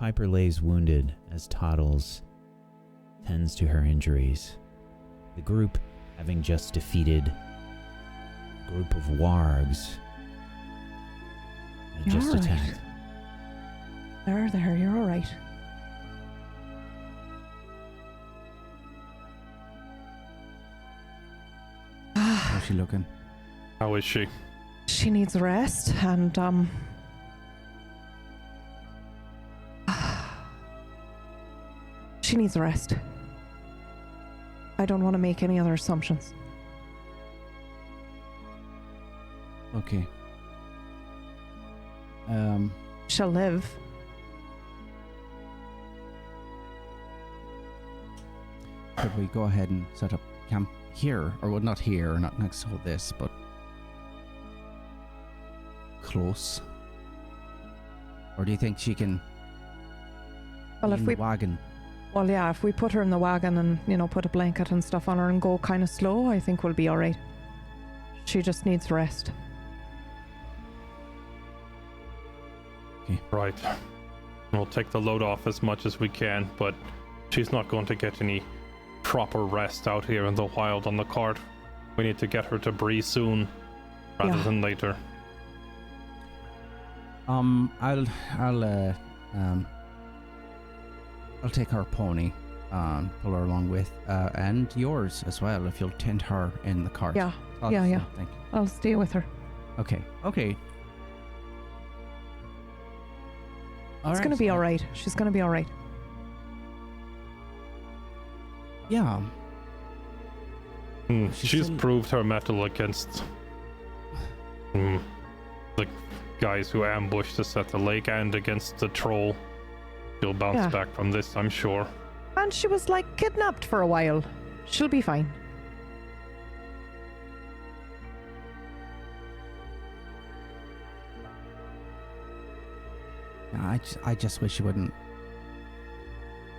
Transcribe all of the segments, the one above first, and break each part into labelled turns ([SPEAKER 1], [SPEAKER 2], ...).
[SPEAKER 1] Piper lays wounded as Toddles tends to her injuries. The group, having just defeated a group of wargs, had just attacked.
[SPEAKER 2] There, you're alright.
[SPEAKER 3] How's she looking?
[SPEAKER 4] How is she?
[SPEAKER 2] She needs rest, and she needs rest. I don't want to make any other assumptions.
[SPEAKER 3] Okay.
[SPEAKER 2] She'll live.
[SPEAKER 3] Could we go ahead and set up camp here? Or well, not here, not next to all this, but close? Or do you think she can
[SPEAKER 2] Well,
[SPEAKER 3] be
[SPEAKER 2] if
[SPEAKER 3] in
[SPEAKER 2] we
[SPEAKER 3] the wagon?
[SPEAKER 2] Well, yeah, if we put her in the wagon and, put a blanket and stuff on her and go kind of slow, I think we'll be alright. She just needs rest.
[SPEAKER 4] Right. We'll take the load off as much as we can, but she's not going to get any proper rest out here in the wild on the cart. We need to get her to Bree soon, rather than later.
[SPEAKER 3] I'll take her pony, pull her along with, and yours as well, if you'll tend her in the cart.
[SPEAKER 2] Yeah,
[SPEAKER 3] Thank you.
[SPEAKER 2] I'll stay with her.
[SPEAKER 3] Okay.
[SPEAKER 2] It's going to be alright. She's going to be alright.
[SPEAKER 3] Yeah.
[SPEAKER 4] She's proved her mettle against the guys who ambushed us at the lake and against the troll. She'll bounce back from this, I'm sure.
[SPEAKER 2] And she was kidnapped for a while. She'll be fine.
[SPEAKER 3] I just wish you wouldn't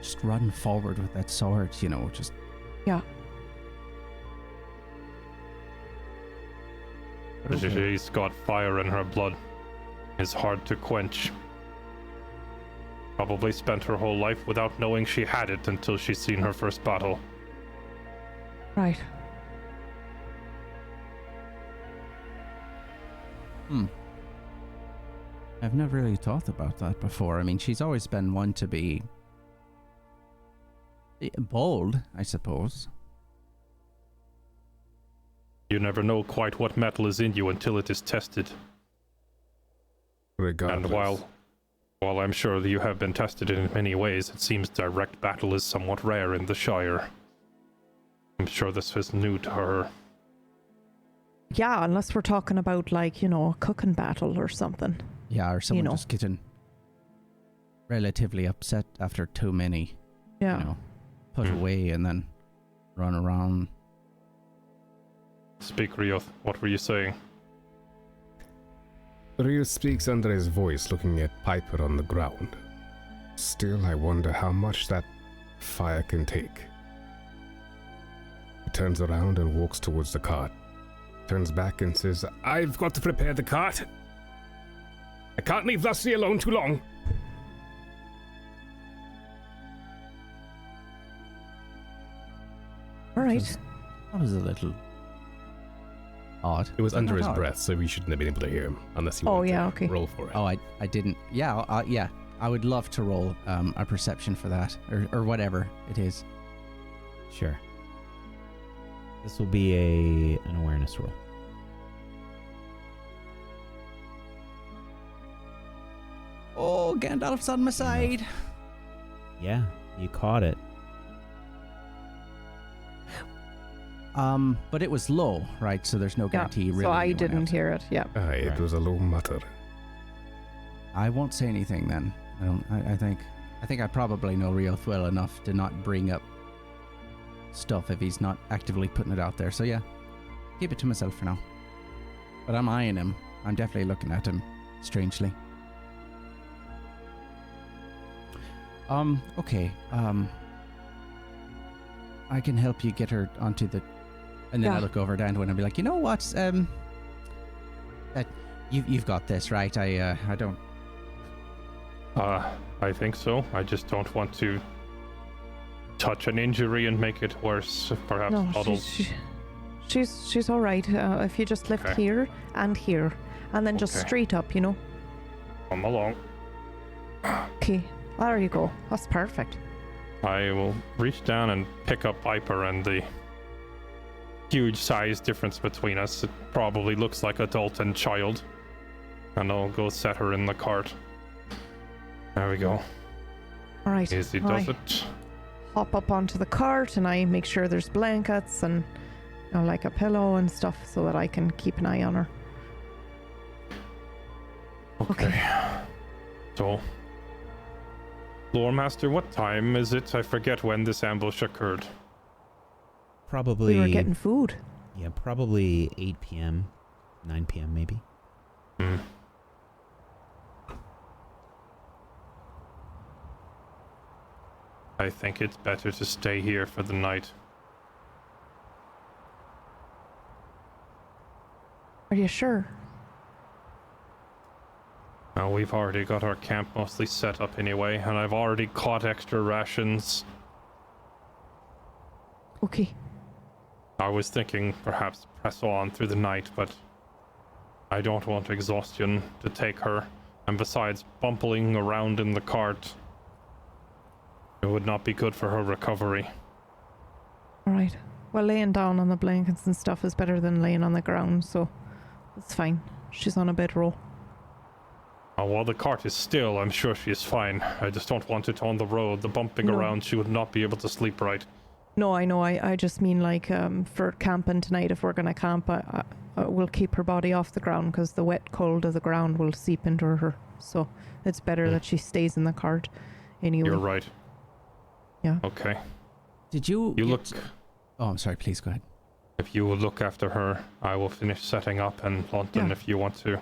[SPEAKER 3] just run forward with that sword, just...
[SPEAKER 2] Yeah.
[SPEAKER 4] She's got fire in her blood. It's hard to quench. Probably spent her whole life without knowing she had it until she's seen her first battle.
[SPEAKER 2] Right.
[SPEAKER 3] I've never really thought about that before. I mean, she's always been one to be bold, I suppose.
[SPEAKER 4] You never know quite what metal is in you until it is tested.
[SPEAKER 5] Regardless.
[SPEAKER 4] And while I'm sure that you have been tested in many ways, it seems direct battle is somewhat rare in the Shire. I'm sure this was new to her.
[SPEAKER 2] Yeah, unless we're talking about a cooking battle or something.
[SPEAKER 3] Yeah, or someone just getting relatively upset after too many.
[SPEAKER 2] Yeah.
[SPEAKER 3] Put away and then run around.
[SPEAKER 4] Speak, Rioth. What were you saying?
[SPEAKER 5] Rio speaks under his voice, looking at Piper on the ground. Still, I wonder how much that fire can take. He turns around and walks towards the cart. Turns back and says, I've got to prepare the cart. I can't leave Lusty alone too long.
[SPEAKER 2] All right.
[SPEAKER 3] That was a little odd.
[SPEAKER 5] It was under his
[SPEAKER 3] odd?
[SPEAKER 5] breath, so we shouldn't have been able to hear him unless you want to roll for it.
[SPEAKER 3] Oh, I didn't. Yeah, I would love to roll a perception for that, or whatever it is.
[SPEAKER 1] Sure. This will be an awareness roll.
[SPEAKER 3] Oh, Gandalf's on my side.
[SPEAKER 1] Yeah, you caught it.
[SPEAKER 3] But it was low, right? So there's no guarantee. Really,
[SPEAKER 2] so I didn't hear it. Yeah.
[SPEAKER 5] It was a low mutter.
[SPEAKER 3] I won't say anything then. I think I probably know Rioth well enough to not bring up stuff if he's not actively putting it out there. So yeah, keep it to myself for now. But I'm eyeing him. I'm definitely looking at him strangely. Okay. I can help you get her onto the... And then I look over at Anduin and be like, you know what? That you've got this, right? I don't...
[SPEAKER 4] I think so. I just don't want to touch an injury and make it worse. Perhaps
[SPEAKER 2] No,
[SPEAKER 4] puddles.
[SPEAKER 2] she's all right. If you just lift
[SPEAKER 4] Okay.
[SPEAKER 2] here, and then just
[SPEAKER 4] Okay.
[SPEAKER 2] straight up, you know.
[SPEAKER 4] Come along.
[SPEAKER 2] Okay, there you go. That's perfect.
[SPEAKER 4] I will reach down and pick up Piper, and the huge size difference between us, it probably looks like adult and child. And I'll go set her in the cart. There we go.
[SPEAKER 2] All right.
[SPEAKER 4] Easy does it.
[SPEAKER 2] Hop up onto the cart, and I make sure there's blankets and like a pillow and stuff, so that I can keep an eye on her.
[SPEAKER 4] Okay. So, Loremaster, what time is it? I forget when this ambush occurred.
[SPEAKER 1] Probably.
[SPEAKER 2] We were getting food.
[SPEAKER 1] Yeah, probably 8 p.m., 9 p.m. maybe.
[SPEAKER 4] Hmm. I think it's better to stay here for the night.
[SPEAKER 2] Are you sure?
[SPEAKER 4] Now, we've already got our camp mostly set up anyway, and I've already caught extra rations.
[SPEAKER 2] Okay.
[SPEAKER 4] I was thinking perhaps press on through the night, but I don't want exhaustion to take her, and besides, bumping around in the cart, it would not be good for her recovery.
[SPEAKER 2] All right. Well, laying down on the blankets and stuff is better than laying on the ground, so it's fine. She's on a bedroll.
[SPEAKER 4] While the cart is still, I'm sure she is fine. I just don't want it on the road. The bumping
[SPEAKER 2] No.
[SPEAKER 4] around, she would not be able to sleep right.
[SPEAKER 2] No, I know. I just mean like for camping tonight, if we're going to camp, we'll keep her body off the ground because the wet cold of the ground will seep into her. So it's better that she stays in the cart anyway.
[SPEAKER 4] You're right.
[SPEAKER 2] Yeah.
[SPEAKER 4] Okay.
[SPEAKER 3] Did you?
[SPEAKER 4] You look...
[SPEAKER 3] Oh, I'm sorry. Please go ahead.
[SPEAKER 4] If you will look after her, I will finish setting up, and London,
[SPEAKER 2] Yeah.
[SPEAKER 4] if you want to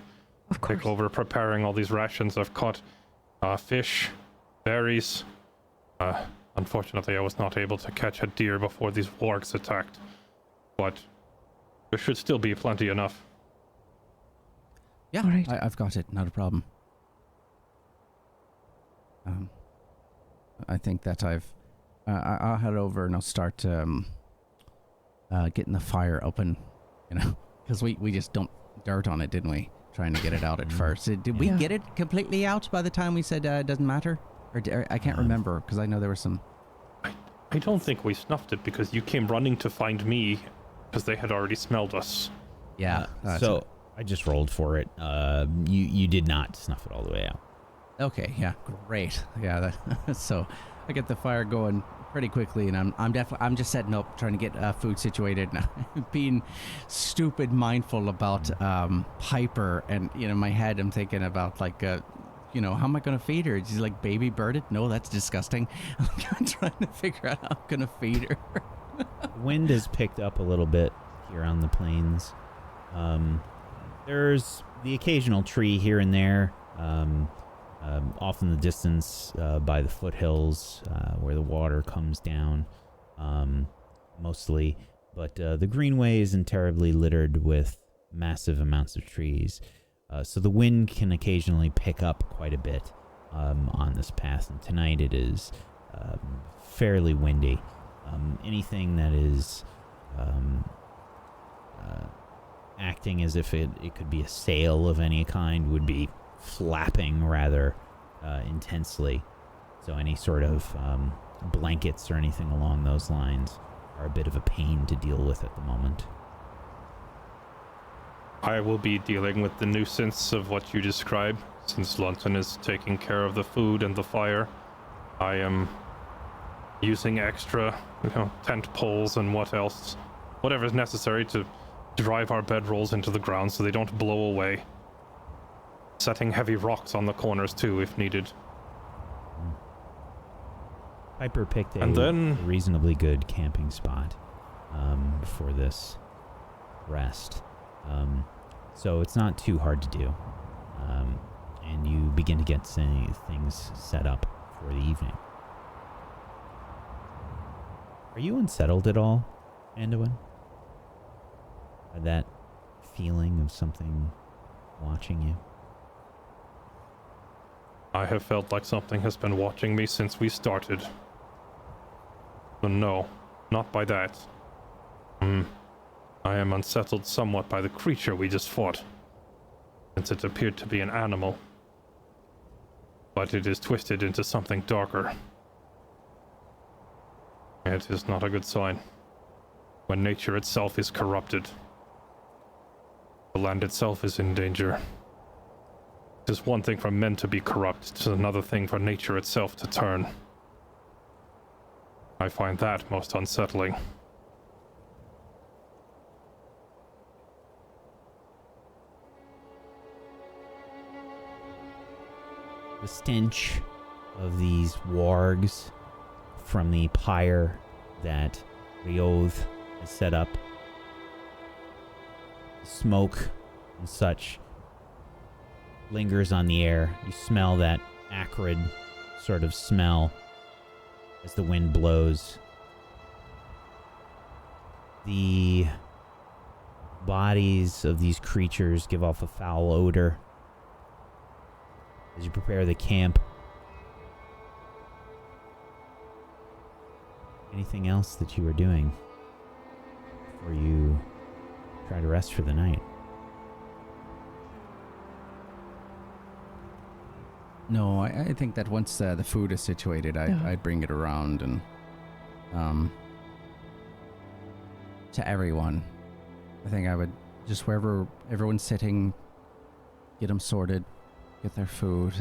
[SPEAKER 2] Of course.
[SPEAKER 4] take over preparing all these rations. I've caught fish, berries. Unfortunately, I was not able to catch a deer before these wargs attacked, but there should still be plenty enough.
[SPEAKER 3] Yeah,
[SPEAKER 2] All right.
[SPEAKER 3] I've got it. Not a problem. I think that I'll head over and I'll start getting the fire open, because we just dumped dirt on it, didn't we? Trying to get it out at first. Did we
[SPEAKER 2] Yeah.
[SPEAKER 3] get it completely out by the time we said it doesn't matter? Or I can't remember, because I know there was some...
[SPEAKER 4] I don't think we snuffed it because you came running to find me because they had already smelled us.
[SPEAKER 3] Yeah.
[SPEAKER 1] So I just rolled for it. You did not snuff it all the way out.
[SPEAKER 3] Okay, yeah, great. Yeah, so I get the fire going pretty quickly, and I'm just setting up, trying to get food situated, and being stupid mindful about Piper, and in my head I'm thinking about like how am I gonna feed her? She's like baby birded? No, that's disgusting. I'm trying to figure out how I'm gonna feed her.
[SPEAKER 1] Wind has picked up a little bit here on the plains. There's the occasional tree here and there. Off in the distance by the foothills where the water comes down, mostly. But the greenway isn't terribly littered with massive amounts of trees. So the wind can occasionally pick up quite a bit on this path. And tonight it is fairly windy. Anything that is acting as if it could be a sail of any kind would be flapping rather intensely. So any sort of blankets or anything along those lines are a bit of a pain to deal with at the moment.
[SPEAKER 4] I will be dealing with the nuisance of what you describe, since Lunton is taking care of the food and the fire. I am using extra, tent poles and whatever is necessary to drive our bedrolls into the ground so they don't blow away. Setting heavy rocks on the corners too, if needed.
[SPEAKER 1] Piper picked a
[SPEAKER 4] And then-
[SPEAKER 1] reasonably good camping spot for this rest. So it's not too hard to do. And you begin to get things set up for the evening. Are you unsettled at all, Anduin? By that feeling of something watching you?
[SPEAKER 4] I have felt like something has been watching me since we started. But no, not by that. I am unsettled somewhat by the creature we just fought, since it appeared to be an animal. But it is twisted into something darker. It is not a good sign. When nature itself is corrupted, the land itself is in danger. It is one thing for men to be corrupt, it is another thing for nature itself to turn. I find that most unsettling.
[SPEAKER 1] The stench of these wargs from the pyre that Rioth has set up, smoke and such, lingers on the air. You smell that acrid sort of smell as the wind blows. The bodies of these creatures give off a foul odor as you prepare the camp. Anything else that you are doing before you try to rest for the night?
[SPEAKER 3] No, I think that once the food is situated, I'd bring it around and to everyone. I think I would just wherever everyone's sitting, get them sorted, get their food,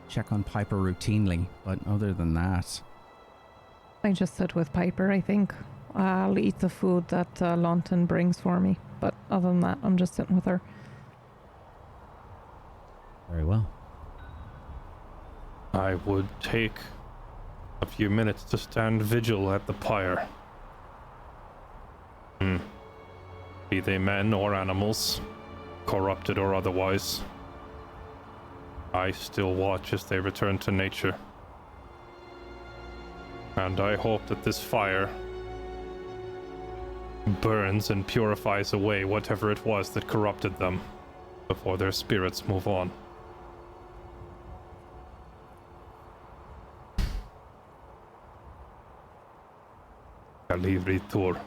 [SPEAKER 3] check on Piper routinely. But other than that,
[SPEAKER 2] I just sit with Piper, I think. I'll eat the food that Lawton brings for me. But other than that, I'm just sitting with her.
[SPEAKER 1] Very well.
[SPEAKER 4] I would take a few minutes to stand vigil at the pyre. Be they men or animals, corrupted or otherwise, I still watch as they return to nature. And I hope that this fire burns and purifies away whatever it was that corrupted them before their spirits move on. Eriador.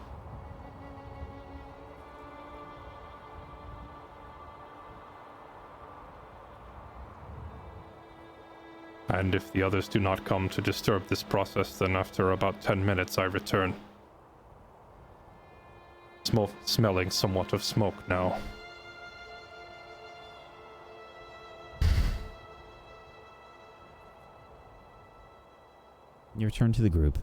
[SPEAKER 4] And if the others do not come to disturb this process, then after about 10 minutes I return. Smelling somewhat of smoke now.
[SPEAKER 1] You return to the group.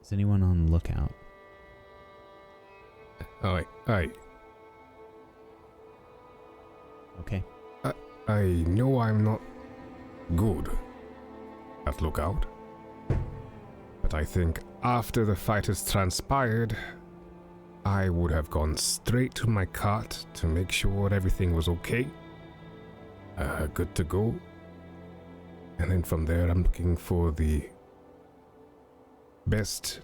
[SPEAKER 1] Is anyone on the lookout?
[SPEAKER 5] Aye.
[SPEAKER 1] Okay.
[SPEAKER 5] I know I'm not good at lookout, but I think after the fight has transpired, I would have gone straight to my cart to make sure everything was okay, good to go, and then from there I'm looking for the best,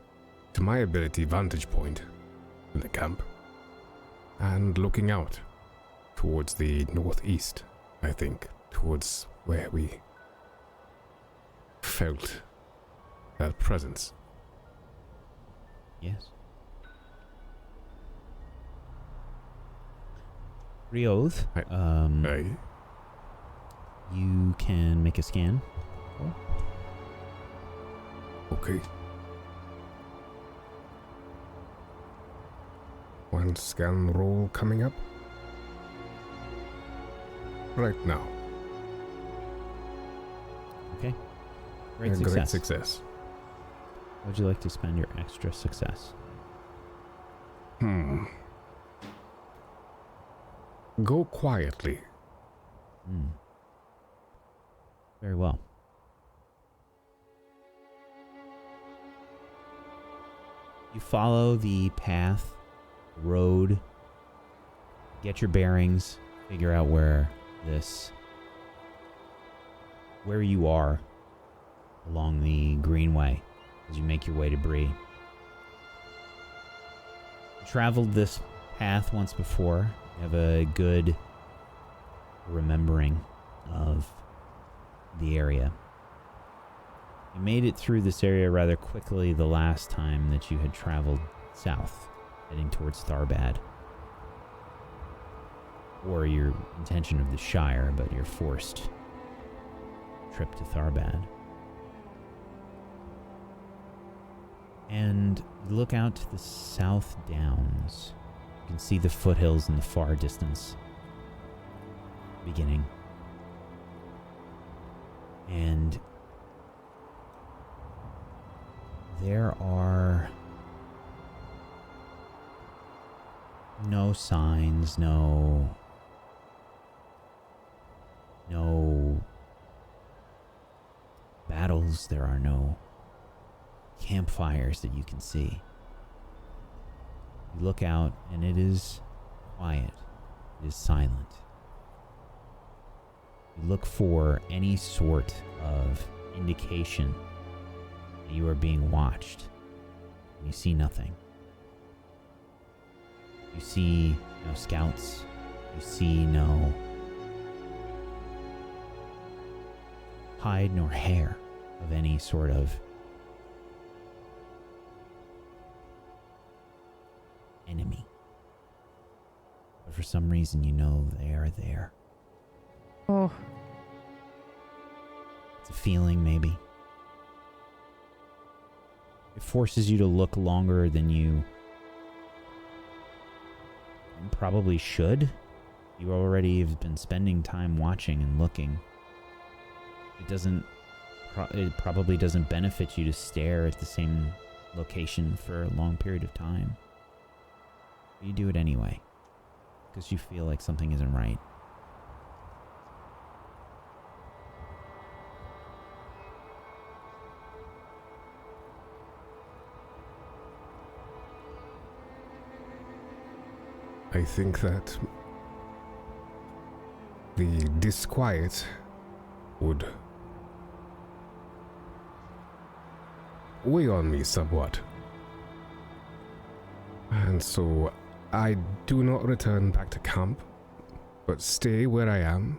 [SPEAKER 5] to my ability, vantage point in the camp, and looking out towards the northeast, I think, towards where we felt that presence.
[SPEAKER 1] Yes. Rioth,
[SPEAKER 5] Aye.
[SPEAKER 1] you can make a scan.
[SPEAKER 5] Okay. One scan roll coming up. Right now.
[SPEAKER 1] Okay. Great
[SPEAKER 5] A
[SPEAKER 1] success.
[SPEAKER 5] great success.
[SPEAKER 1] How would you like to spend your extra success?
[SPEAKER 5] Go quietly.
[SPEAKER 1] Very well. You follow the path, road, get your bearings, figure out where you are along the greenway as you make your way to Bree. You traveled this path once before. You have a good remembering of the area. You made it through this area rather quickly the last time that you had traveled south, heading towards Tharbad. Or your intention of the Shire, but your forced trip to Tharbad. And you look out to the South Downs. You can see the foothills in the far distance beginning. And there are no signs, no battles, there are no campfires that you can see. You look out and it is quiet, it is silent. You look for any sort of indication that you are being watched, and you see nothing. You see no scouts, you see no hide nor hair of any sort of enemy. But for some reason you know they are there.
[SPEAKER 2] Oh,
[SPEAKER 1] It's a feeling, maybe. It forces you to look longer than you probably should. You already have been spending time watching and looking. It probably doesn't benefit you to stare at the same location for a long period of time. But you do it anyway, because you feel like something isn't right.
[SPEAKER 5] I think that the disquiet would weigh on me somewhat. And so I do not return back to camp, but stay where I am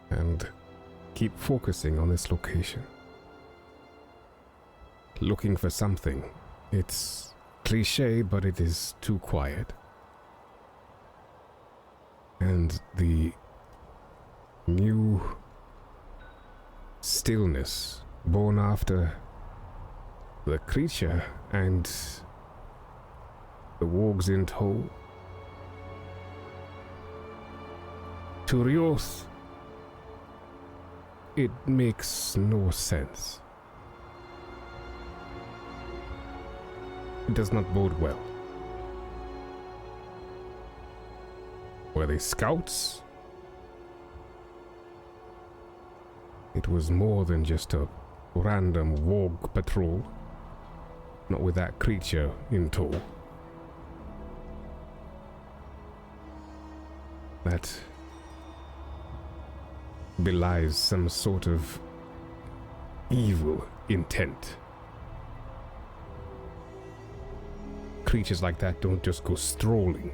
[SPEAKER 5] and keep focusing on this location. Looking for something. It's cliche, but it is too quiet. And the new stillness born after the creature and the wargs in tow. To Rioth, it makes no sense. It does not bode well. Were they scouts? It was more than just a random warg patrol. Not with that creature in tow. That belies some sort of evil intent. Creatures like that don't just go strolling.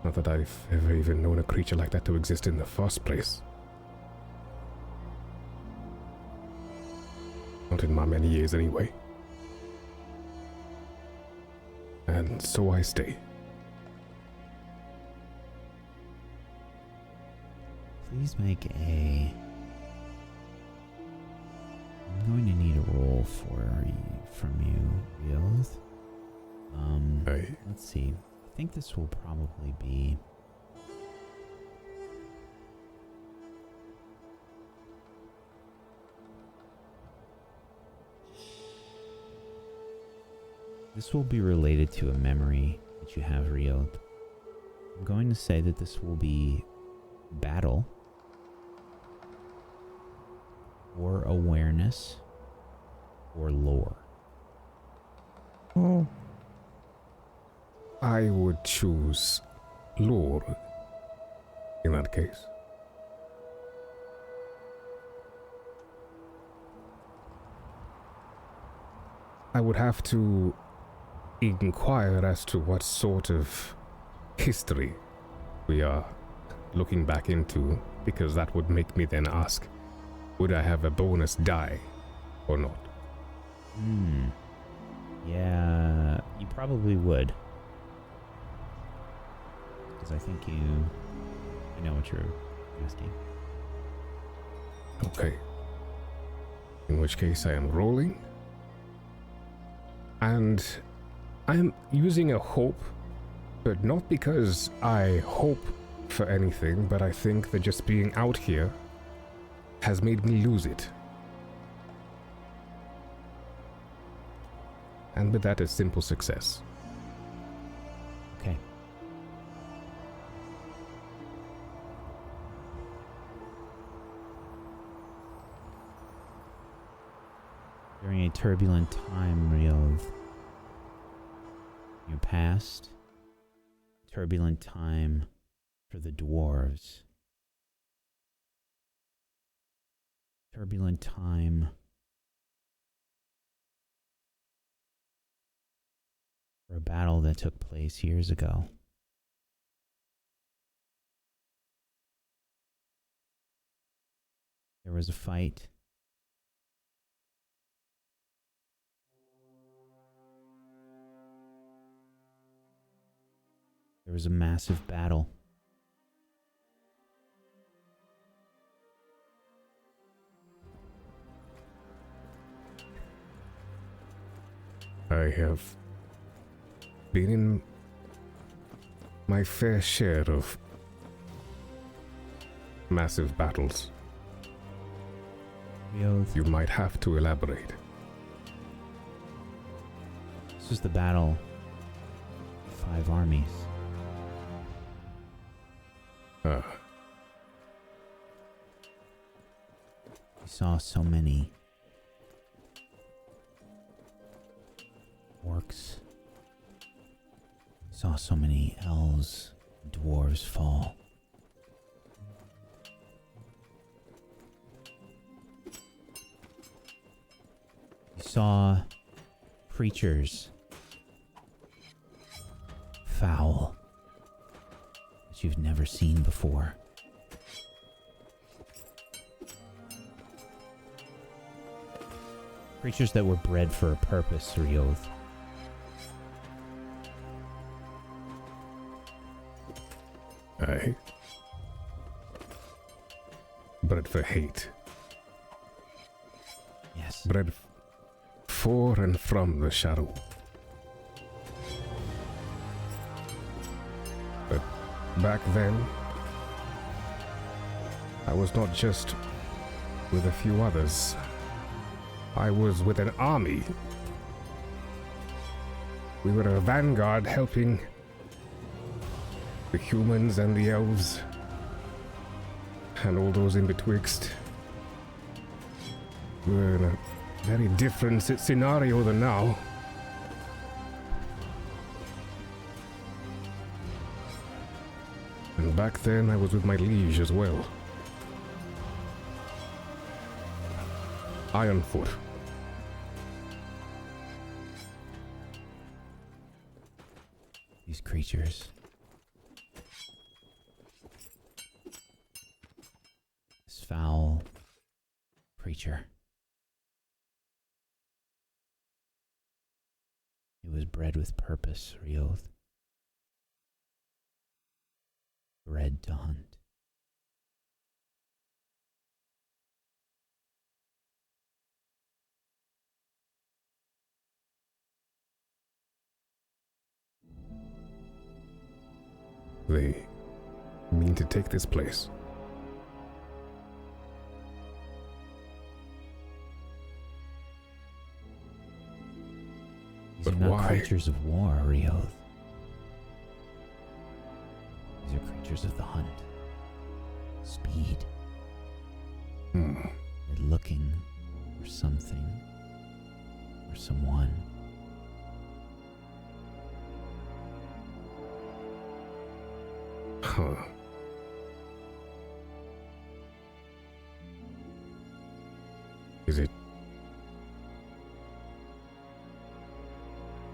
[SPEAKER 5] Not that I've ever even known a creature like that to exist in the first place. Not in my many years anyway. And so I stay.
[SPEAKER 1] Please make a... I'm going to need a roll from you, Rioth.
[SPEAKER 5] Aye.
[SPEAKER 1] Let's see. I think this will probably be... This will be related to a memory that you have, Rioth. I'm going to say that this will be battle, or awareness, or lore.
[SPEAKER 2] oh.
[SPEAKER 5] I would choose lore in that case. I would have to inquire as to what sort of history we are looking back into, because that would make me then ask, would I have a bonus die or not?
[SPEAKER 1] Yeah, you probably would. Because I think I know what you're asking.
[SPEAKER 5] Okay. In which case I am rolling. And I am using a hope, but not because I hope for anything, but I think that just being out here has made me lose it. And with that, a simple success.
[SPEAKER 1] Okay. During a turbulent time, Rioth, your past, turbulent time for the dwarves, turbulent time for a battle that took place years ago. There was a fight. There was a massive battle.
[SPEAKER 5] I have been in my fair share of massive battles.
[SPEAKER 1] Rioth,
[SPEAKER 5] You might have to elaborate.
[SPEAKER 1] this was the battle of 5 armies. We saw so many orcs. We saw so many elves and dwarves fall. We saw creatures foul that you've never seen before. Creatures that were bred for a purpose, Rioth.
[SPEAKER 5] Aye. Bred for hate.
[SPEAKER 1] Yes.
[SPEAKER 5] Bred for and from the shadow. But back then, I was not just with a few others. I was with an army. We were a vanguard helping the humans and the elves and all those in betwixt. We're in a very different scenario than now. And back then I was with my liege as well. Ironfoot.
[SPEAKER 1] These creatures. This foul creature. It was bred with purpose, Rioth. Bred to hunt.
[SPEAKER 5] They mean to take this place.
[SPEAKER 1] These
[SPEAKER 5] But
[SPEAKER 1] are not
[SPEAKER 5] why?
[SPEAKER 1] creatures of war, Rioth. These are creatures of the hunt. Speed.
[SPEAKER 5] Hmm.
[SPEAKER 1] They're looking for something or someone.
[SPEAKER 5] Huh. Is it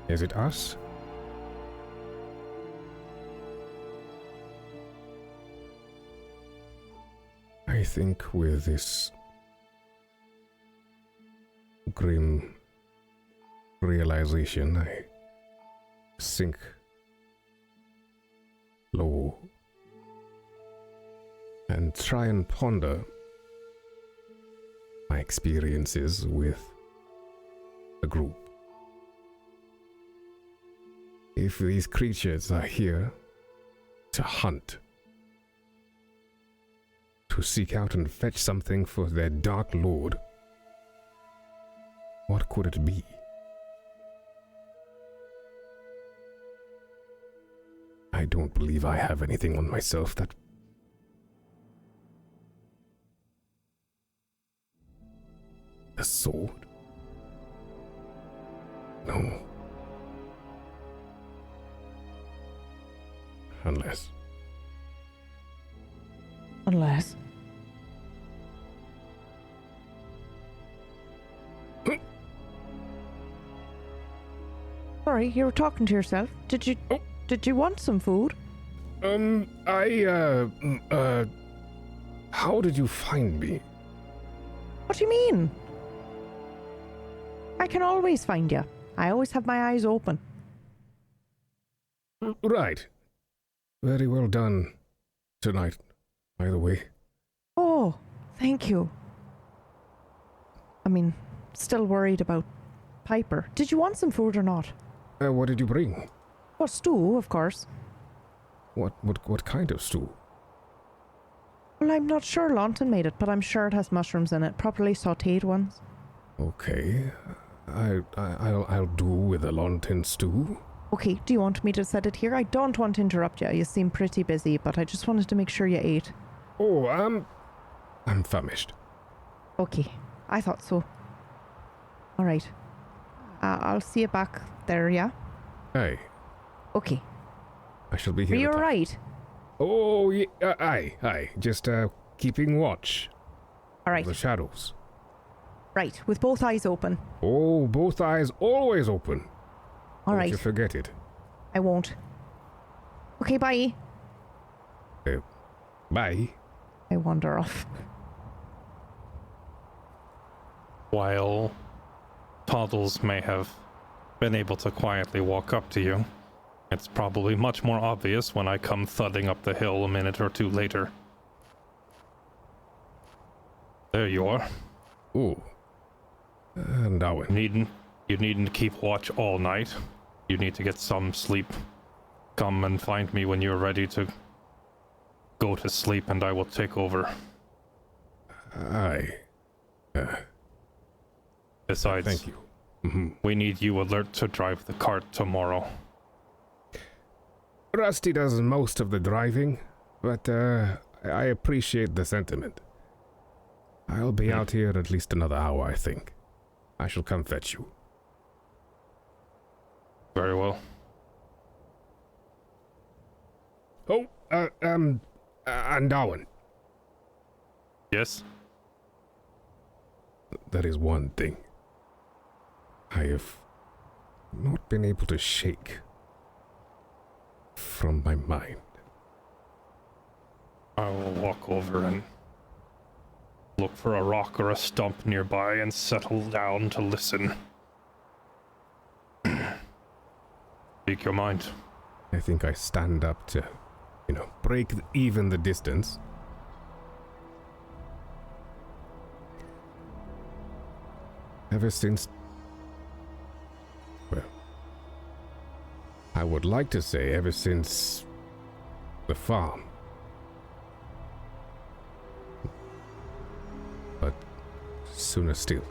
[SPEAKER 5] Is it us? I think with this grim realization, I sink low and try and ponder my experiences with the group. If these creatures are here to hunt, to seek out and fetch something for their dark lord, what could it be? I don't believe I have anything on myself that... A sword? No. Unless...
[SPEAKER 2] Sorry, you were talking to yourself. Did you want some food?
[SPEAKER 5] How did you find me?
[SPEAKER 2] What do you mean? I can always find you. I always have my eyes open.
[SPEAKER 5] Right. Very well done tonight, by the way.
[SPEAKER 2] Oh, thank you. I mean, still worried about Piper. Did you want some food or not?
[SPEAKER 5] What did you bring?
[SPEAKER 2] Oh, stew, of course.
[SPEAKER 5] What kind of stew?
[SPEAKER 2] Well, I'm not sure Launton made it, but I'm sure it has mushrooms in it, properly sautéed ones.
[SPEAKER 5] Okay. I'll do with a Launton stew.
[SPEAKER 2] Okay, do you want me to set it here? I don't want to interrupt you. You seem pretty busy, but I just wanted to make sure you ate.
[SPEAKER 5] Oh, I'm famished.
[SPEAKER 2] Okay, I thought so. All right. I'll see you back there, yeah?
[SPEAKER 5] Aye.
[SPEAKER 2] Okay.
[SPEAKER 5] I shall be here.
[SPEAKER 2] Are you
[SPEAKER 5] at time.
[SPEAKER 2] alright?
[SPEAKER 5] Oh, yeah, aye. Just keeping watch.
[SPEAKER 2] All right.
[SPEAKER 5] The shadows.
[SPEAKER 2] Right, with both eyes open.
[SPEAKER 5] Oh, both eyes always open.
[SPEAKER 2] All
[SPEAKER 5] Don't
[SPEAKER 2] right.
[SPEAKER 5] you forget it.
[SPEAKER 2] I won't. Okay, bye.
[SPEAKER 5] Bye.
[SPEAKER 2] I wander off.
[SPEAKER 4] While Toddles may have been able to quietly walk up to you, it's probably much more obvious when I come thudding up the hill a minute or two later. There you are.
[SPEAKER 5] Ooh. And Owen.
[SPEAKER 4] You needn't keep watch all night. You need to get some sleep. Come and find me when you're ready to go to sleep and I will take over.
[SPEAKER 5] Aye.
[SPEAKER 4] Besides,
[SPEAKER 5] Thank you. Mm-hmm.
[SPEAKER 4] we need you alert to drive the cart tomorrow.
[SPEAKER 5] Rusty does most of the driving, but I appreciate the sentiment. I'll be out here at least another hour, I think. I shall come fetch you.
[SPEAKER 4] Very well.
[SPEAKER 5] Oh, and Owen.
[SPEAKER 4] Yes?
[SPEAKER 5] There is one thing I have not been able to shake from my mind.
[SPEAKER 4] I will walk over and look for a rock or a stump nearby and settle down to listen. Speak your mind.
[SPEAKER 5] I think I stand up to, break even the distance. Ever since... Well, I would like to say ever since the farm. But sooner still.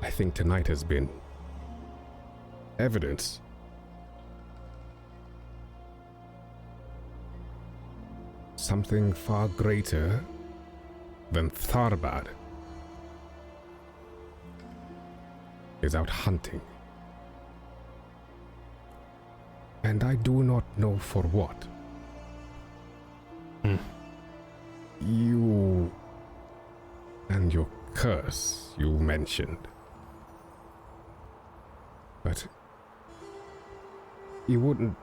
[SPEAKER 5] I think tonight has been evidence. Something far greater than Tharbad is out hunting. And I do not know for what. You and your curse you mentioned. But you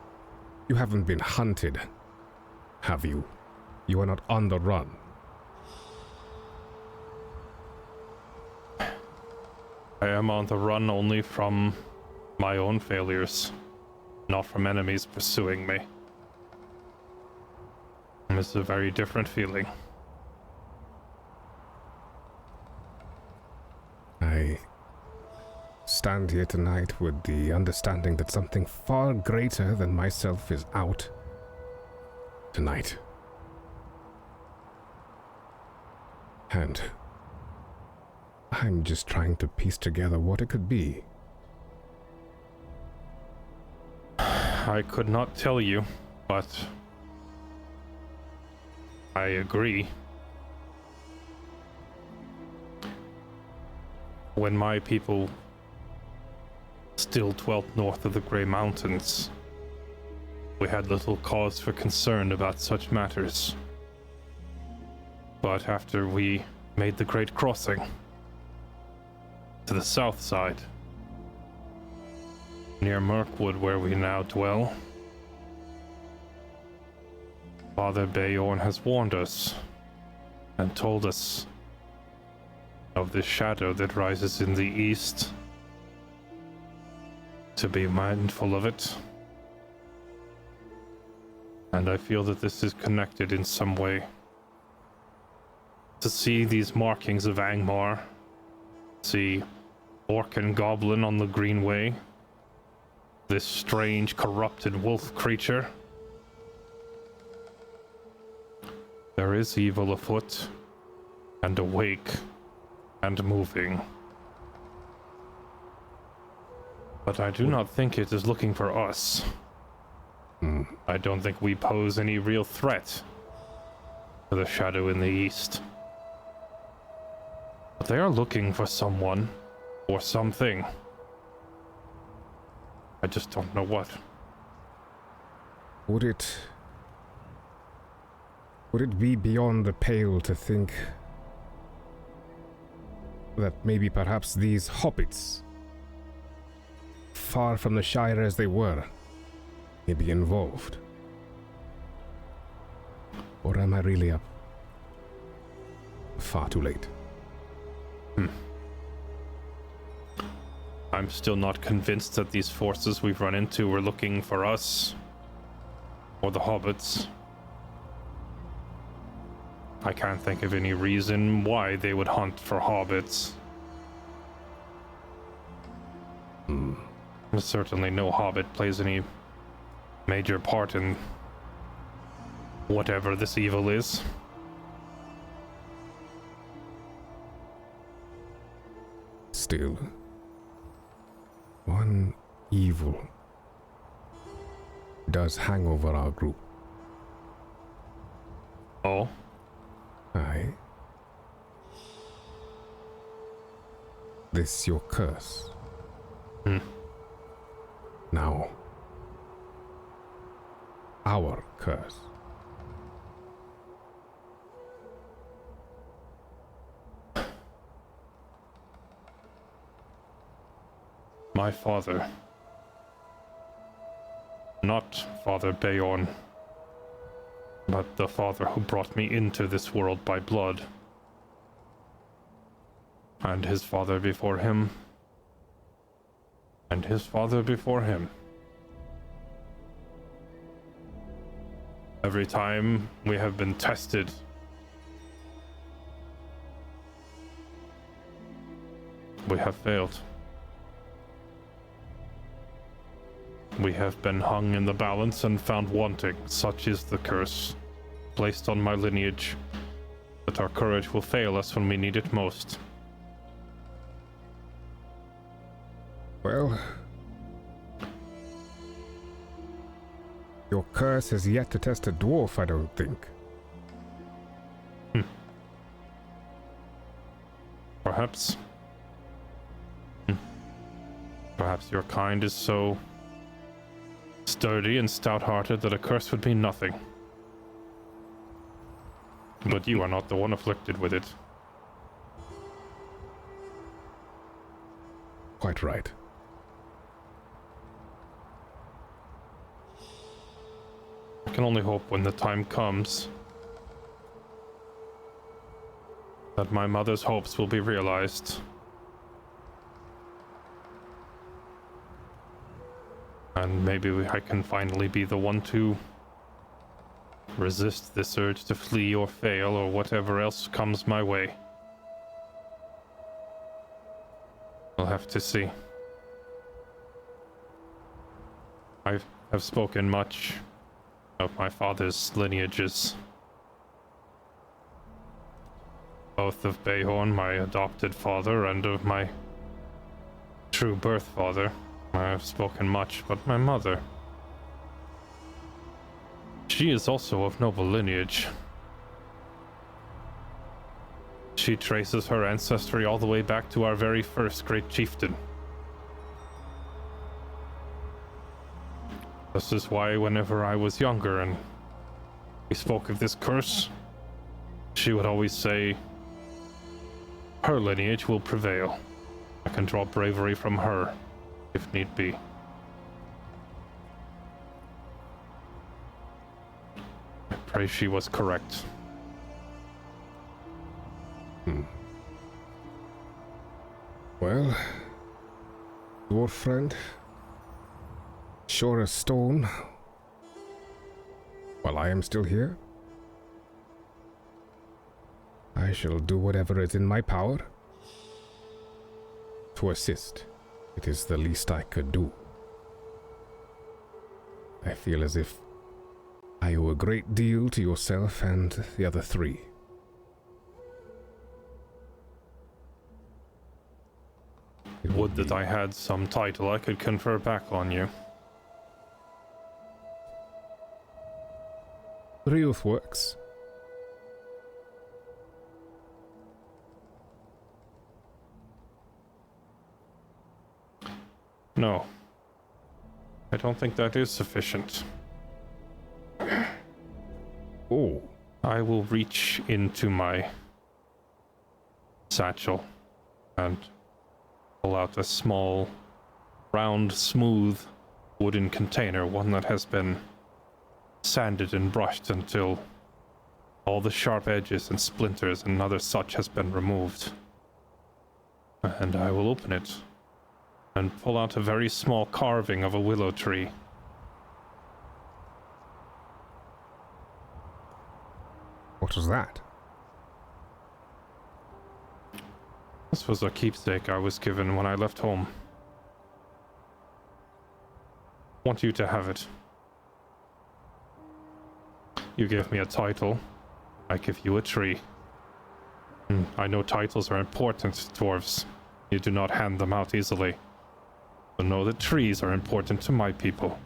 [SPEAKER 5] haven't been hunted, have you? You are not on the run.
[SPEAKER 4] I am on the run only from my own failures, not from enemies pursuing me. And it's a very different feeling.
[SPEAKER 5] I stand here tonight with the understanding that something far greater than myself is out tonight. And I'm just trying to piece together what it could be.
[SPEAKER 4] I could not tell you, but I agree. When my people still dwelt north of the Grey Mountains, we had little cause for concern about such matters. But after we made the Great Crossing to the south side, near Mirkwood where we now dwell, Father Beorn has warned us and told us of the shadow that rises in the east, to be mindful of it. And I feel that this is connected in some way. To see these markings of Angmar, see orc and goblin on the Greenway, this strange corrupted wolf creature. There is evil afoot, and awake, and moving. But I do not think it is looking for us. I don't think we pose any real threat to the shadow in the east. But they are looking for someone, or something. I just don't know what.
[SPEAKER 5] Would it be beyond the pale to think that maybe perhaps these hobbits, far from the Shire as they were, may be involved? Or am I really up far too late?
[SPEAKER 4] I'm still not convinced that these forces we've run into were looking for us, or the hobbits. I can't think of any reason why they would hunt for hobbits. Certainly no hobbit plays any major part in whatever this evil is.
[SPEAKER 5] Still, one evil does hang over our group.
[SPEAKER 4] Oh?
[SPEAKER 5] Aye. This your curse. Now, our curse.
[SPEAKER 4] My father. Not Father Beorn, but the father who brought me into this world by blood. And his father before him. And his father before him. Every time we have been tested, we have failed. We have been hung in the balance and found wanting. Such is the curse placed on my lineage, that our courage will fail us when we need it most.
[SPEAKER 5] Well, your curse has yet to test a dwarf, I don't think.
[SPEAKER 4] Perhaps. Perhaps your kind is so sturdy and stout-hearted that a curse would mean nothing. But you are not the one afflicted with it.
[SPEAKER 5] Quite right.
[SPEAKER 4] can only hope when the time comes that my mother's hopes will be realized. And maybe I can finally be the one to resist this urge to flee or fail or whatever else comes my way. We'll have to see. I have spoken much of my father's lineages. Both of Bayhorn, my adopted father, and of my true birth father. I have spoken much, but my mother, she is also of noble lineage. She traces her ancestry all the way back to our very first great chieftain. This is why whenever I was younger and we spoke of this curse, she would always say, her lineage will prevail. I can draw bravery from her, if need be. I pray she was correct.
[SPEAKER 5] Well, your friend, sure as stone, while I am still here, I shall do whatever is in my power to assist. It is the least I could do. I feel as if I owe a great deal to yourself and the other three.
[SPEAKER 4] Would that I had some title I could confer back on you.
[SPEAKER 5] Ryuth works.
[SPEAKER 4] No. I don't think that is sufficient.
[SPEAKER 5] Oh.
[SPEAKER 4] I will reach into my satchel and pull out a small, round, smooth wooden container, one that has been sanded and brushed until all the sharp edges and splinters and other such has been removed. And I will open it and pull out a very small carving of a willow tree.
[SPEAKER 5] What was that?
[SPEAKER 4] This was a keepsake I was given when I left home. Want you to have it. You gave me a title, I give you a tree. I know titles are important, dwarves. You do not hand them out easily. But know that trees are important to my people.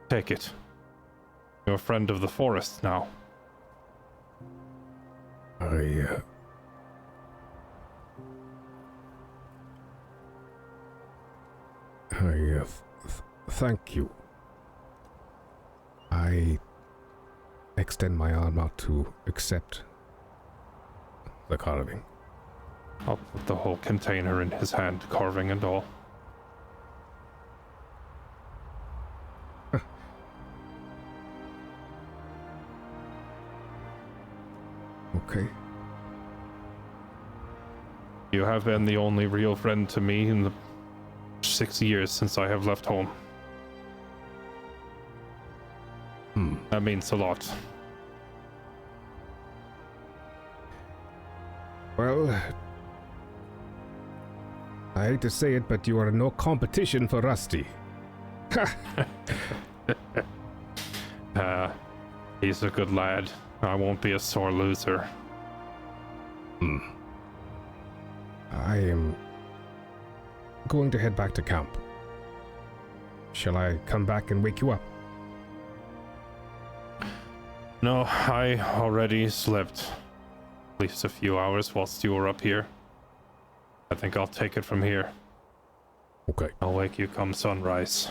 [SPEAKER 4] Take it. You're a friend of the forest now.
[SPEAKER 5] Thank you. I extend my arm out to accept the carving.
[SPEAKER 4] I'll put the whole container in his hand, carving and all.
[SPEAKER 5] Okay.
[SPEAKER 4] You have been the only real friend to me in the 6 years since I have left home. That means a lot.
[SPEAKER 5] Well, I hate to say it, but you are no competition for Rusty.
[SPEAKER 4] He's a good lad. I won't be a sore loser.
[SPEAKER 5] I am going to head back to camp. Shall I come back and wake you up?
[SPEAKER 4] No, I already slept at least a few hours whilst you were up here. I think I'll take it from here.
[SPEAKER 5] Okay.
[SPEAKER 4] I'll wake you come sunrise.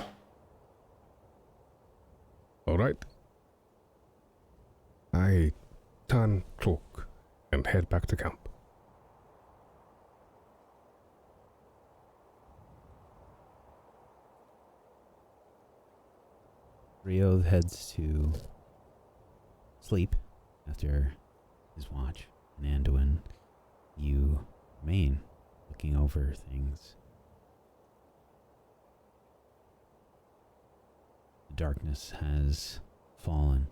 [SPEAKER 5] All right. I turn cloak and head back to camp.
[SPEAKER 1] Rio heads to sleep after his watch, and Anduin, you remain looking over things. The darkness has fallen.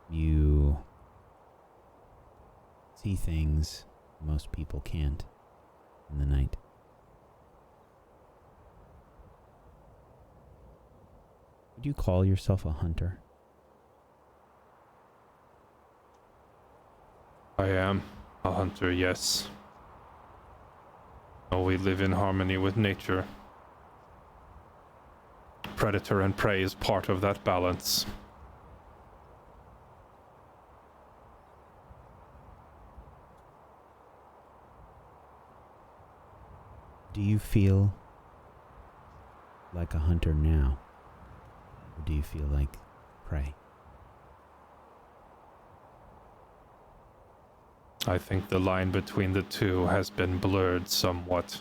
[SPEAKER 1] You see things most people can't in the night. Would you call yourself a hunter?
[SPEAKER 4] I am a hunter, yes. Oh, we live in harmony with nature. Predator and prey is part of that balance.
[SPEAKER 1] Do you feel like a hunter now? Or do you feel like prey?
[SPEAKER 4] I think the line between the two has been blurred somewhat.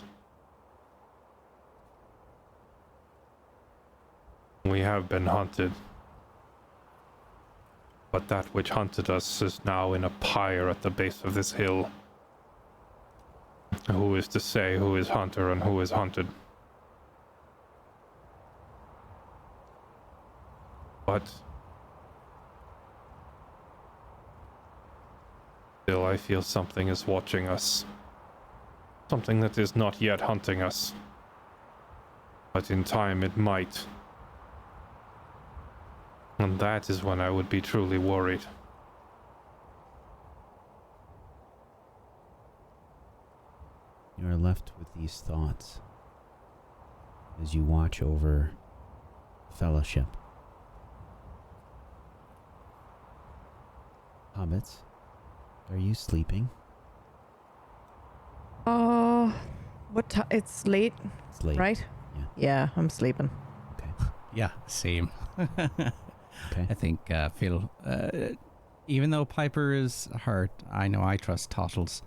[SPEAKER 4] We have been hunted. But that which hunted us is now in a pyre at the base of this hill. Who is to say who is hunter and who is hunted? But still, I feel something is watching us. Something that is not yet hunting us. But in time it might. And that is when I would be truly worried.
[SPEAKER 1] You are left with these thoughts as you watch over Fellowship. Hobbits, are you sleeping?
[SPEAKER 2] It's late,
[SPEAKER 1] It's late.
[SPEAKER 2] right?
[SPEAKER 1] Yeah.
[SPEAKER 2] Yeah, I'm sleeping.
[SPEAKER 1] Okay.
[SPEAKER 3] Yeah, same.
[SPEAKER 1] Okay.
[SPEAKER 3] I think Phil, even though Piper is hurt, I know I trust Tottles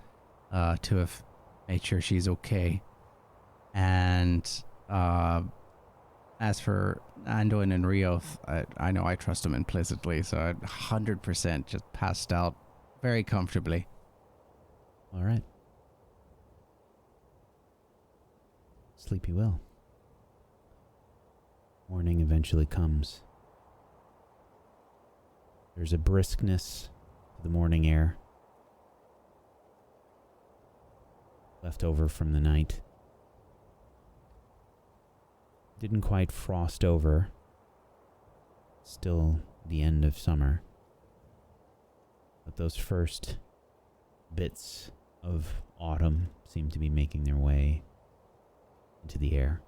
[SPEAKER 3] to have made sure she's okay. And as for Anduin and Rioth, I know I trust them implicitly, so I'd 100% just passed out very comfortably.
[SPEAKER 1] All right. Sleep you will. Morning eventually comes. There's a briskness to the morning air, left over from the night. Didn't quite frost over. Still the end of summer. But those first bits of autumn seem to be making their way into the air.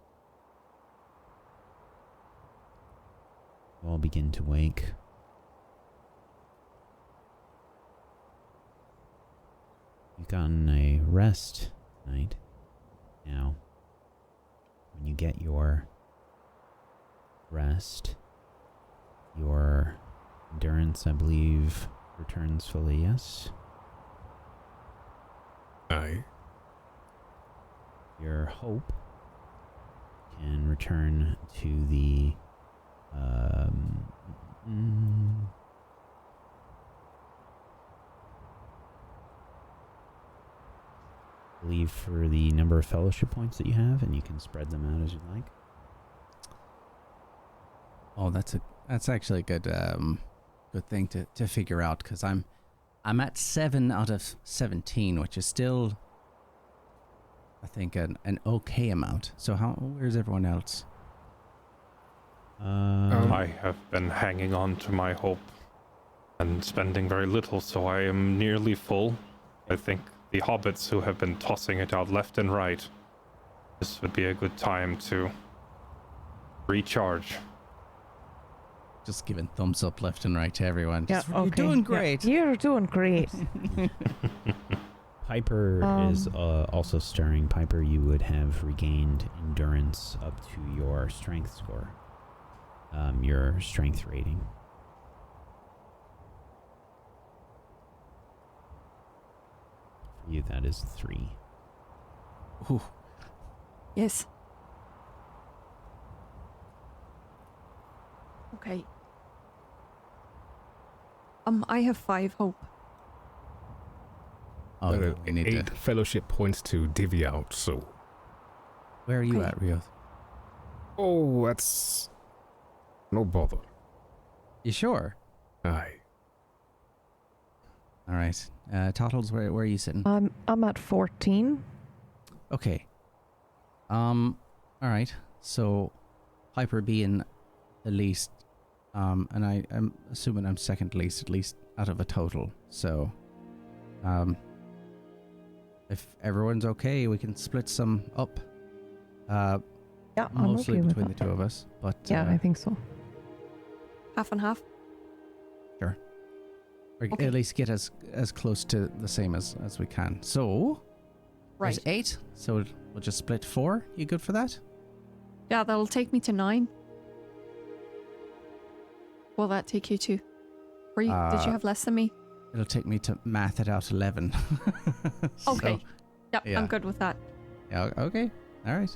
[SPEAKER 1] You all begin to wake. You've gotten a rest night. Now, when you get your rest, your endurance, I believe, returns fully, yes?
[SPEAKER 5] Aye.
[SPEAKER 1] Your hope can return to the believe for the number of fellowship points that you have, and you can spread them out as you like.
[SPEAKER 3] Oh, that's actually a good thing to figure out, because I'm at 7 out of 17, which is still, I think, an okay amount. So where's everyone else?
[SPEAKER 4] I have been hanging on to my hope and spending very little, so I am nearly full. I think the hobbits who have been tossing it out left and right, this would be a good time to recharge.
[SPEAKER 3] Just giving thumbs up left and right to everyone.
[SPEAKER 2] Yeah,
[SPEAKER 3] Just,
[SPEAKER 2] okay.
[SPEAKER 3] You're doing great.
[SPEAKER 2] Yeah, you're doing great.
[SPEAKER 1] Piper is also stirring. Piper, you would have regained endurance up to your strength score. Your strength rating. For you, that is 3.
[SPEAKER 3] Ooh.
[SPEAKER 6] Yes. Okay. I have 5 hope.
[SPEAKER 3] Oh,
[SPEAKER 5] There
[SPEAKER 3] no,
[SPEAKER 5] are
[SPEAKER 3] we need
[SPEAKER 5] 8
[SPEAKER 3] to.
[SPEAKER 5] fellowship points to divvy out, so...
[SPEAKER 3] Where are you
[SPEAKER 6] Okay.
[SPEAKER 3] at, Rioth?
[SPEAKER 5] Oh, that's... no bother.
[SPEAKER 3] You sure?
[SPEAKER 5] Aye.
[SPEAKER 3] All right. Tottles, where are you sitting?
[SPEAKER 2] I'm at 14.
[SPEAKER 3] Okay. All right. So, Piper being the least, and I'm assuming I'm second least, at least out of a total. So, if everyone's okay, we can split some up.
[SPEAKER 2] Yeah, I'm
[SPEAKER 3] Mostly
[SPEAKER 2] okay with
[SPEAKER 3] between the
[SPEAKER 2] that.
[SPEAKER 3] two of us, but
[SPEAKER 2] Yeah, I think so.
[SPEAKER 6] Half and half.
[SPEAKER 3] or
[SPEAKER 6] Okay.
[SPEAKER 3] at least get as close to the same as we can. So,
[SPEAKER 6] Right.
[SPEAKER 3] there's 8. So we'll just split 4. You good for that?
[SPEAKER 6] Yeah, that'll take me to 9. Will that take you to? Did you have less than me?
[SPEAKER 3] It'll take me to math it out 11. So,
[SPEAKER 6] Okay. Yep,
[SPEAKER 3] yeah.
[SPEAKER 6] I'm good with that.
[SPEAKER 3] yeah. Okay. All right.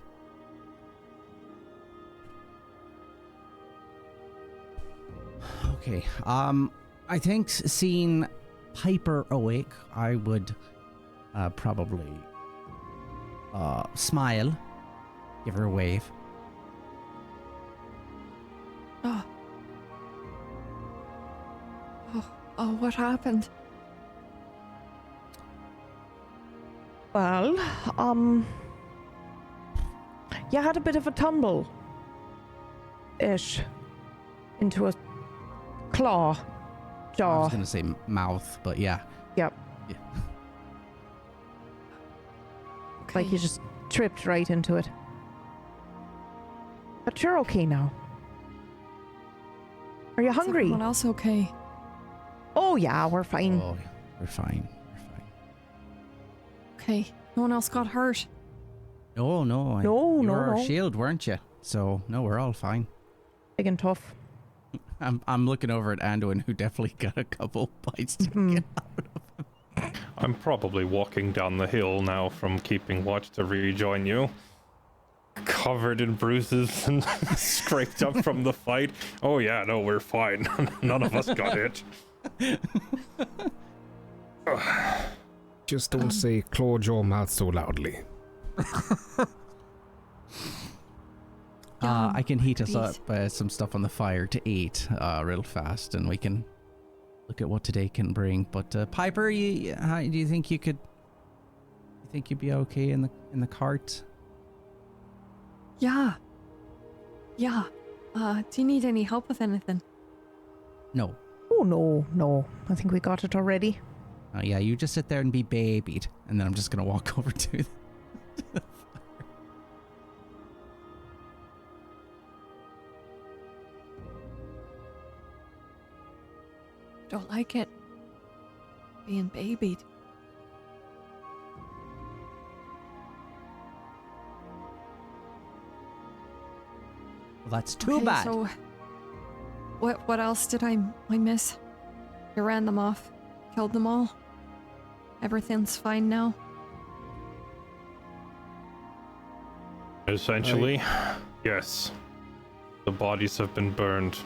[SPEAKER 3] Okay. I think seeing Piper awake, I would probably smile, give her a wave.
[SPEAKER 6] Oh, what happened?
[SPEAKER 2] Well, you had a bit of a tumble. Ish. Into a claw.
[SPEAKER 3] I
[SPEAKER 2] Jaw.
[SPEAKER 3] was gonna say mouth, but yeah.
[SPEAKER 2] Yep.
[SPEAKER 3] Yeah.
[SPEAKER 6] Okay.
[SPEAKER 2] Like you just tripped right into it. But you're okay now. Are you
[SPEAKER 6] Is
[SPEAKER 2] hungry?
[SPEAKER 6] everyone else okay?
[SPEAKER 2] Oh yeah, we're fine.
[SPEAKER 3] Oh, we're fine. We're fine.
[SPEAKER 6] Okay. No one else got hurt.
[SPEAKER 3] No.
[SPEAKER 2] No,
[SPEAKER 3] you
[SPEAKER 2] no,
[SPEAKER 3] were our
[SPEAKER 2] no.
[SPEAKER 3] shield, weren't you? So no, we're all fine.
[SPEAKER 2] Big and tough.
[SPEAKER 3] I'm looking over at Anduin, who definitely got a couple bites to
[SPEAKER 2] Mhm.
[SPEAKER 3] get out of him.
[SPEAKER 4] I'm probably walking down the hill now from keeping watch to rejoin you. Covered in bruises and scraped up from the fight. Oh yeah, no, we're fine. None of us got hit.
[SPEAKER 5] Just don't say close your mouth so loudly.
[SPEAKER 3] I can heat us
[SPEAKER 6] please.
[SPEAKER 3] up some stuff on the fire to eat real fast, and we can look at what today can bring. But Piper, do you think you could? You think you'd be okay in the cart?
[SPEAKER 6] Yeah. Yeah. Do you need any help with anything?
[SPEAKER 3] No.
[SPEAKER 2] Oh no. I think we got it already.
[SPEAKER 3] Yeah, you just sit there and be babied, and then I'm just gonna walk over to the fire.
[SPEAKER 6] Don't like it. Being babied.
[SPEAKER 3] Well, that's too
[SPEAKER 6] Okay,
[SPEAKER 3] bad.
[SPEAKER 6] So, what else did I miss? You ran them off, killed them all. Everything's fine now.
[SPEAKER 4] Essentially, yes. The bodies have been burned.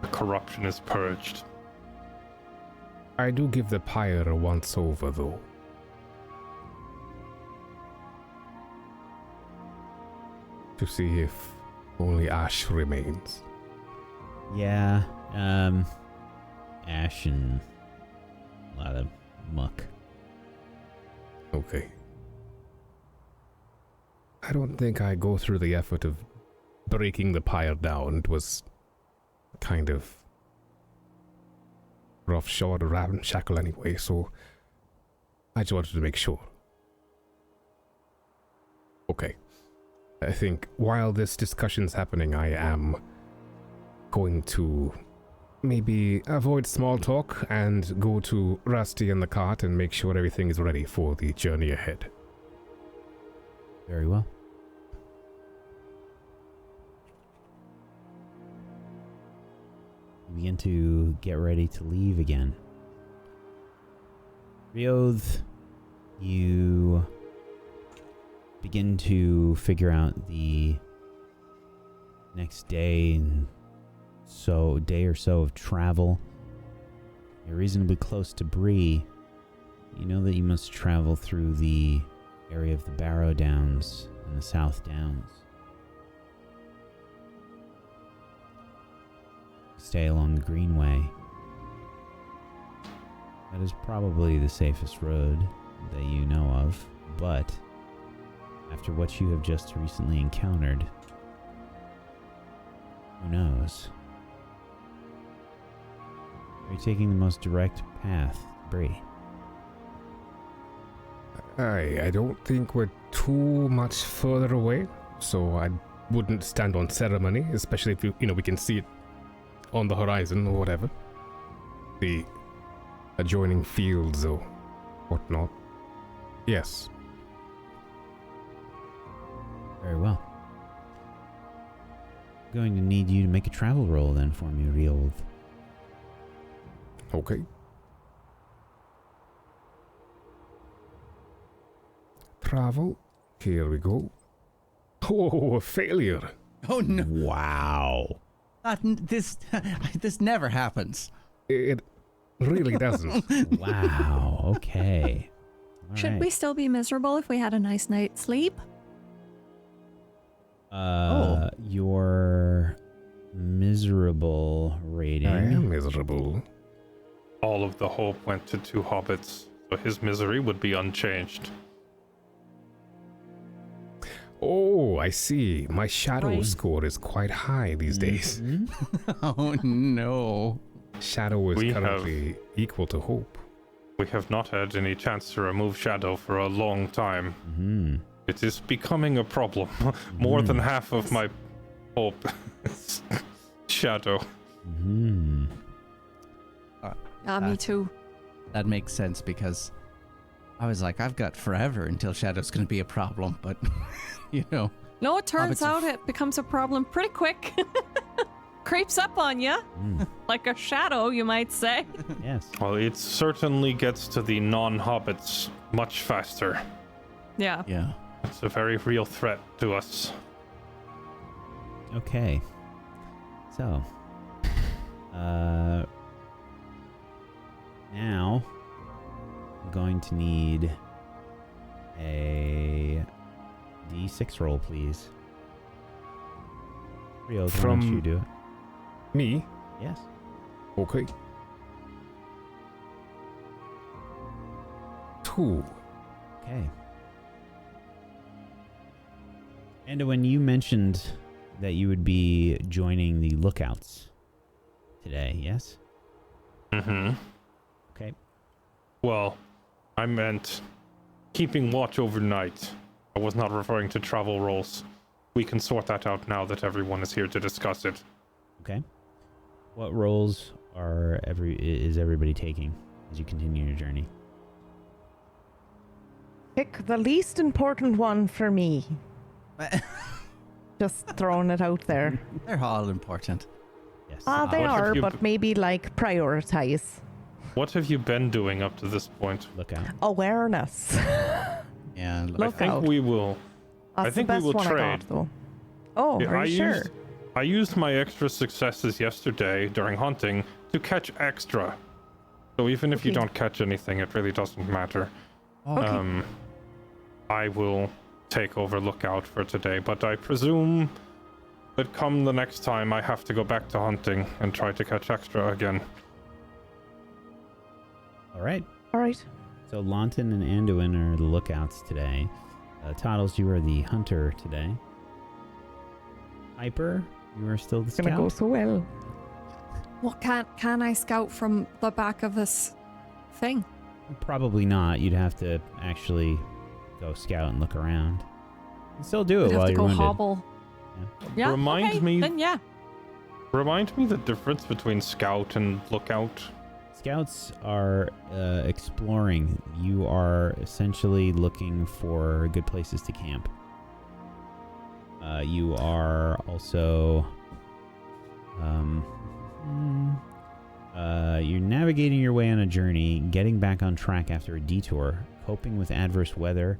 [SPEAKER 4] The corruption is purged.
[SPEAKER 5] I do give the pyre a once over, though. To see if only ash remains.
[SPEAKER 1] Yeah, ash and a lot of muck.
[SPEAKER 5] Okay. I don't think I go through the effort of breaking the pyre down. It was kind of roughshod, ramshackle anyway, so I just wanted to make sure. Okay. I think while this discussion's happening, I am going to maybe avoid small talk and go to Rusty in the cart and make sure everything is ready for the journey ahead.
[SPEAKER 1] Very well. We begin to get ready to leave again. Rioth, you begin to figure out the next day and day or so of travel. You're reasonably close to Bree. You know that you must travel through the area of the Barrow Downs and the South Downs. Stay along the Greenway. That is probably the safest road that you know of, but after what you have just recently encountered, who knows? Are you taking the most direct path, Bree?
[SPEAKER 5] I don't think we're too much further away, so I wouldn't stand on ceremony, especially if we can see it on the horizon or whatever. The adjoining fields or whatnot. Yes.
[SPEAKER 1] Very well. I'm going to need you to make a travel roll then for me, Riold.
[SPEAKER 5] Okay. Travel. Here we go. Oh, a failure.
[SPEAKER 3] Oh no!
[SPEAKER 1] Wow.
[SPEAKER 3] This never happens.
[SPEAKER 5] It really doesn't.
[SPEAKER 1] Wow. Okay. All
[SPEAKER 6] Should
[SPEAKER 1] right.
[SPEAKER 6] we still be miserable if we had a nice night's sleep?
[SPEAKER 1] Your miserable rating.
[SPEAKER 5] I am miserable.
[SPEAKER 4] All of the hope went to 2 hobbits, so his misery would be unchanged.
[SPEAKER 5] Oh, I see. My shadow
[SPEAKER 1] Right.
[SPEAKER 5] score is quite high these days.
[SPEAKER 1] Mhm.
[SPEAKER 3] Oh no!
[SPEAKER 5] Shadow is
[SPEAKER 4] We
[SPEAKER 5] currently equal to hope.
[SPEAKER 4] We have not had any chance to remove Shadow for a long time.
[SPEAKER 1] Mhm.
[SPEAKER 4] It is becoming a problem. More than half of my hope is Shadow.
[SPEAKER 1] Mhm.
[SPEAKER 6] Me too.
[SPEAKER 3] That makes sense because I was like, I've got forever until Shadow's going to be a problem, but
[SPEAKER 6] No, it turns
[SPEAKER 3] Hobbits are
[SPEAKER 6] out it becomes a problem pretty quick. Creeps up on you,
[SPEAKER 1] Mm.
[SPEAKER 6] like a shadow, you might say.
[SPEAKER 1] Yes.
[SPEAKER 4] Well, it certainly gets to the non-hobbits much faster.
[SPEAKER 6] Yeah.
[SPEAKER 3] yeah.
[SPEAKER 4] It's a very real threat to us.
[SPEAKER 1] Okay. So, now I'm going to need a D6 roll, please. Rio, why don't you
[SPEAKER 5] From-
[SPEAKER 1] do it?
[SPEAKER 5] Me?
[SPEAKER 1] Yes.
[SPEAKER 5] Okay. 2.
[SPEAKER 1] Okay. And when you mentioned that you would be joining the lookouts today, yes?
[SPEAKER 4] Mm-hmm.
[SPEAKER 1] Okay.
[SPEAKER 4] Well, I meant keeping watch overnight. I was not referring to travel rolls. We can sort that out now that everyone is here to discuss it.
[SPEAKER 1] Okay. What roles is everybody taking as you continue your journey?
[SPEAKER 2] Pick the least important one for me. Just throwing it out there.
[SPEAKER 3] They're all important.
[SPEAKER 1] Yes.
[SPEAKER 2] They
[SPEAKER 4] What have
[SPEAKER 2] are,
[SPEAKER 4] you
[SPEAKER 2] but maybe like prioritize.
[SPEAKER 4] What have you been doing up to this point?
[SPEAKER 1] Look out.
[SPEAKER 2] Awareness.
[SPEAKER 3] Yeah.
[SPEAKER 4] I
[SPEAKER 2] Look
[SPEAKER 4] think
[SPEAKER 2] out.
[SPEAKER 4] we will.
[SPEAKER 2] That's
[SPEAKER 4] think
[SPEAKER 2] the
[SPEAKER 4] we
[SPEAKER 2] best
[SPEAKER 4] will
[SPEAKER 2] one I
[SPEAKER 4] trade.
[SPEAKER 2] got, though. Oh,
[SPEAKER 4] Yeah,
[SPEAKER 2] are you sure?
[SPEAKER 4] I used my extra successes yesterday during hunting to catch extra. So even if you
[SPEAKER 2] Okay.
[SPEAKER 4] don't catch anything, it really doesn't matter.
[SPEAKER 2] Okay.
[SPEAKER 4] I will take over lookout for today, but I presume that come the next time I have to go back to hunting and try to catch extra again.
[SPEAKER 1] All right.
[SPEAKER 2] All right.
[SPEAKER 1] So Launton and Anduin are the lookouts today. Toddles, you are the hunter today. Piper, you are still the
[SPEAKER 2] It's gonna
[SPEAKER 1] scout.
[SPEAKER 2] go so well.
[SPEAKER 6] What can I scout from the back of this thing?
[SPEAKER 1] Probably not. You'd have to actually go scout and look around. You can still do it
[SPEAKER 6] I'd have
[SPEAKER 1] while
[SPEAKER 6] to
[SPEAKER 1] you're
[SPEAKER 6] go
[SPEAKER 1] wounded.
[SPEAKER 6] hobble. Yeah.
[SPEAKER 4] Remind
[SPEAKER 6] okay,
[SPEAKER 4] me-
[SPEAKER 6] Then yeah.
[SPEAKER 4] Remind me the difference between scout and lookout.
[SPEAKER 1] Scouts are exploring. You are essentially looking for good places to camp. You are also you're navigating your way on a journey, getting back on track after a detour, coping with adverse weather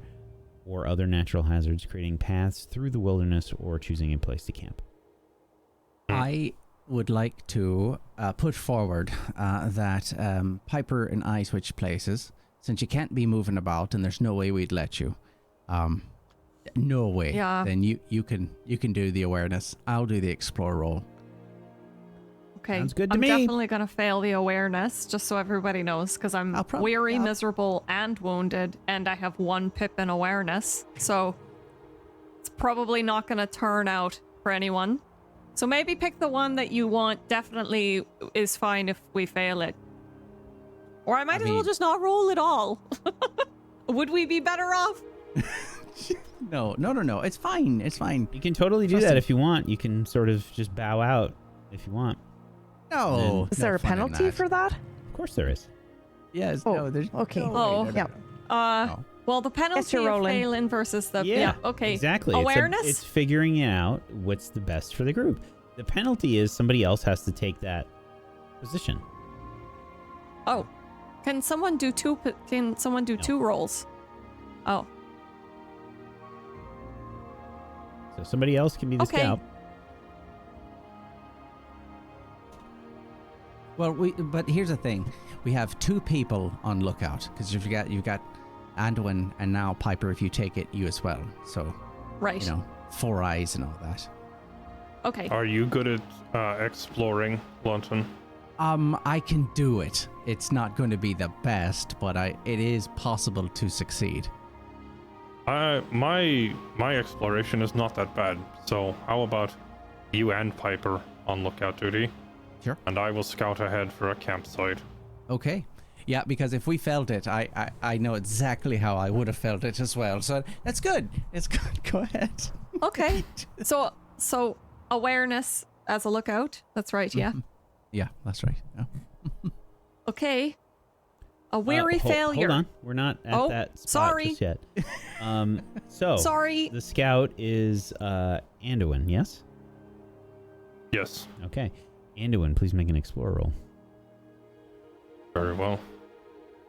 [SPEAKER 1] or other natural hazards, creating paths through the wilderness, or choosing a place to camp.
[SPEAKER 3] I would like to put forward that Piper and I switch places, since you can't be moving about and there's no way we'd let you. No way.
[SPEAKER 6] Yeah.
[SPEAKER 3] Then you can do the awareness. I'll do the explore roll.
[SPEAKER 6] Okay.
[SPEAKER 1] Sounds good to
[SPEAKER 6] I'm
[SPEAKER 1] me.
[SPEAKER 6] definitely gonna fail the awareness, just so everybody knows, because I'm weary, miserable, and wounded, and I have 1 pip in awareness, so it's probably not gonna turn out for anyone. So maybe pick the one that you want. Definitely is fine if we fail it. Or I might as well just not roll at all. Would we be better off?
[SPEAKER 3] No. It's fine. It's fine.
[SPEAKER 1] You can totally do that if you want. You can sort of just bow out if you want.
[SPEAKER 3] No.
[SPEAKER 2] Is there a penalty for that?
[SPEAKER 1] Of course there is.
[SPEAKER 3] Yes.
[SPEAKER 2] Oh,
[SPEAKER 3] no. There's
[SPEAKER 2] okay.
[SPEAKER 3] No way,
[SPEAKER 2] yeah.
[SPEAKER 3] No.
[SPEAKER 6] Well, the penalty of
[SPEAKER 2] rolling.
[SPEAKER 6] failing versus the okay.
[SPEAKER 1] Exactly.
[SPEAKER 6] Awareness.
[SPEAKER 1] It's figuring out what's the best for the group. The penalty is somebody else has to take that position.
[SPEAKER 6] Oh, can someone do two? Can someone do 2 rolls? Oh,
[SPEAKER 1] So somebody else can be the
[SPEAKER 6] Okay.
[SPEAKER 1] scout.
[SPEAKER 3] Well, but here's the thing: we have 2 people on lookout because you've got Anduin and now Piper. If you take it, you as well. So
[SPEAKER 6] right.
[SPEAKER 3] 4 eyes and all that.
[SPEAKER 6] Okay.
[SPEAKER 4] Are you good at exploring, London?
[SPEAKER 3] I can do it. It's not going to be the best, but it is possible to succeed.
[SPEAKER 4] My exploration is not that bad. So how about you and Piper on lookout duty?
[SPEAKER 3] Sure.
[SPEAKER 4] And I will scout ahead for a campsite.
[SPEAKER 3] Okay. Yeah, because if we felt it, I know exactly how I would have felt it as well. So that's good. It's good. Go ahead.
[SPEAKER 6] Okay. So awareness as a lookout. That's right. Yeah.
[SPEAKER 3] Yeah, that's right. Yeah.
[SPEAKER 6] Okay. A weary failure.
[SPEAKER 1] Hold on. We're not at that spot
[SPEAKER 6] sorry.
[SPEAKER 1] just yet. So
[SPEAKER 6] Sorry.
[SPEAKER 1] the scout is Anduin, yes?
[SPEAKER 4] Yes.
[SPEAKER 1] Okay. Anduin, please make an explorer roll.
[SPEAKER 4] Very well.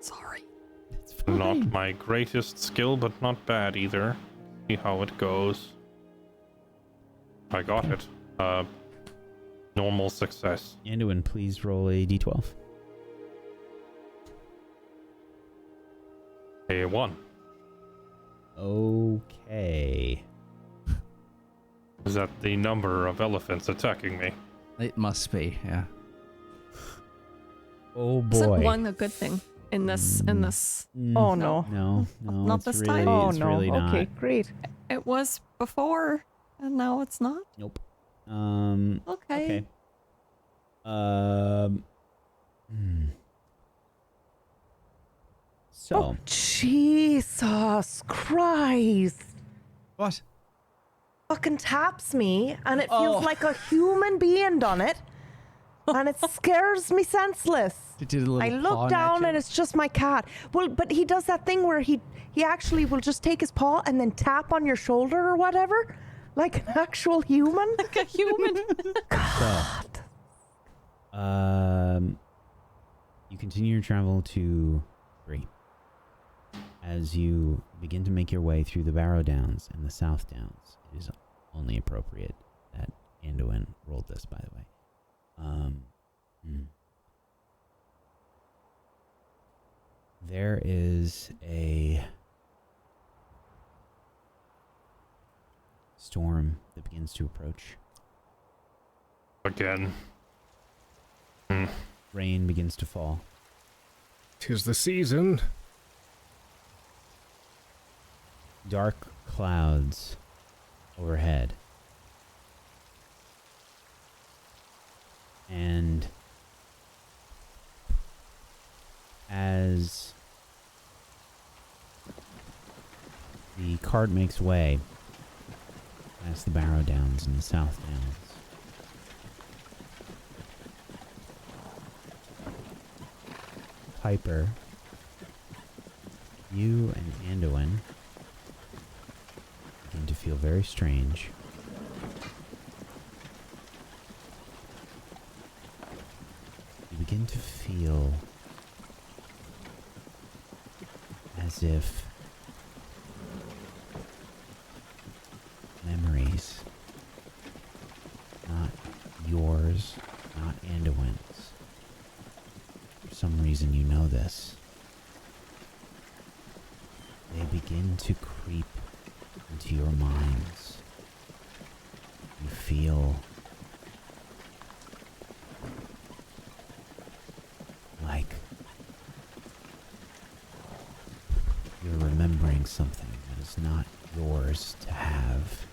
[SPEAKER 6] Sorry.
[SPEAKER 1] It's fine.
[SPEAKER 4] Not my greatest skill, but not bad either. See how it goes. I got it. Normal success.
[SPEAKER 1] Anduin, please roll a d12.
[SPEAKER 4] A 1.
[SPEAKER 1] Okay.
[SPEAKER 4] Is that the number of elephants attacking me?
[SPEAKER 3] It must be, yeah.
[SPEAKER 1] Oh
[SPEAKER 6] Isn't
[SPEAKER 1] boy.
[SPEAKER 6] 1 a good thing in this?
[SPEAKER 2] Oh no.
[SPEAKER 1] No,
[SPEAKER 6] Not
[SPEAKER 1] it's
[SPEAKER 6] this
[SPEAKER 1] really,
[SPEAKER 6] time?
[SPEAKER 2] Oh
[SPEAKER 1] it's
[SPEAKER 2] no.
[SPEAKER 1] really not.
[SPEAKER 2] Okay, great.
[SPEAKER 6] It was before, and now it's not.
[SPEAKER 1] Nope.
[SPEAKER 6] Okay.
[SPEAKER 1] Okay. So,
[SPEAKER 2] Oh, Jesus Christ.
[SPEAKER 3] What?
[SPEAKER 2] Fucking taps me and it
[SPEAKER 3] Oh.
[SPEAKER 2] feels like a human being done it. And it scares me senseless.
[SPEAKER 3] Did you do a little
[SPEAKER 2] I
[SPEAKER 3] paw
[SPEAKER 2] look
[SPEAKER 3] at
[SPEAKER 2] down
[SPEAKER 3] you?
[SPEAKER 2] and it's just my cat. Well, but he does that thing where he actually will just take his paw and then tap on your shoulder or whatever. Like an actual human.
[SPEAKER 6] Like a human.
[SPEAKER 2] God.
[SPEAKER 1] you continue your travel to Bree. As you begin to make your way through the Barrow Downs and the South Downs, it is only appropriate that Anduin rolled this, by the way. There is a storm that begins to approach.
[SPEAKER 4] Again.
[SPEAKER 1] Rain begins to fall.
[SPEAKER 5] 'Tis the season.
[SPEAKER 1] Dark clouds overhead. And as the cart makes way past the Barrow Downs and the South Downs, Piper, you and Anduin begin to feel very strange. You begin to feel as if memories, not yours some reason you know this. They begin to creep into your minds. You feel like you're remembering something that is not yours to have.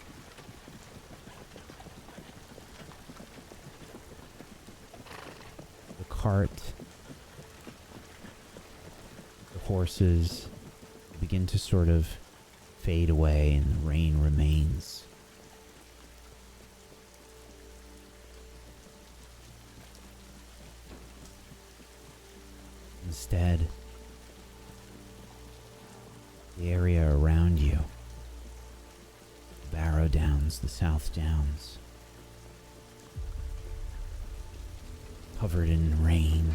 [SPEAKER 1] The cart, the horses begin to sort of fade away and the rain remains. Instead, the area around you, the Barrow Downs, the South Downs, covered in rain,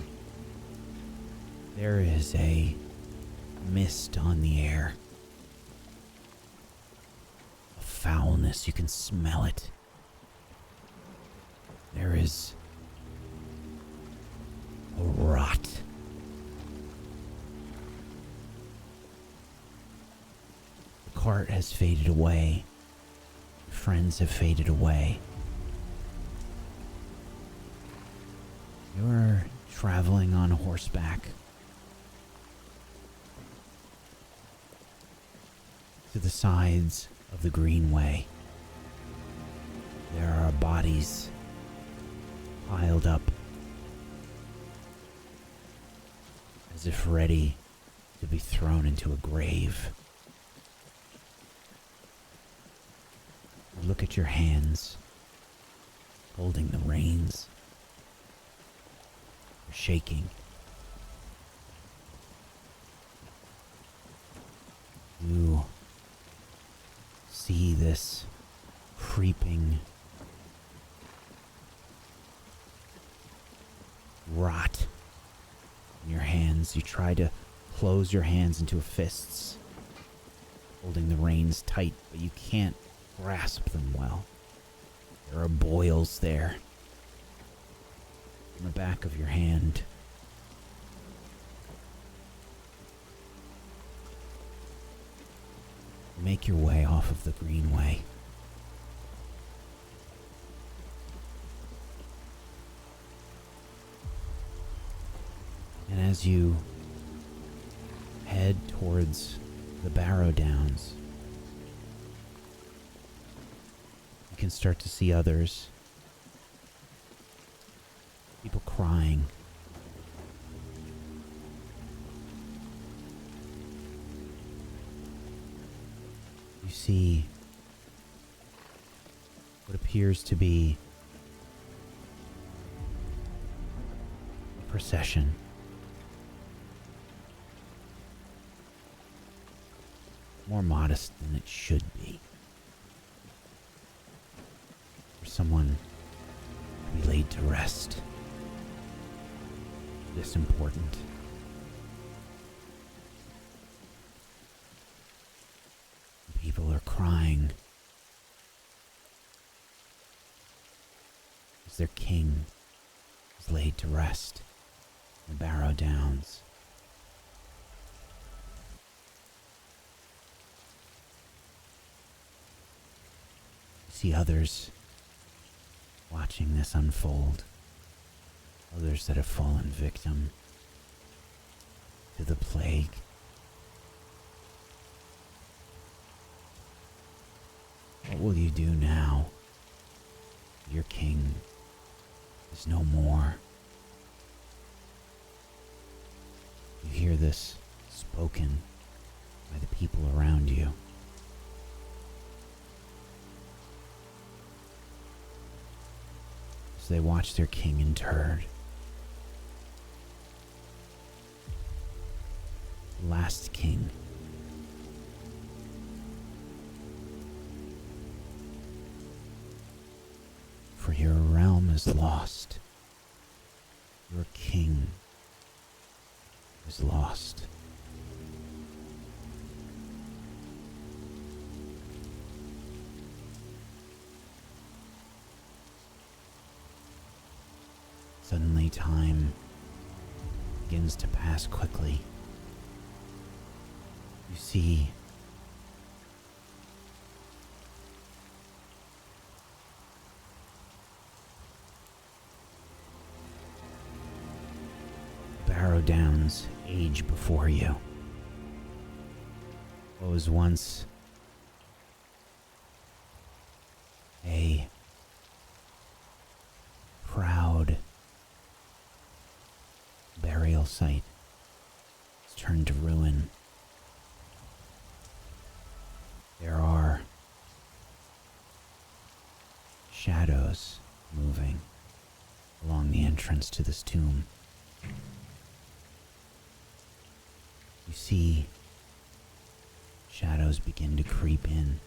[SPEAKER 1] there is a mist on the air. A foulness, you can smell it. There is a rot. The cart has faded away. Friends have faded away. You're traveling on horseback to the sides of the greenway. There are bodies piled up as if ready to be thrown into a grave. You look at your hands, holding the reins. You're shaking. You see this creeping rot in your hands. You try to close your hands into fists, holding the reins tight, but you can't grasp them well. There are boils there on the back of your hand. You make your way off of the greenway. And as you head towards the Barrow Downs, you can start to see others. People crying. You see what appears to be a procession. More modest than it should be. For someone to be laid to rest. This important. People are crying as their king is laid to rest in the Barrow Downs. You see others watching this unfold. Others that have fallen victim to the plague. What will you do now? Your king is no more. You hear this spoken by the people around you. As they watch their king interred. Last king. For your realm is lost. Your king is lost. Suddenly time begins to pass quickly. You see Barrow Downs age before you. What was once a proud burial site has turned to ruin. There are shadows moving along the entrance to this tomb. You see shadows begin to creep in.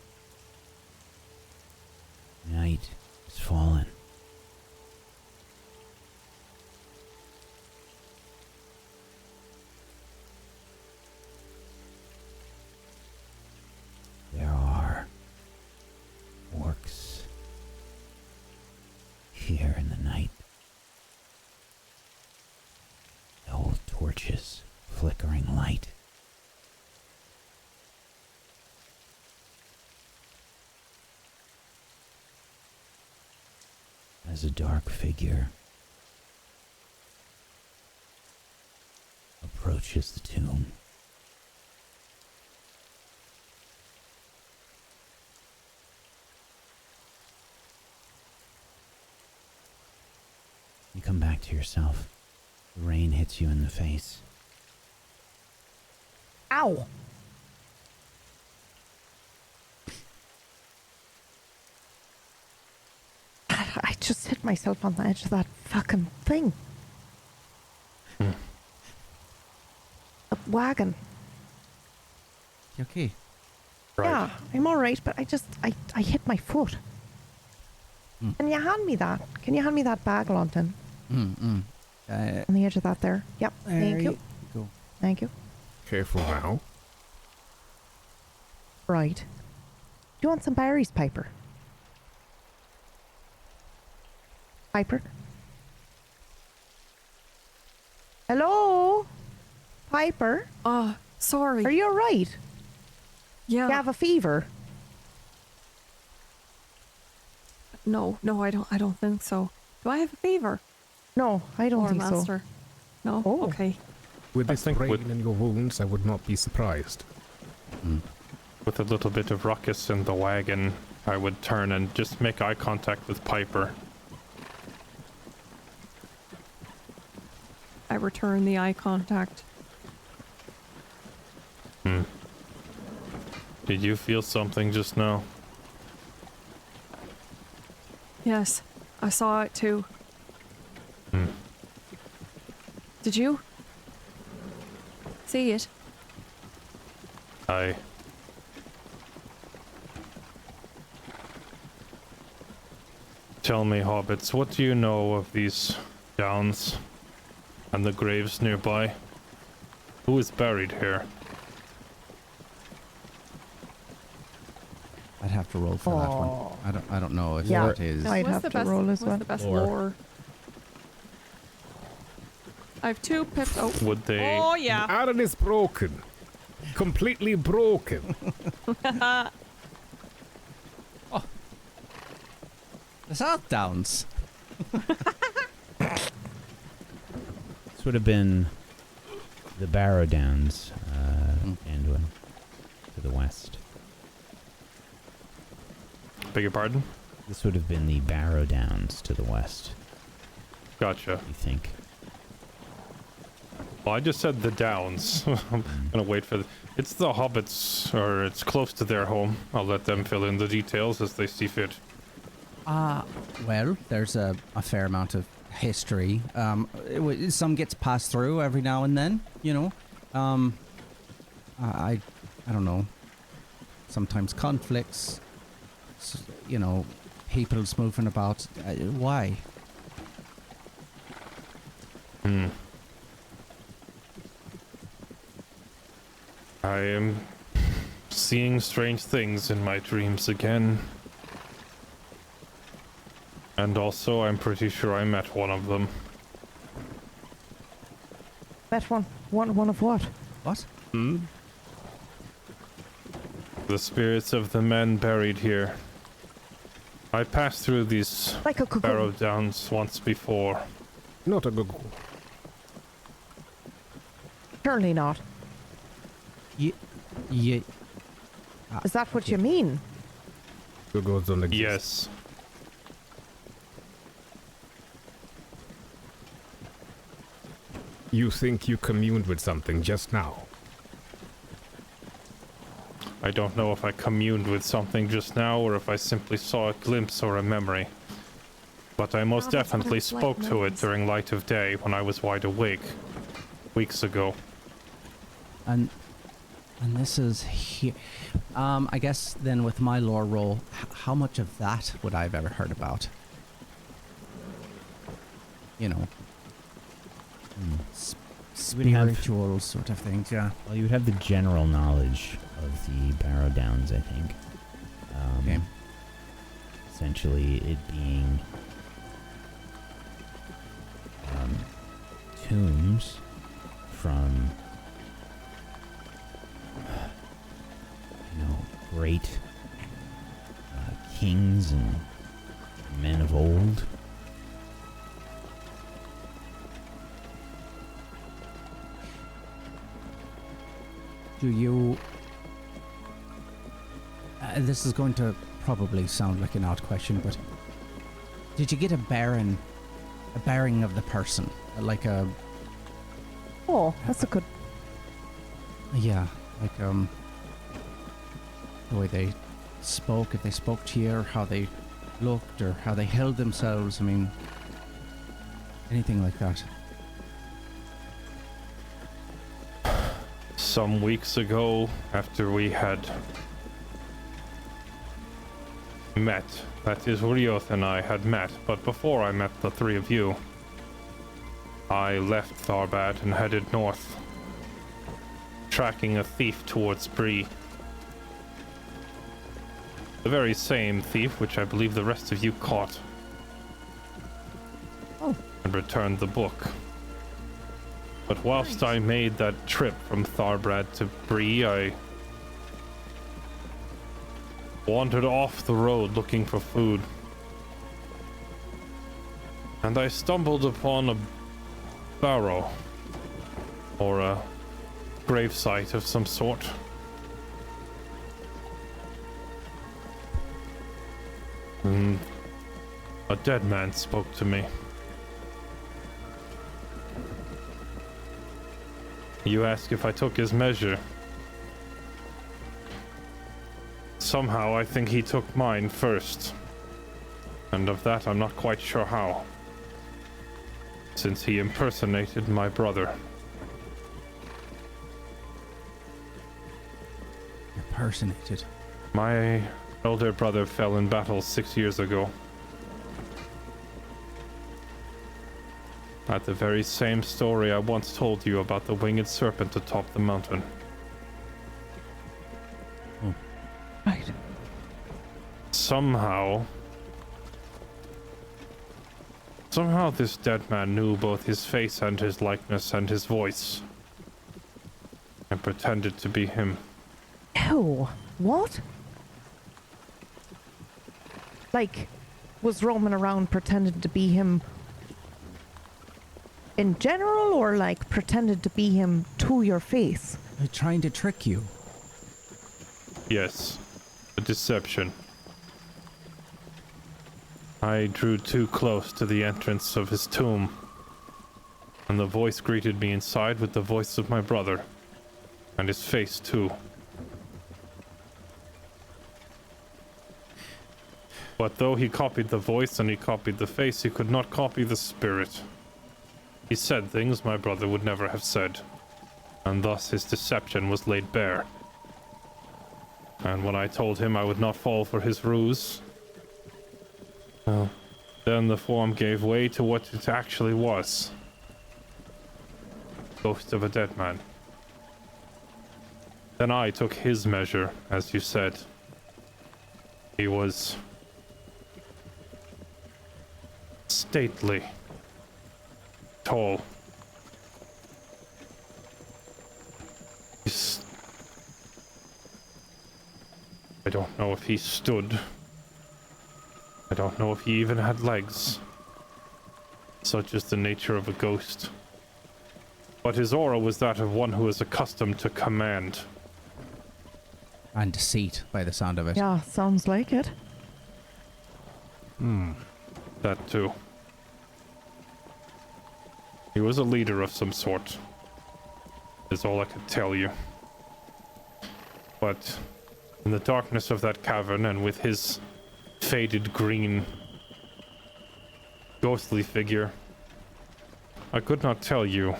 [SPEAKER 1] Night has fallen. There are orcs here in the night. Old torches flickering light. As a dark figure approaches the tomb. You come back to yourself. The rain hits you in the face.
[SPEAKER 2] Ow! I just hit myself on the edge of that fucking thing.
[SPEAKER 4] Hmm.
[SPEAKER 2] A wagon.
[SPEAKER 3] You okay?
[SPEAKER 4] Right.
[SPEAKER 2] Yeah, I'm alright, but I hit my foot. Can you hand me that? Can you hand me that bag, London?
[SPEAKER 3] On
[SPEAKER 2] On the edge of that there. Yep, thank you.
[SPEAKER 3] Go.
[SPEAKER 2] Thank you.
[SPEAKER 5] Careful now.
[SPEAKER 2] Right. Do you want some berries, Piper? Piper? Hello? Piper?
[SPEAKER 6] Sorry.
[SPEAKER 2] Are you alright?
[SPEAKER 6] Yeah.
[SPEAKER 2] You have a fever?
[SPEAKER 6] No, I don't think so. Do I have a fever?
[SPEAKER 2] No, I don't think so.
[SPEAKER 6] Loremaster? No?
[SPEAKER 2] Oh.
[SPEAKER 6] Okay.
[SPEAKER 5] With
[SPEAKER 4] I
[SPEAKER 5] this
[SPEAKER 4] think
[SPEAKER 5] brain
[SPEAKER 4] with-
[SPEAKER 5] in your wounds, I would not be surprised.
[SPEAKER 4] With a little bit of ruckus in the wagon, I would turn and just make eye contact with Piper.
[SPEAKER 6] I return the eye contact.
[SPEAKER 4] Did you feel something just now?
[SPEAKER 6] Yes, I saw it too. Did you? See it?
[SPEAKER 4] Aye. Tell me, hobbits, what do you know of these downs and the graves nearby? Who is buried here?
[SPEAKER 3] I'd have to roll for that one. I don't know if
[SPEAKER 2] Yeah.
[SPEAKER 3] it is.
[SPEAKER 2] I'd
[SPEAKER 6] What's
[SPEAKER 2] have
[SPEAKER 6] the
[SPEAKER 2] to
[SPEAKER 6] best,
[SPEAKER 2] roll as
[SPEAKER 6] what's
[SPEAKER 2] well.
[SPEAKER 6] the best
[SPEAKER 1] Lore.
[SPEAKER 6] lore? I have 2 pips. Oh.
[SPEAKER 4] Would they...
[SPEAKER 6] Oh, yeah.
[SPEAKER 5] Aaron is broken. Completely broken.
[SPEAKER 3] Is that Downs?
[SPEAKER 1] This would have been the Barrow Downs, Anduin, to the west.
[SPEAKER 4] Beg your pardon?
[SPEAKER 1] This would have been the Barrow Downs to the west,
[SPEAKER 4] Gotcha.
[SPEAKER 1] you think.
[SPEAKER 4] Well, I just said the downs. I'm gonna wait for it's the hobbits, or it's close to their home. I'll let them fill in the details as they see fit.
[SPEAKER 3] Well, there's a fair amount of history. Some gets passed through every now and then, you know. I don't know. Sometimes conflicts, you know, people's moving about. Why?
[SPEAKER 4] I am seeing strange things in my dreams again. And also, I'm pretty sure I met one of them.
[SPEAKER 2] Bet one. One of what?
[SPEAKER 3] What?
[SPEAKER 4] The spirits of the men buried here. I passed through these
[SPEAKER 2] Like a
[SPEAKER 4] Barrow
[SPEAKER 2] cocoon.
[SPEAKER 4] Downs once before.
[SPEAKER 5] Not a good.
[SPEAKER 2] Surely not.
[SPEAKER 3] Yeah.
[SPEAKER 2] Is that what you mean?
[SPEAKER 5] Good don't exist.
[SPEAKER 4] Yes.
[SPEAKER 5] You think you communed with something just now?
[SPEAKER 4] I don't know if I communed with something just now or if I simply saw a glimpse or a memory. But I most
[SPEAKER 2] that's what
[SPEAKER 4] definitely
[SPEAKER 2] it's like
[SPEAKER 4] spoke to it
[SPEAKER 2] memories.
[SPEAKER 4] during light of day when I was wide awake. Weeks ago.
[SPEAKER 3] And this is here. I guess then with my lore roll, how much of that would I have ever heard about? You know,
[SPEAKER 1] would have-
[SPEAKER 3] spiritual sort of things. Yeah.
[SPEAKER 1] Well, you would have the general knowledge of the Barrow Downs, I think.
[SPEAKER 3] Okay.
[SPEAKER 1] Essentially, it being tombs from, great kings and men of old.
[SPEAKER 3] Do you... this is going to probably sound like an odd question, but did you get a bearing of the person? Like a...
[SPEAKER 2] Oh, that's a good.
[SPEAKER 3] Yeah, like, the way they spoke, if they spoke to you, or how they looked, or how they held themselves, I mean, anything like that.
[SPEAKER 4] Some weeks ago, after we had met, that is, Rioth and I had met, but before I met the three of you, I left Tharbad and headed north, tracking a thief towards Bree. The very same thief which I believe the rest of you caught.
[SPEAKER 2] Oh.
[SPEAKER 4] And returned the book. But whilst I made that trip from Tharbad to Bree, I wandered off the road looking for food. And I stumbled upon a barrow, or a gravesite of some sort. And a dead man spoke to me. You ask if I took his measure. Somehow I think he took mine first. And of that I'm not quite sure how. Since he impersonated my brother.
[SPEAKER 3] Impersonated.
[SPEAKER 4] My elder brother fell in battle 6 years ago. At the very same story I once told you about the winged serpent atop the mountain.
[SPEAKER 2] Right.
[SPEAKER 4] Somehow this dead man knew both his face and his likeness and his voice. And pretended to be him.
[SPEAKER 2] Ew. What? Like, was roaming around pretending to be him in general, or like pretended to be him to your face?
[SPEAKER 3] They're trying to trick you.
[SPEAKER 4] Yes, a deception. I drew too close to the entrance of his tomb, and the voice greeted me inside with the voice of my brother, and his face too. But though he copied the voice and he copied the face, he could not copy the spirit. He said things my brother would never have said, and thus his deception was laid bare. And when I told him I would not fall for his ruse, well, then the form gave way to what it actually was. Ghost of a dead man. Then I took his measure, as you said. He was stately, tall, I don't know if he stood. I don't know if he even had legs. Such is the nature of a ghost. But his aura was that of one who is accustomed to command.
[SPEAKER 3] And deceit, by the sound of it.
[SPEAKER 2] Yeah, sounds like it.
[SPEAKER 4] That too. He was a leader of some sort. Is all I can tell you. But in the darkness of that cavern, and with his faded green ghostly figure, I could not tell you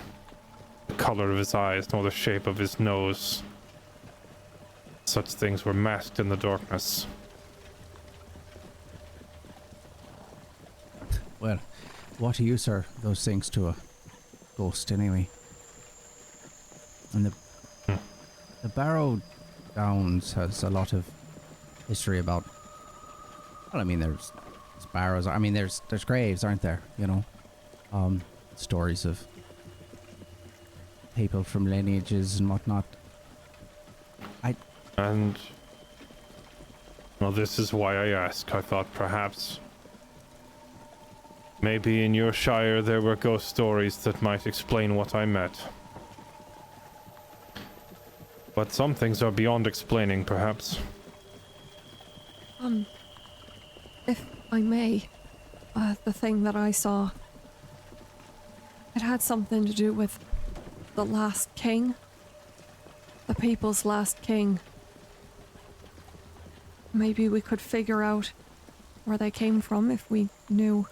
[SPEAKER 4] the color of his eyes nor the shape of his nose. Such things were masked in the darkness.
[SPEAKER 3] Well, what use are those things to a ghost anyway? And the Barrow Downs has a lot of history about. Well, I mean, there's barrows. I mean, there's graves, aren't there? You know, stories of people from lineages and whatnot.
[SPEAKER 4] And well, this is why I ask. I thought perhaps maybe in your shire there were ghost stories that might explain what I met. But some things are beyond explaining, perhaps.
[SPEAKER 6] If I may, the thing that I saw, it had something to do with the last king. The people's last king. Maybe we could figure out where they came from if we knew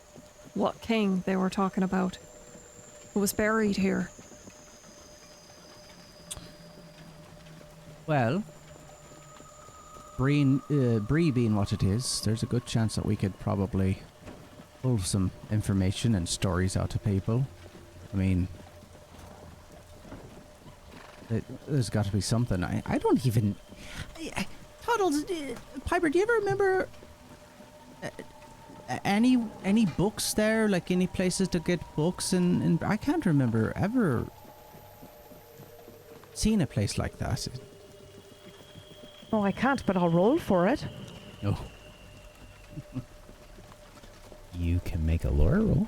[SPEAKER 6] what king they were talking about, who was buried here.
[SPEAKER 3] Well, Bree being what it is, there's a good chance that we could probably pull some information and stories out of people. I mean, there's got to be something. I don't even... Toddles, Piper, do you ever remember any books there? Like any places to get books? And I can't remember ever seeing a place like that.
[SPEAKER 2] Oh, I can't, but I'll roll for it.
[SPEAKER 3] No.
[SPEAKER 1] You can make a lore roll.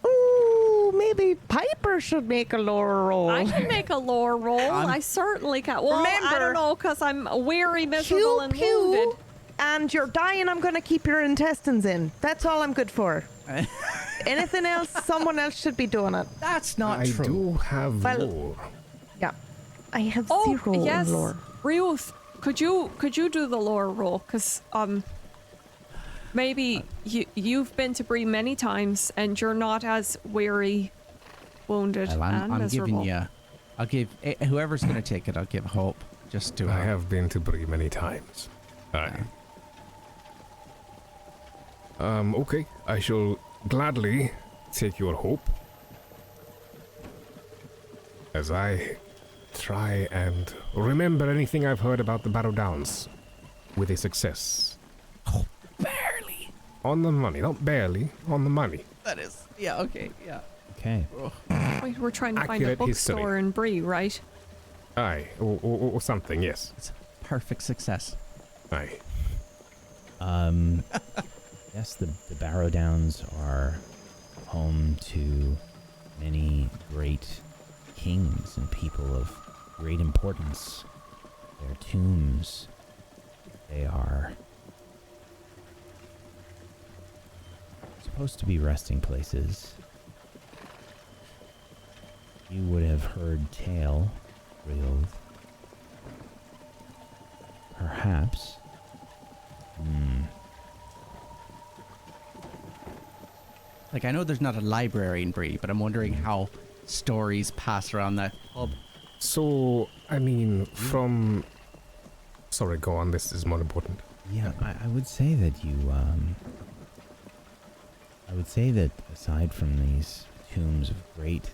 [SPEAKER 2] Ooh, maybe Piper should make a lore roll.
[SPEAKER 6] I can make a lore roll. I certainly can. Well, I
[SPEAKER 2] Remember,
[SPEAKER 6] don't know, because I'm weary, miserable, and
[SPEAKER 2] pew,
[SPEAKER 6] wounded.
[SPEAKER 2] and you're dying. I'm going to keep your intestines in. That's all I'm good for. Anything else, someone else should be doing it.
[SPEAKER 3] That's not
[SPEAKER 5] I
[SPEAKER 3] true.
[SPEAKER 5] do have
[SPEAKER 2] Well-
[SPEAKER 5] lore.
[SPEAKER 2] Yeah. I have
[SPEAKER 6] Oh,
[SPEAKER 2] zero
[SPEAKER 6] yes.
[SPEAKER 2] in lore.
[SPEAKER 6] Ruth, could you do the lore roll? Because maybe you've been to Bree many times and you're not as weary, wounded,
[SPEAKER 3] Well,
[SPEAKER 6] and
[SPEAKER 3] I'm
[SPEAKER 6] miserable.
[SPEAKER 3] giving you. I'll give whoever's going to take it. I'll give hope. Just to.
[SPEAKER 5] I have been to Bree many times. Aye. Okay. I shall gladly take your hope as I try and remember anything I've heard about the Barrow Downs with a success.
[SPEAKER 3] Oh, barely.
[SPEAKER 5] On the money. Not barely. On the money.
[SPEAKER 3] That is. Yeah. Okay. Yeah.
[SPEAKER 1] Okay.
[SPEAKER 6] Wait, we're trying to find a
[SPEAKER 5] Accurate
[SPEAKER 6] bookstore
[SPEAKER 5] history.
[SPEAKER 6] in Bree, right?
[SPEAKER 5] Aye. Or something, yes.
[SPEAKER 3] It's perfect success.
[SPEAKER 5] Aye.
[SPEAKER 1] Yes, the Barrow Downs are home to many great kings and people of great importance. Their tombs, they are supposed to be resting places. You would have heard tale, Rioth. Perhaps.
[SPEAKER 3] Like, I know there's not a library in Bree, but I'm wondering how stories pass around that pub.
[SPEAKER 5] So, I mean, from... Sorry, go on. This is more important.
[SPEAKER 1] Yeah, I would say that you, I would say that aside from these tombs of great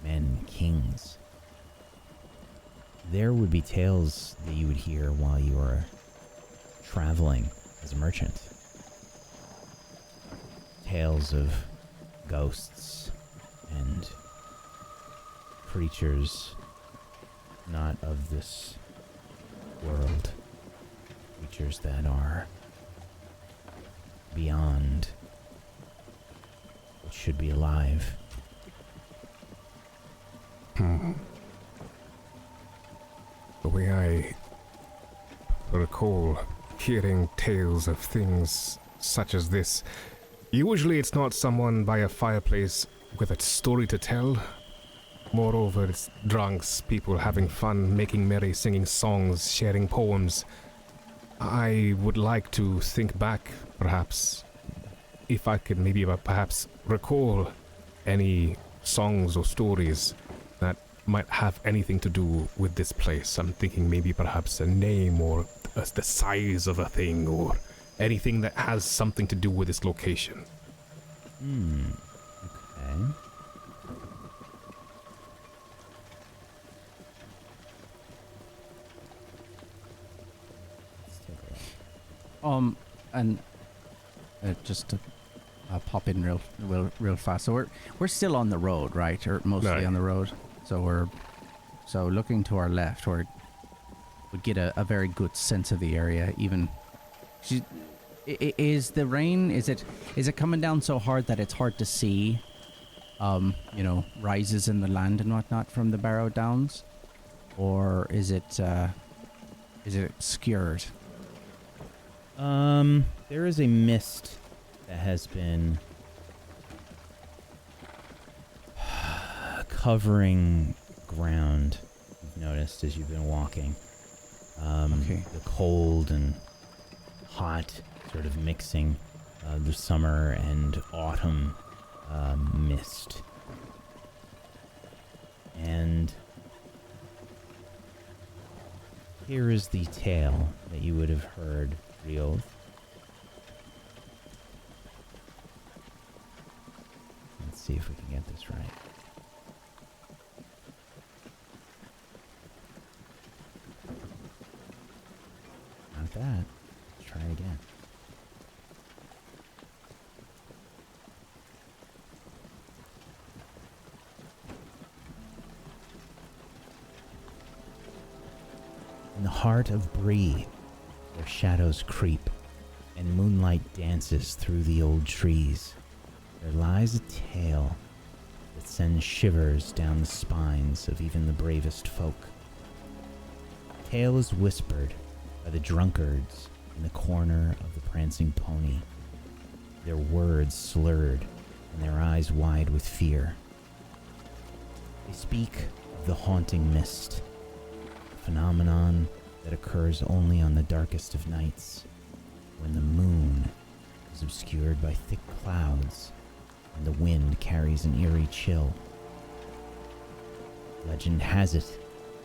[SPEAKER 1] men, kings, there would be tales that you would hear while you were traveling as a merchant. Tales of ghosts and creatures not of this world. creatures that are beyond what should be alive.
[SPEAKER 5] The way I recall hearing tales of things such as this, usually it's not someone by a fireplace with a story to tell. Moreover, it's drunks, people having fun, making merry, singing songs, sharing poems. I would like to think back, perhaps, if I could maybe perhaps recall any songs or stories that might have anything to do with this place. I'm thinking maybe perhaps a name or the size of a thing or anything that has something to do with this location.
[SPEAKER 1] Okay. Let's take a look.
[SPEAKER 3] And just to pop in real fast. So we're still on the road, right? Or mostly
[SPEAKER 5] Right.
[SPEAKER 3] on the road. So looking to our left, we get a very good sense of the area. Even is the rain? Is it coming down so hard that it's hard to see? Rises in the land and whatnot from the Barrow Downs, or is it obscured?
[SPEAKER 1] There is a mist that has been covering ground, you've noticed as you've been walking.
[SPEAKER 3] Okay.
[SPEAKER 1] The cold and hot sort of mixing, the summer and autumn mist. And here is the tale that you would have heard, Rioth. Let's see if we can get this right. Not that. Let's try again. In the heart of Bree, where shadows creep and moonlight dances through the old trees, there lies a tale that sends shivers down the spines of even the bravest folk. The tale is whispered by the drunkards in the corner of the prancing pony, their words slurred and their eyes wide with fear. They speak of the haunting mist, a phenomenon that occurs only on the darkest of nights, when the moon is obscured by thick clouds and the wind carries an eerie chill. Legend has it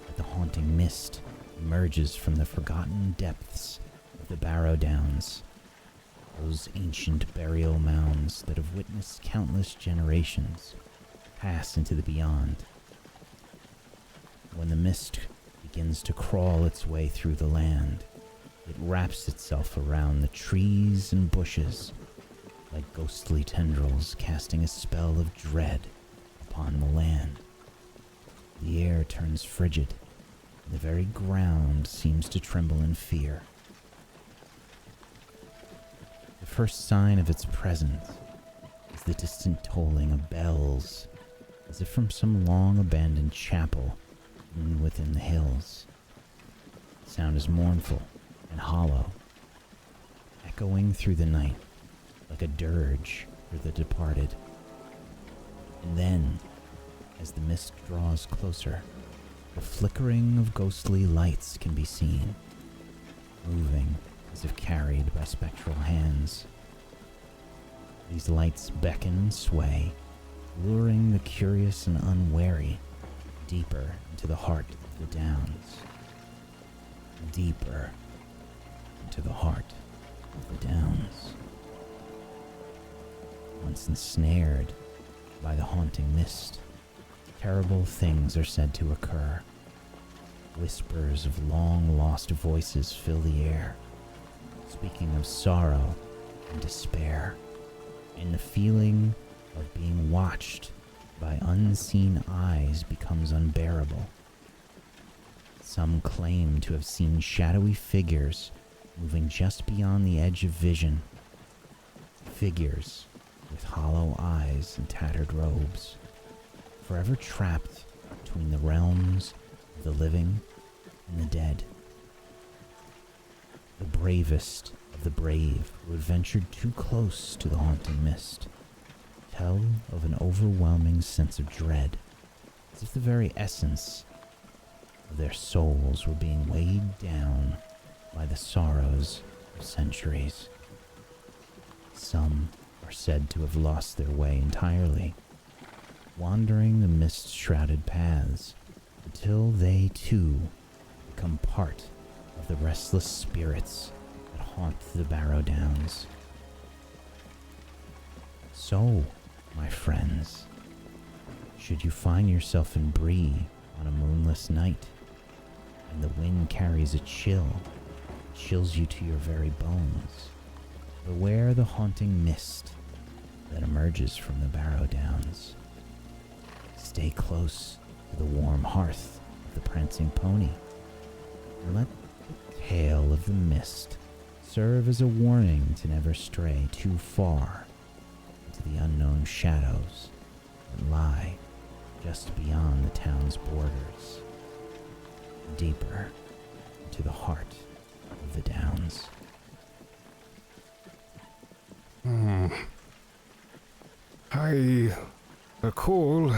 [SPEAKER 1] that the haunting mist emerges from the forgotten depths of the Barrow Downs, those ancient burial mounds that have witnessed countless generations pass into the beyond. When the mist begins to crawl its way through the land, it wraps itself around the trees and bushes like ghostly tendrils, casting a spell of dread upon the land. The air turns frigid, and the very ground seems to tremble in fear. The first sign of its presence is the distant tolling of bells, as if from some long-abandoned chapel within the hills. The sound is mournful and hollow, echoing through the night like a dirge for the departed. And then, as the mist draws closer, the flickering of ghostly lights can be seen, moving as if carried by spectral hands. These lights beckon and sway, luring the curious and unwary deeper into the heart of the Downs. Deeper into the heart of the Downs. Once ensnared by the haunting mist, terrible things are said to occur. Whispers of long-lost voices fill the air, speaking of sorrow and despair, and the feeling of being watched by unseen eyes becomes unbearable. Some claim to have seen shadowy figures moving just beyond the edge of vision. Figures with hollow eyes and tattered robes, forever trapped between the realms of the living and the dead. The bravest of the brave who had ventured too close to the haunting mist tell of an overwhelming sense of dread, as if the very essence of their souls were being weighed down by the sorrows of centuries. Some are said to have lost their way entirely, wandering the mist-shrouded paths until they too become part of the restless spirits that haunt the Barrow Downs. So, my friends, should you find yourself in Bree on a moonless night, and the wind carries a chill, chills you to your very bones, beware the haunting mist that emerges from the Barrow Downs. Stay close to the warm hearth of the prancing pony, and let the tale of the mist serve as a warning to never stray too far into the unknown shadows that lie just beyond the town's borders, deeper into the heart of the Downs.
[SPEAKER 5] I recall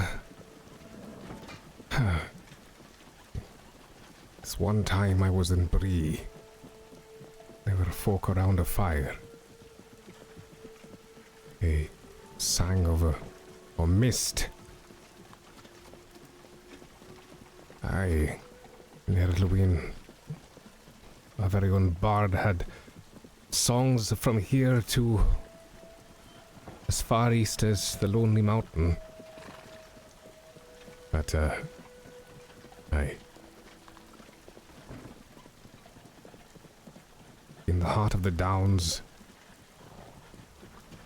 [SPEAKER 5] this one time I was in Bree. There were folk around a fire. They sang of a mist. I, Nerlwyn, our very own bard, had songs from here to as far east as the Lonely Mountain. But, in the heart of the Downs,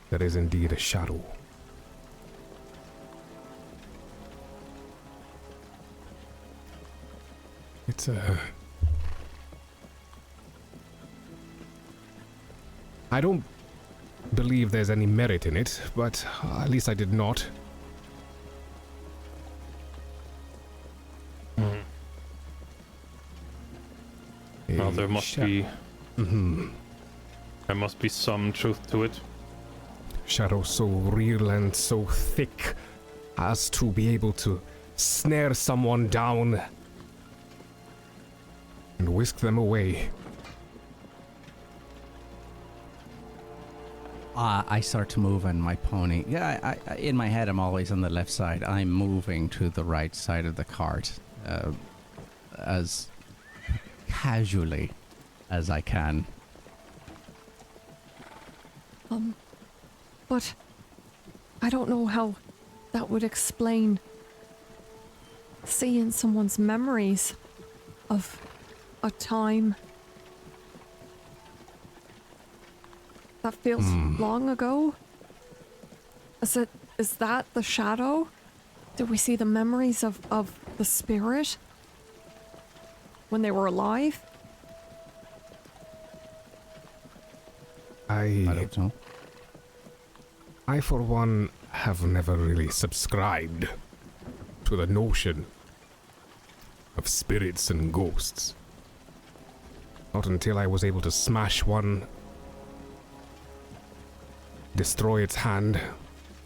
[SPEAKER 5] there is indeed a shadow. It's I don't believe there's any merit in it, but at least I did not.
[SPEAKER 4] Well, there must be... There must be some truth to it.
[SPEAKER 5] Shadow so real and so thick as to be able to snare someone down and whisk them away.
[SPEAKER 3] I start to move on my pony. Yeah, I, in my head, I'm always on the left side. I'm moving to the right side of the cart as casually as I can.
[SPEAKER 6] But I don't know how that would explain seeing someone's memories of a time that feels long ago. Is that the shadow? Did we see the memories of the spirit when they were alive?
[SPEAKER 3] I don't know.
[SPEAKER 5] I, for one, have never really subscribed to the notion of spirits and ghosts. Not until I was able to smash one, destroy its hand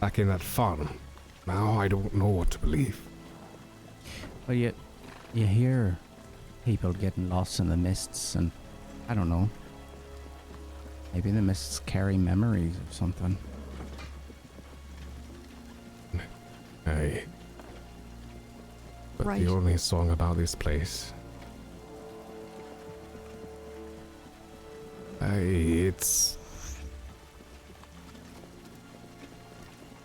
[SPEAKER 5] back in that farm. Now I don't know what to believe.
[SPEAKER 3] But you hear people getting lost in the mists, and I don't know. Maybe the mists carry memories of something.
[SPEAKER 5] Aye. But
[SPEAKER 6] Right.
[SPEAKER 5] the only song about this place... it's...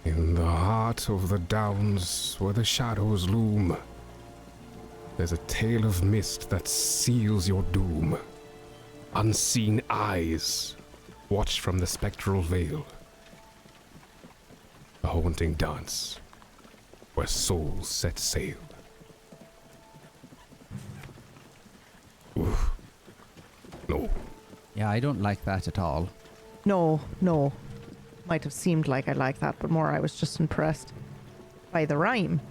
[SPEAKER 5] in the heart of the Downs where the shadows loom. There's a tale of mist that seals your doom. Unseen eyes watch from the spectral veil. A haunting dance where souls set sail. Oof. No.
[SPEAKER 3] Yeah, I don't like that at all.
[SPEAKER 2] No. Might have seemed like I like that, but more I was just impressed by the rhyme.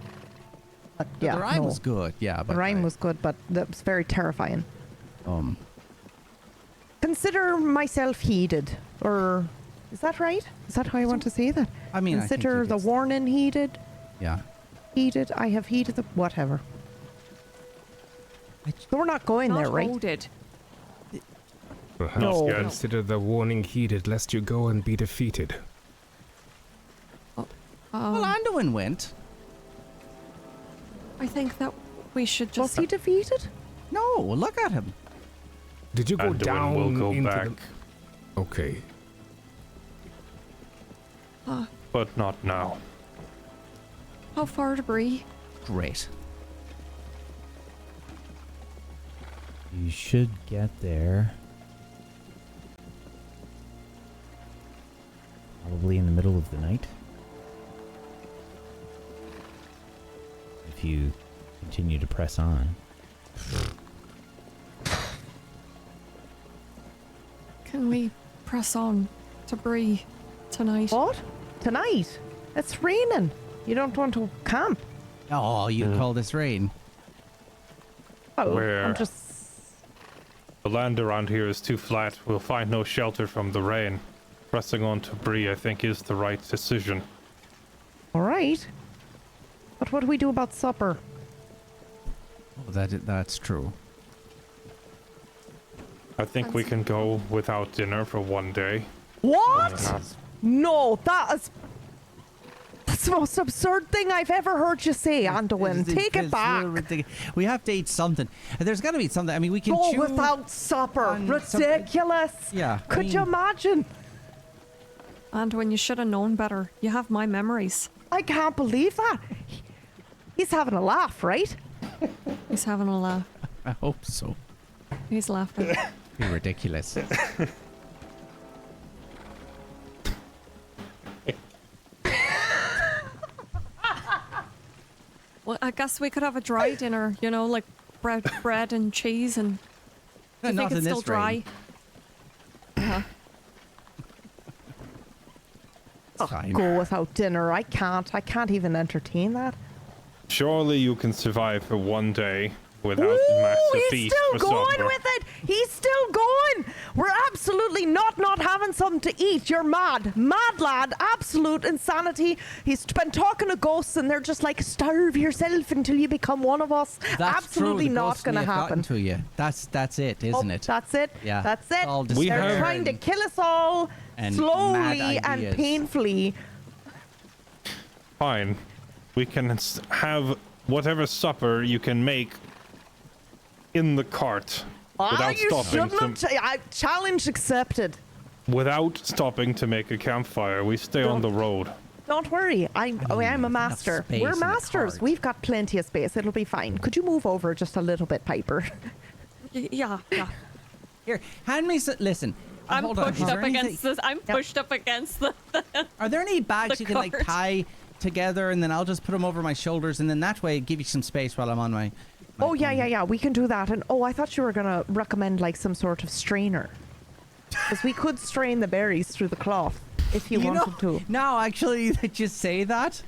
[SPEAKER 2] But yeah,
[SPEAKER 3] the rhyme
[SPEAKER 2] no.
[SPEAKER 3] was good, yeah. But
[SPEAKER 2] The rhyme was good, but that was very terrifying. Consider myself heeded, or is that right? Is that how I want to say that?
[SPEAKER 3] I mean,
[SPEAKER 2] consider
[SPEAKER 3] I think
[SPEAKER 2] the warning heeded.
[SPEAKER 3] Yeah.
[SPEAKER 2] Heeded. I have heeded the whatever. So we're not going there, right?
[SPEAKER 6] Voted.
[SPEAKER 5] Perhaps
[SPEAKER 2] No.
[SPEAKER 5] consider the warning heeded, lest you go and be defeated.
[SPEAKER 3] Well, Anduin went.
[SPEAKER 6] I think that we should
[SPEAKER 2] Was
[SPEAKER 6] just.
[SPEAKER 2] he defeated?
[SPEAKER 3] No, look at him.
[SPEAKER 5] Did you go
[SPEAKER 4] Anduin
[SPEAKER 5] down
[SPEAKER 4] will go
[SPEAKER 5] into
[SPEAKER 4] back,
[SPEAKER 5] the... Okay.
[SPEAKER 4] but not now.
[SPEAKER 6] How far to Bree?
[SPEAKER 3] Great.
[SPEAKER 1] You should get there probably in the middle of the night. If you continue to press on.
[SPEAKER 6] Can we press on to Bree tonight?
[SPEAKER 2] What? Tonight? It's raining. You don't want to camp?
[SPEAKER 3] Oh, you call this rain?
[SPEAKER 2] Oh,
[SPEAKER 4] Where?
[SPEAKER 2] I'm just...
[SPEAKER 4] The land around here is too flat. We'll find no shelter from the rain. Pressing on to Bree, I think, is the right decision.
[SPEAKER 2] All right. But what do we do about supper?
[SPEAKER 3] Oh, that's true.
[SPEAKER 4] I think we can go without dinner for one day.
[SPEAKER 2] What? No, that's the most absurd thing I've ever heard you say, Anduin. Take it back.
[SPEAKER 3] We have to eat something. There's got to be something. I mean, we can
[SPEAKER 2] Go
[SPEAKER 3] chew
[SPEAKER 2] without supper.
[SPEAKER 3] on
[SPEAKER 2] Ridiculous.
[SPEAKER 3] Yeah.
[SPEAKER 2] Could you imagine?
[SPEAKER 6] And when you should have known better, you have my memories.
[SPEAKER 2] I can't believe that. He's having a laugh, right?
[SPEAKER 6] He's having a laugh.
[SPEAKER 3] I hope so.
[SPEAKER 6] He's laughing.
[SPEAKER 3] Be ridiculous.
[SPEAKER 6] Well, I guess we could have a dry dinner, you know, like bread and cheese and. Do you
[SPEAKER 3] Not
[SPEAKER 6] think it's
[SPEAKER 3] in
[SPEAKER 6] still
[SPEAKER 3] this rain.
[SPEAKER 6] dry?
[SPEAKER 3] It's fine.
[SPEAKER 2] Go without dinner. I can't even entertain that.
[SPEAKER 4] Surely you can survive for one day without
[SPEAKER 2] Ooh,
[SPEAKER 4] massive
[SPEAKER 2] he's
[SPEAKER 4] feast
[SPEAKER 2] still
[SPEAKER 4] for
[SPEAKER 2] going
[SPEAKER 4] supper.
[SPEAKER 2] with it. He's still going. We're absolutely not having something to eat. You're mad. Mad lad. Absolute insanity. He's been talking to ghosts and they're just like, starve yourself until you become one of us.
[SPEAKER 3] That's
[SPEAKER 2] absolutely
[SPEAKER 3] true. The
[SPEAKER 2] not
[SPEAKER 3] ghosts
[SPEAKER 2] going to
[SPEAKER 3] may have gotten
[SPEAKER 2] happen.
[SPEAKER 3] to you. That's it, isn't it?
[SPEAKER 2] That's it.
[SPEAKER 3] Yeah.
[SPEAKER 2] That's it.
[SPEAKER 3] All
[SPEAKER 4] We
[SPEAKER 3] despair
[SPEAKER 2] They're
[SPEAKER 4] have-
[SPEAKER 2] trying to kill us all
[SPEAKER 3] and
[SPEAKER 2] slowly
[SPEAKER 3] mad
[SPEAKER 2] and
[SPEAKER 3] ideas.
[SPEAKER 2] painfully.
[SPEAKER 4] Fine. We can have whatever supper you can make in the cart without
[SPEAKER 2] You
[SPEAKER 4] stopping
[SPEAKER 2] shouldn't have. Challenge accepted.
[SPEAKER 4] without stopping to make a campfire. We stay on the road.
[SPEAKER 2] Don't worry. I'm a
[SPEAKER 3] enough
[SPEAKER 2] master.
[SPEAKER 3] space
[SPEAKER 2] We're
[SPEAKER 3] in the
[SPEAKER 2] masters.
[SPEAKER 3] cart.
[SPEAKER 2] We've got plenty of space. It'll be fine. Could you move over just a little bit, Piper?
[SPEAKER 6] Yeah.
[SPEAKER 3] Here, hand me some. Listen.
[SPEAKER 6] I'm
[SPEAKER 3] hold on.
[SPEAKER 6] pushed
[SPEAKER 3] Is there
[SPEAKER 6] up
[SPEAKER 3] anything-
[SPEAKER 6] against this. I'm pushed up against the.
[SPEAKER 3] Are there any bags
[SPEAKER 6] the
[SPEAKER 3] you can like
[SPEAKER 6] cart.
[SPEAKER 3] tie together, and then I'll just put them over my shoulders, and then that way give you some space while I'm on my.
[SPEAKER 2] Oh, yeah. We can do that. And I thought you were going to recommend like some sort of strainer. Because we could strain the berries through the cloth if you wanted to.
[SPEAKER 3] No, actually, that you say that.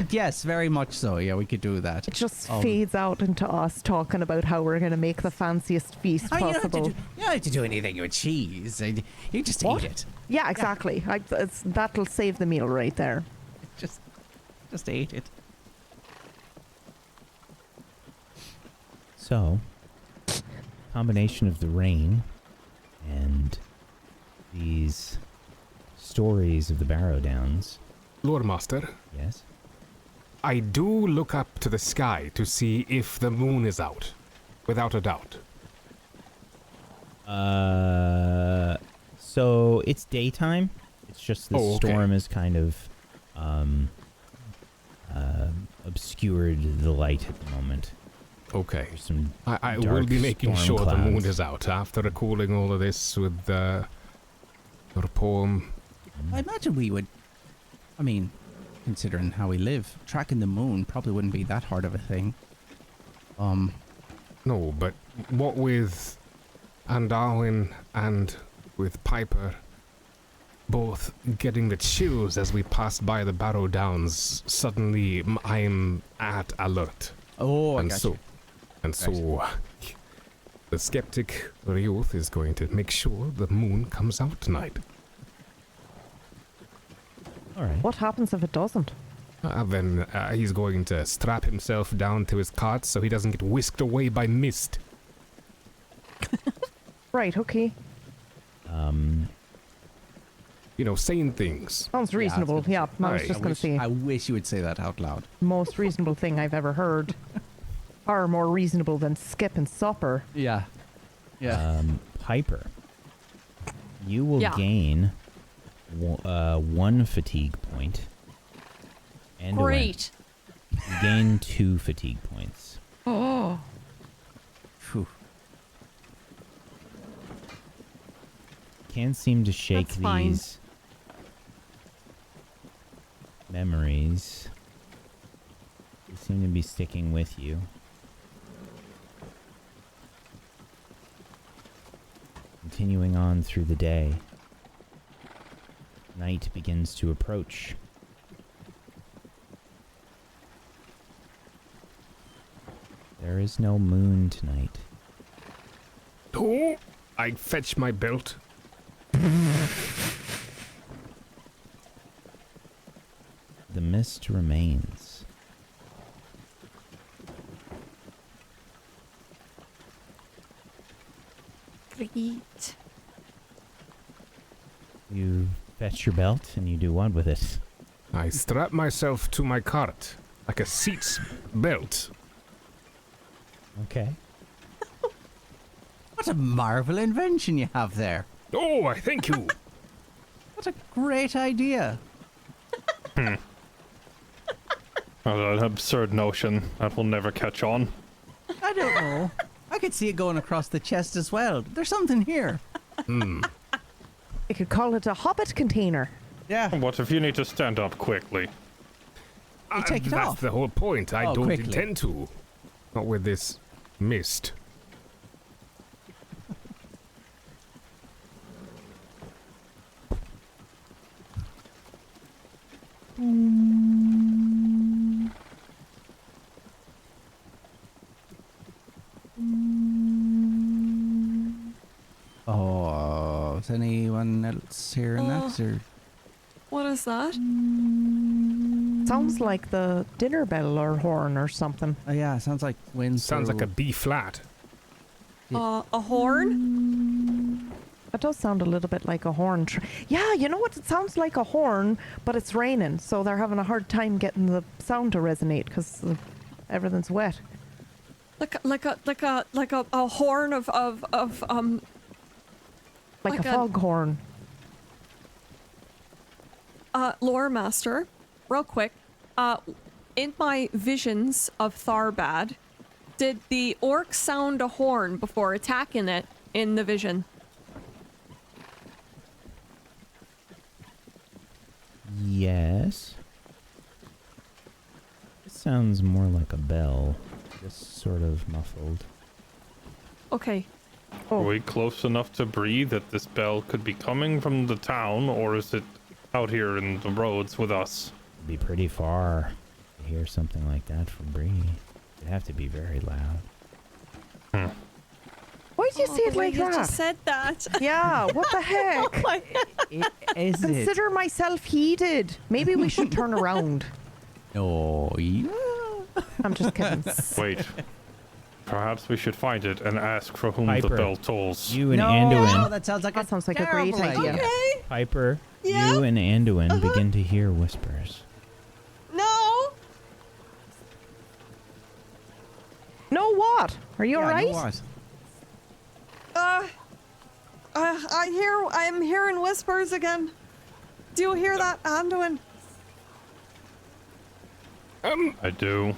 [SPEAKER 3] Yes, very much so. Yeah, we could do that.
[SPEAKER 2] It just fades out into us talking about how we're going to make the fanciest feast
[SPEAKER 3] Oh,
[SPEAKER 2] possible.
[SPEAKER 3] you don't have to do anything with cheese. You just
[SPEAKER 2] What?
[SPEAKER 3] eat it.
[SPEAKER 2] Yeah, exactly. That'll save the meal right there.
[SPEAKER 3] Just eat it.
[SPEAKER 1] So, combination of the rain and these stories of the Barrow Downs.
[SPEAKER 5] Loremaster,
[SPEAKER 1] Yes?
[SPEAKER 5] I do look up to the sky to see if the moon is out. Without a doubt.
[SPEAKER 1] So it's daytime. It's just the
[SPEAKER 5] Oh, okay.
[SPEAKER 1] storm is kind of obscured the light at the moment.
[SPEAKER 5] Okay.
[SPEAKER 1] There's some
[SPEAKER 5] I will
[SPEAKER 1] dark
[SPEAKER 5] be making
[SPEAKER 1] storm
[SPEAKER 5] sure the moon
[SPEAKER 1] clouds.
[SPEAKER 5] is out after recalling all of this with your poem.
[SPEAKER 3] I imagine we would. I mean, considering how we live, tracking the moon probably wouldn't be that hard of a thing.
[SPEAKER 5] No, but what with and Darwin and with Piper both getting the chills as we passed by the Barrow Downs. Suddenly, I'm at alert.
[SPEAKER 3] Oh, I
[SPEAKER 5] and
[SPEAKER 3] got
[SPEAKER 5] so,
[SPEAKER 3] you.
[SPEAKER 5] and so, the skeptic Ryuth is going to make sure the moon comes out tonight.
[SPEAKER 1] All right.
[SPEAKER 2] What happens if it doesn't?
[SPEAKER 5] Then he's going to strap himself down to his cart so he doesn't get whisked away by mist.
[SPEAKER 2] Right, okay.
[SPEAKER 5] You know, saying things.
[SPEAKER 2] Sounds reasonable. Yeah, I was
[SPEAKER 5] Aye.
[SPEAKER 2] just going to say,
[SPEAKER 3] I wish you would say that out loud.
[SPEAKER 2] most reasonable thing I've ever heard. Far more reasonable than skipping supper.
[SPEAKER 3] Yeah. Yeah.
[SPEAKER 1] Piper, you will
[SPEAKER 6] Yeah.
[SPEAKER 1] gain one fatigue point. And
[SPEAKER 6] Great.
[SPEAKER 1] You gain 2 fatigue points.
[SPEAKER 6] Oh.
[SPEAKER 3] Phew.
[SPEAKER 1] Can't seem to shake
[SPEAKER 6] That's fine.
[SPEAKER 1] these memories. They seem to be sticking with you. Continuing on through the day. Night begins to approach. There is no moon tonight.
[SPEAKER 5] Oh, I fetch my belt.
[SPEAKER 1] The mist remains.
[SPEAKER 6] Great.
[SPEAKER 1] You fetch your belt and you do what with it?
[SPEAKER 5] I strap myself to my cart like a seat's belt.
[SPEAKER 1] Okay.
[SPEAKER 3] What a marvel invention you have there.
[SPEAKER 5] Oh, I thank you.
[SPEAKER 3] What a great idea.
[SPEAKER 4] An absurd notion that will never catch on.
[SPEAKER 3] I don't know. I could see it going across the chest as well. There's something here.
[SPEAKER 2] You could call it a hobbit container.
[SPEAKER 3] Yeah.
[SPEAKER 4] What if you need to stand up quickly?
[SPEAKER 3] You take it
[SPEAKER 5] That's
[SPEAKER 3] off.
[SPEAKER 5] the whole point. I
[SPEAKER 3] Oh,
[SPEAKER 5] don't
[SPEAKER 3] quickly.
[SPEAKER 5] intend to. Not with this mist.
[SPEAKER 3] Oh, is anyone else hearing that? Or?
[SPEAKER 6] What is that?
[SPEAKER 2] Sounds like the dinner bell or horn or something.
[SPEAKER 3] Oh, yeah, sounds like wind.
[SPEAKER 5] Sounds like a B flat.
[SPEAKER 6] A horn?
[SPEAKER 2] It does sound a little bit like a horn. Yeah, you know what? It sounds like a horn, but it's raining, so they're having a hard time getting the sound to resonate because everything's wet.
[SPEAKER 6] Like a horn of
[SPEAKER 2] Like
[SPEAKER 6] Like
[SPEAKER 2] a
[SPEAKER 6] a-
[SPEAKER 2] foghorn.
[SPEAKER 6] Loremaster, real quick. In my visions of Tharbad, did the orc sound a horn before attacking it in the vision?
[SPEAKER 1] Yes. It sounds more like a bell. Just sort of muffled.
[SPEAKER 6] Okay.
[SPEAKER 4] Are we close enough to Bree that this bell could be coming from the town, or is it out here in the roads with us?
[SPEAKER 1] It'd be pretty far to hear something like that from Bree. It'd have to be very loud.
[SPEAKER 2] Why did you say it like
[SPEAKER 6] you
[SPEAKER 2] that?
[SPEAKER 6] just said that.
[SPEAKER 2] Yeah, what the heck?
[SPEAKER 3] Is it?
[SPEAKER 2] Consider myself heated. Maybe we should turn around.
[SPEAKER 3] No, yeah.
[SPEAKER 2] I'm just kidding.
[SPEAKER 4] Wait. Perhaps we should find it and ask for whom
[SPEAKER 1] Piper,
[SPEAKER 4] the bell tolls.
[SPEAKER 1] You and
[SPEAKER 3] No,
[SPEAKER 1] Anduin.
[SPEAKER 3] that sounds like
[SPEAKER 2] That sounds like a great
[SPEAKER 3] terrible
[SPEAKER 2] idea.
[SPEAKER 6] Okay.
[SPEAKER 1] Piper,
[SPEAKER 6] Yeah?
[SPEAKER 1] you and Anduin begin to hear whispers.
[SPEAKER 6] No.
[SPEAKER 2] No, what? Are you
[SPEAKER 3] Yeah,
[SPEAKER 2] alright?
[SPEAKER 3] no what?
[SPEAKER 6] I'm hearing whispers again. Do you hear that, Anduin?
[SPEAKER 4] I do.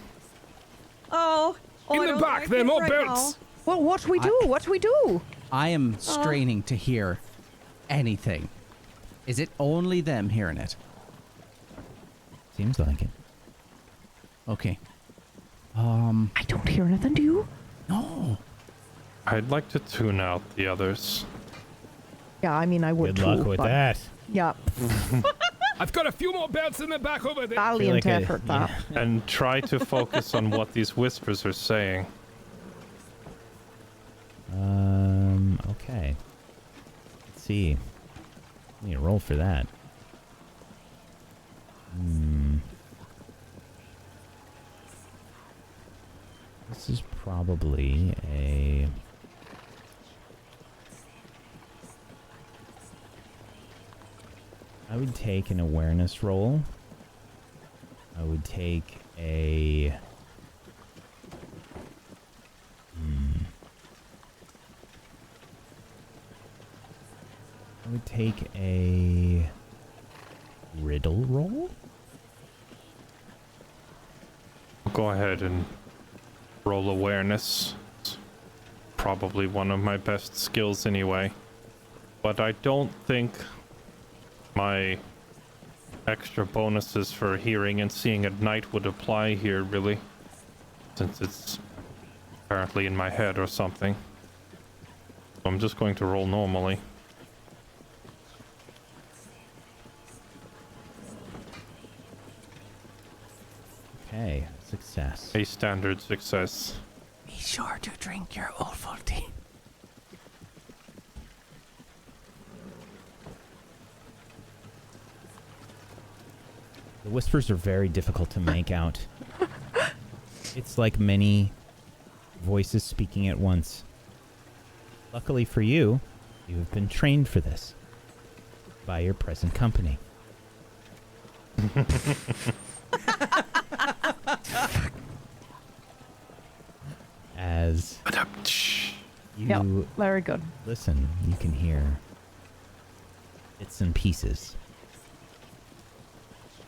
[SPEAKER 6] Oh. I
[SPEAKER 5] In the
[SPEAKER 6] don't
[SPEAKER 5] back,
[SPEAKER 6] like
[SPEAKER 5] there are
[SPEAKER 6] it
[SPEAKER 5] more
[SPEAKER 6] right
[SPEAKER 5] belts.
[SPEAKER 2] Well, what do we do? What do we do?
[SPEAKER 3] I am straining to hear anything. Is it only them hearing it?
[SPEAKER 1] Seems like it.
[SPEAKER 3] Okay.
[SPEAKER 2] I don't hear anything, do you?
[SPEAKER 3] No.
[SPEAKER 4] I'd like to tune out the others.
[SPEAKER 2] Yeah, I mean, I would
[SPEAKER 1] Good
[SPEAKER 2] too.
[SPEAKER 1] luck with
[SPEAKER 2] but
[SPEAKER 1] that.
[SPEAKER 2] Yeah,
[SPEAKER 5] I've got a few more belts in the back over there.
[SPEAKER 2] valiant
[SPEAKER 1] like
[SPEAKER 2] effort,
[SPEAKER 1] yeah.
[SPEAKER 2] that.
[SPEAKER 4] And try to focus on what these whispers are saying.
[SPEAKER 1] Okay. Let's see. I need to roll for that. This is probably a... I would take an awareness roll. I would take a... I would take a riddle roll.
[SPEAKER 4] Go ahead and roll awareness. It's probably one of my best skills anyway. But I don't think my extra bonuses for hearing and seeing at night would apply here, really. Since it's apparently in my head or something. So I'm just going to roll normally.
[SPEAKER 1] Okay, success.
[SPEAKER 4] A standard success.
[SPEAKER 3] Be sure to drink your Ovaltine.
[SPEAKER 1] The whispers are very difficult to make out. It's like many voices speaking at once. Luckily for you, you have been trained for this by your present company. As you
[SPEAKER 2] Yep, very good.
[SPEAKER 1] listen, you can hear bits and pieces.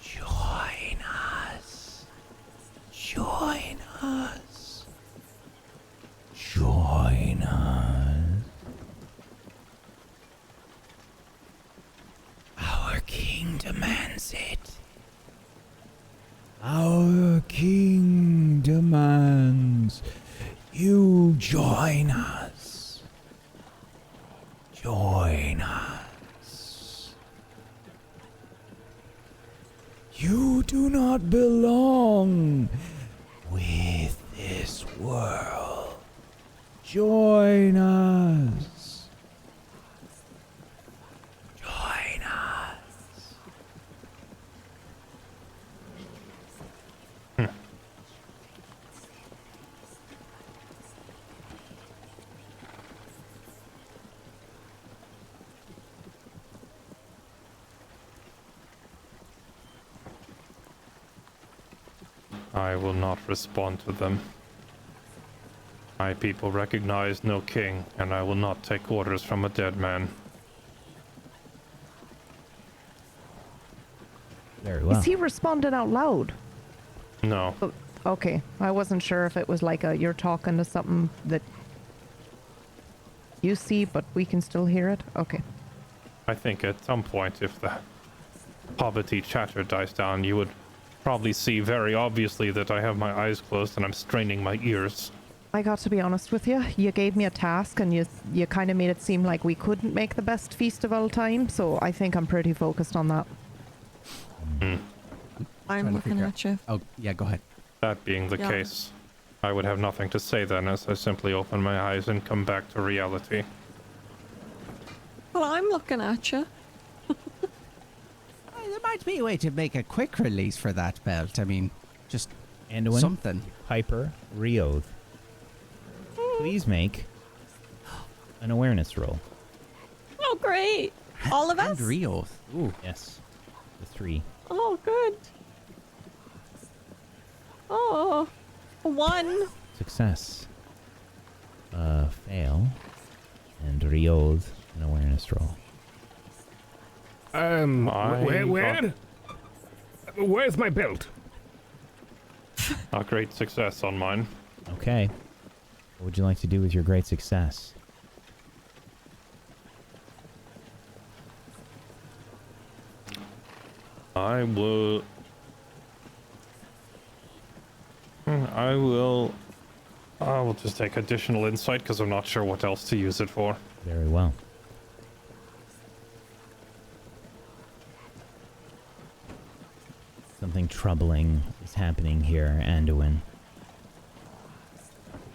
[SPEAKER 1] Join us. Join us. Join us. Our king demands it. Our king demands you join us. Join us. You do not belong with this world. Join us. Join us.
[SPEAKER 4] I will not respond to them. My people recognize no king, and I will not take orders from a dead man.
[SPEAKER 1] Very well.
[SPEAKER 2] Is he responding out loud?
[SPEAKER 4] No.
[SPEAKER 2] Oh, okay, I wasn't sure if it was like you're talking to something that you see, but we can still hear it. Okay.
[SPEAKER 4] I think at some point, if the poverty chatter dies down, you would probably see very obviously that I have my eyes closed and I'm straining my ears.
[SPEAKER 2] I got to be honest with you. You gave me a task and you kind of made it seem like we couldn't make the best feast of all time, so I think I'm pretty focused on that.
[SPEAKER 6] I'm
[SPEAKER 3] Trying to
[SPEAKER 6] looking
[SPEAKER 3] figure
[SPEAKER 6] at you.
[SPEAKER 3] Oh, yeah, go ahead.
[SPEAKER 4] That being the
[SPEAKER 6] Yeah.
[SPEAKER 4] case, I would have nothing to say then as I simply open my eyes and come back to reality.
[SPEAKER 6] Well, I'm looking at you.
[SPEAKER 3] There might be a way to make a quick release for that belt. I mean, just
[SPEAKER 1] Anduin,
[SPEAKER 3] something.
[SPEAKER 1] Piper, Rioth. Please make an awareness roll.
[SPEAKER 6] Oh, great. All of us?
[SPEAKER 3] And Rioth. Ooh.
[SPEAKER 1] Yes. The 3.
[SPEAKER 6] Oh, good. Oh, 1.
[SPEAKER 1] Success. Fail. And Rioth, an awareness roll.
[SPEAKER 5] Where's my belt?
[SPEAKER 4] A great success on mine.
[SPEAKER 1] Okay. What would you like to do with your great success?
[SPEAKER 4] I will We'll just take additional insight because I'm not sure what else to use it for.
[SPEAKER 1] Very well. Something troubling is happening here, Anduin.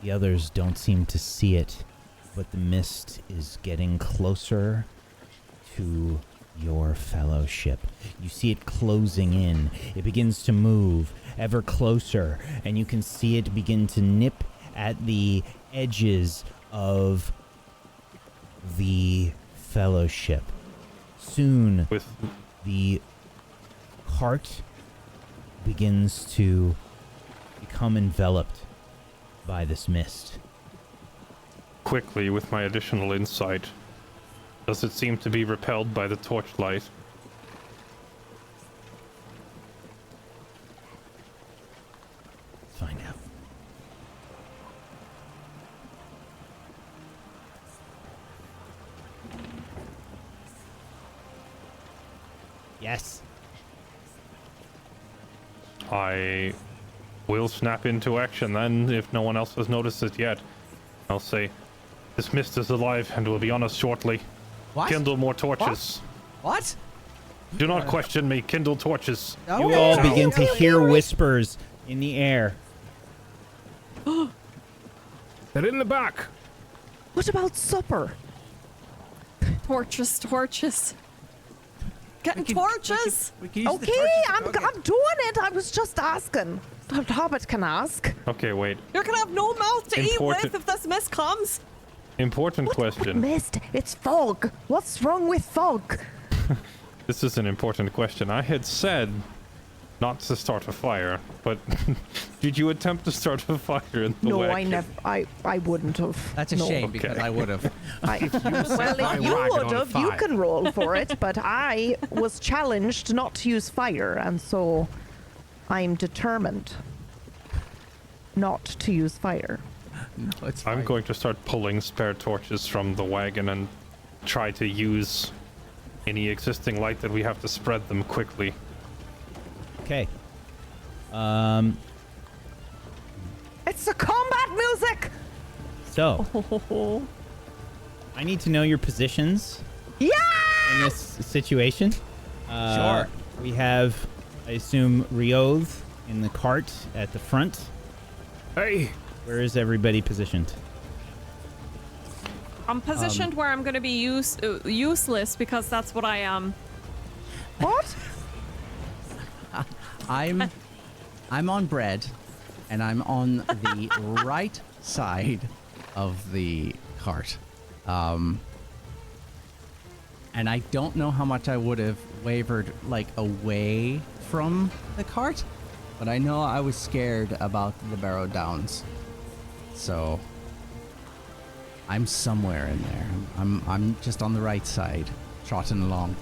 [SPEAKER 1] The others don't seem to see it, but the mist is getting closer to your fellowship. You see it closing in. It begins to move ever closer, and you can see it begin to nip at the edges of the fellowship. Soon,
[SPEAKER 4] With
[SPEAKER 1] the cart begins to become enveloped by this mist.
[SPEAKER 4] quickly, with my additional insight, does it seem to be repelled by the torchlight?
[SPEAKER 1] Let's find out. Yes.
[SPEAKER 4] I will snap into action then, if no one else has noticed it yet. I'll say, this mist is alive and will be on us shortly.
[SPEAKER 3] What?
[SPEAKER 4] Kindle more torches.
[SPEAKER 3] What?
[SPEAKER 4] Do not question me. Kindle torches.
[SPEAKER 1] You all begin to hear whispers in the air.
[SPEAKER 5] They're in the back.
[SPEAKER 2] What about supper?
[SPEAKER 6] Torches. Getting torches.
[SPEAKER 3] We can use the
[SPEAKER 2] Okay,
[SPEAKER 3] torches to go
[SPEAKER 2] I'm doing it. I was just asking. The Hobbit can ask.
[SPEAKER 4] Okay, wait.
[SPEAKER 6] You're gonna have no mouth to eat
[SPEAKER 4] Important-
[SPEAKER 6] with if this mist comes.
[SPEAKER 4] Important question.
[SPEAKER 2] Mist, it's fog. What's wrong with fog?
[SPEAKER 4] This is an important question. I had said not to start a fire, but did you attempt to start a fire in the
[SPEAKER 2] No,
[SPEAKER 4] wagon?
[SPEAKER 2] I never. I wouldn't have.
[SPEAKER 3] That's a
[SPEAKER 2] No.
[SPEAKER 3] shame because
[SPEAKER 4] Okay.
[SPEAKER 3] I would have.
[SPEAKER 2] Well,
[SPEAKER 5] my
[SPEAKER 2] if you
[SPEAKER 5] wagon
[SPEAKER 2] would
[SPEAKER 5] on
[SPEAKER 2] have, you
[SPEAKER 5] fire.
[SPEAKER 2] can roll for it. But I was challenged not to use fire, and so I'm determined not to use fire.
[SPEAKER 3] No, it's
[SPEAKER 4] I'm
[SPEAKER 3] fine.
[SPEAKER 4] going to start pulling spare torches from the wagon and try to use any existing light that we have to spread them quickly.
[SPEAKER 1] Okay.
[SPEAKER 2] It's the combat music.
[SPEAKER 1] So, I need to know your positions
[SPEAKER 2] Yeah.
[SPEAKER 1] in this situation.
[SPEAKER 3] Sure.
[SPEAKER 1] We have, I assume, Rioth in the cart at the front.
[SPEAKER 5] Hey,
[SPEAKER 1] Where is everybody positioned?
[SPEAKER 6] I'm positioned where I'm gonna be useless because that's what I am.
[SPEAKER 2] What?
[SPEAKER 3] I'm on bread, and I'm on the right side of the cart. And I don't know how much I would have wavered like away from the cart, but I know I was scared about the Barrow Downs. So I'm somewhere in there. I'm just on the right side, trotting along.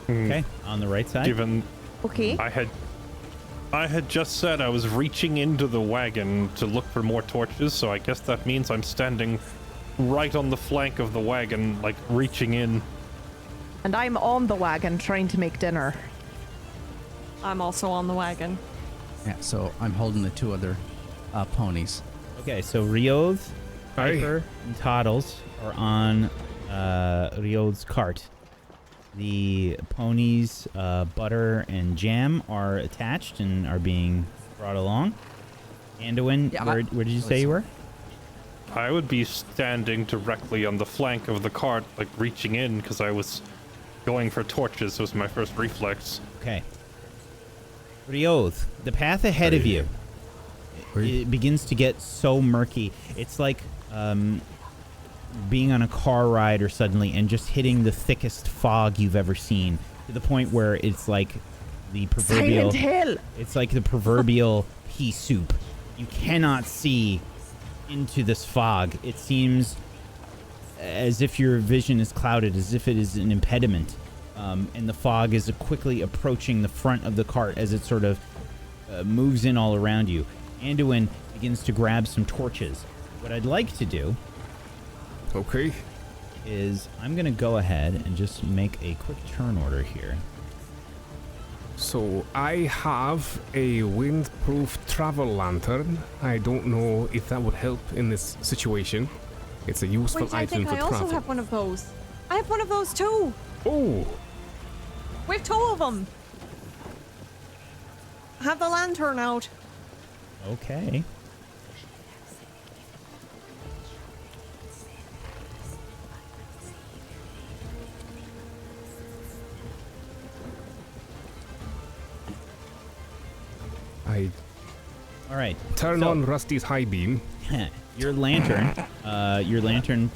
[SPEAKER 1] Okay, on the right side.
[SPEAKER 4] Given
[SPEAKER 2] Okay.
[SPEAKER 4] I had just said I was reaching into the wagon to look for more torches, so I guess that means I'm standing right on the flank of the wagon, like reaching in.
[SPEAKER 2] And I'm on the wagon trying to make dinner.
[SPEAKER 6] I'm also on the wagon.
[SPEAKER 3] Yeah, so I'm holding the two other ponies.
[SPEAKER 1] Okay, so Rioth,
[SPEAKER 5] Hey.
[SPEAKER 1] Piper, and Toddles are on Rioth's cart. The ponies, Butter and Jam, are attached and are being brought along. Anduin,
[SPEAKER 3] Yeah,
[SPEAKER 1] where did you say you were?
[SPEAKER 4] I would be standing directly on the flank of the cart, like reaching in, because I was going for torches, was my first reflex.
[SPEAKER 1] Okay. Rioth, the path ahead of you, it begins to get so murky. It's like being on a car ride or suddenly and just hitting the thickest fog you've ever seen, to the point where it's like the proverbial
[SPEAKER 2] Silent Hill.
[SPEAKER 1] it's like the proverbial pea soup. You cannot see into this fog. It seems as if your vision is clouded, as if it is an impediment. And the fog is quickly approaching the front of the cart as it sort of moves in all around you. Anduin begins to grab some torches. What I'd like to do
[SPEAKER 5] okay.
[SPEAKER 1] is I'm going to go ahead and just make a quick turn order here.
[SPEAKER 5] So I have a windproof travel lantern. I don't know if that would help in this situation. It's a useful
[SPEAKER 6] Wait, I
[SPEAKER 5] item
[SPEAKER 6] think
[SPEAKER 5] for
[SPEAKER 6] I
[SPEAKER 5] travel.
[SPEAKER 6] also have one of those. I have one of those too.
[SPEAKER 5] Oh,
[SPEAKER 6] We have 2 of them. I have the lantern out.
[SPEAKER 1] Okay.
[SPEAKER 5] I
[SPEAKER 1] All right.
[SPEAKER 5] turn
[SPEAKER 1] So-
[SPEAKER 5] on Rusty's high beam.
[SPEAKER 1] Your lantern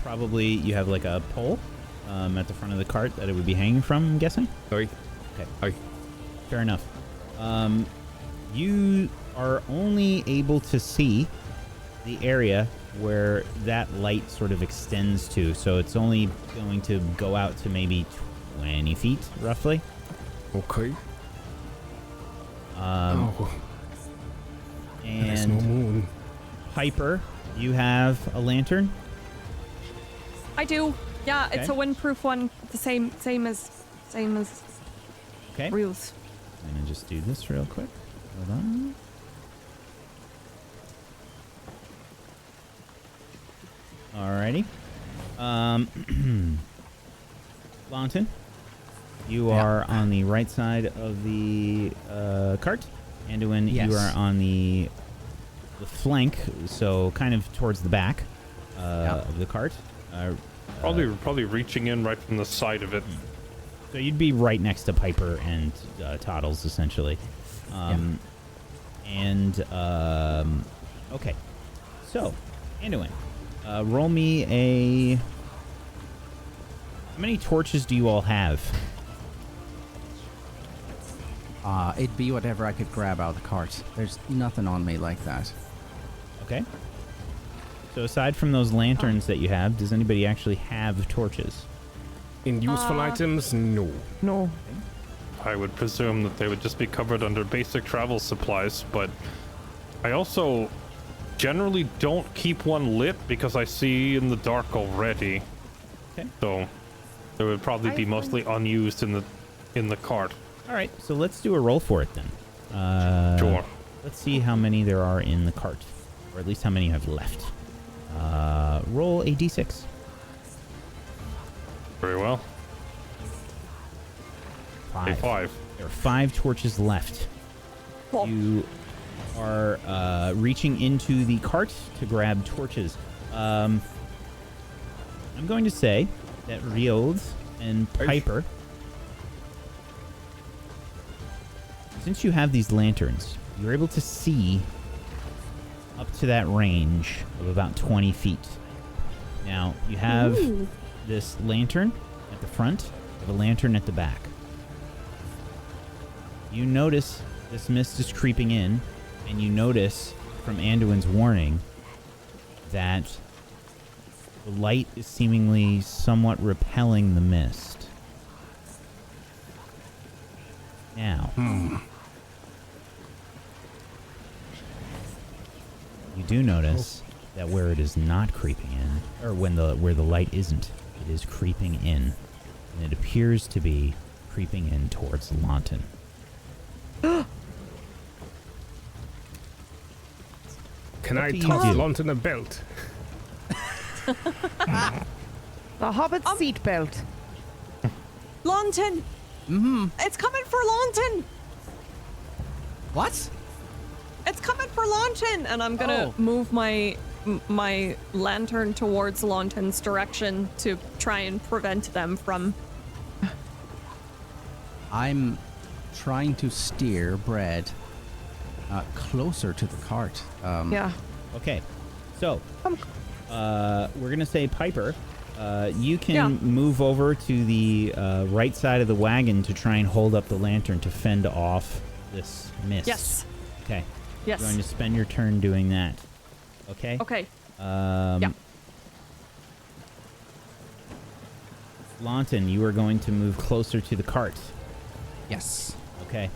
[SPEAKER 1] probably, you have like a pole at the front of the cart that it would be hanging from, I'm guessing?
[SPEAKER 5] Aye.
[SPEAKER 1] Okay.
[SPEAKER 5] Aye.
[SPEAKER 1] Fair enough. You are only able to see the area where that light sort of extends to, so it's only going to go out to maybe 20 feet, roughly.
[SPEAKER 5] Okay.
[SPEAKER 1] Um,
[SPEAKER 5] There's no
[SPEAKER 1] and
[SPEAKER 5] moon.
[SPEAKER 1] Piper, you have a lantern?
[SPEAKER 6] I do. Yeah, it's a
[SPEAKER 1] Okay.
[SPEAKER 6] windproof one. The same as
[SPEAKER 1] Okay.
[SPEAKER 6] Reels.
[SPEAKER 1] I'm gonna just do this real quick. Hold on. Alrighty. Lawton, you are on the right side of the cart. Anduin,
[SPEAKER 3] Yes.
[SPEAKER 1] you are on the flank, so kind of towards the back of the cart.
[SPEAKER 4] Probably reaching in right from the side of it.
[SPEAKER 1] So you'd be right next to Piper and Toddles, essentially. Okay. So, Anduin, roll me a... How many torches do you all have?
[SPEAKER 3] It'd be whatever I could grab out of the cart. There's nothing on me like that.
[SPEAKER 1] Okay. So aside from those lanterns that you have, does anybody actually have torches?
[SPEAKER 5] In useful items, no.
[SPEAKER 2] No.
[SPEAKER 4] I would presume that they would just be covered under basic travel supplies, but I also generally don't keep one lit because I see in the dark already.
[SPEAKER 1] Okay.
[SPEAKER 4] So they would probably be mostly unused in the cart.
[SPEAKER 1] All right, so let's do a roll for it then.
[SPEAKER 4] Sure.
[SPEAKER 1] Let's see how many there are in the cart, or at least how many you have left. Roll a d6.
[SPEAKER 4] Very well. A 5.
[SPEAKER 1] There are 5 torches left.
[SPEAKER 6] Cool.
[SPEAKER 1] You are reaching into the cart to grab torches. I'm going to say that Riold and Piper, since you have these lanterns, you're able to see up to that range of about 20 feet. Now, you have this lantern at the front, you have a lantern at the back. You notice this mist is creeping in, and you notice from Anduin's warning that the light is seemingly somewhat repelling the mist. Now, you do notice that where it is not creeping in, or where the light isn't, it is creeping in, and it appears to be creeping in towards Lawton.
[SPEAKER 5] Can
[SPEAKER 1] What
[SPEAKER 5] I
[SPEAKER 1] do you
[SPEAKER 5] toss
[SPEAKER 1] do?
[SPEAKER 5] Lawton a belt?
[SPEAKER 2] The Hobbit seatbelt.
[SPEAKER 6] Lawton!
[SPEAKER 3] Mm-hmm.
[SPEAKER 6] It's coming for Lawton!
[SPEAKER 3] What?
[SPEAKER 6] It's coming for Lawton! And I'm gonna move my lantern towards Lawton's direction to try and prevent them from...
[SPEAKER 3] I'm trying to steer Bread closer to the cart.
[SPEAKER 2] Yeah.
[SPEAKER 1] Okay, so we're gonna say Piper, you can move over to the right side of the wagon to try and hold up the lantern to fend off this mist.
[SPEAKER 6] Yes.
[SPEAKER 1] Okay.
[SPEAKER 6] Yes.
[SPEAKER 1] You're going to spend your turn doing that. Okay.
[SPEAKER 6] Okay.
[SPEAKER 1] Yeah. Lawton, you are going to move closer to the cart.
[SPEAKER 3] Yes.
[SPEAKER 1] Okay.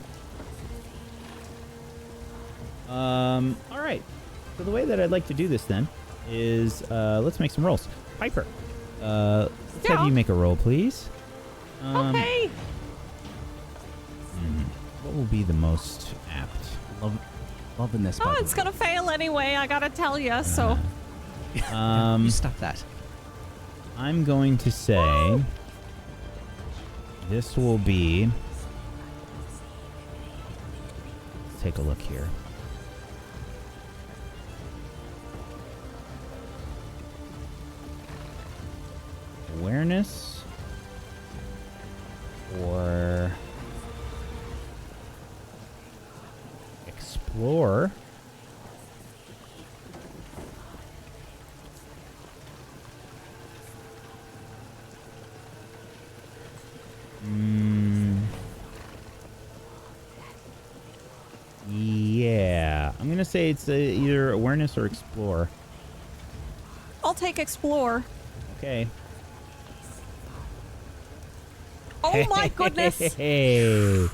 [SPEAKER 1] All right. So the way that I'd like to do this then is let's make some rolls. Piper, let's have you make a roll, please.
[SPEAKER 6] Okay.
[SPEAKER 1] what will be the most apt?
[SPEAKER 3] Loving this.
[SPEAKER 6] Oh, it's gonna fail anyway. I gotta tell you. So.
[SPEAKER 3] You stop that.
[SPEAKER 1] I'm going to say this will be. Let's take a look here. Awareness or explore. Yeah, I'm gonna say it's either awareness or explore.
[SPEAKER 6] I'll take explore.
[SPEAKER 1] Okay.
[SPEAKER 6] Oh my goodness!
[SPEAKER 1] Hey,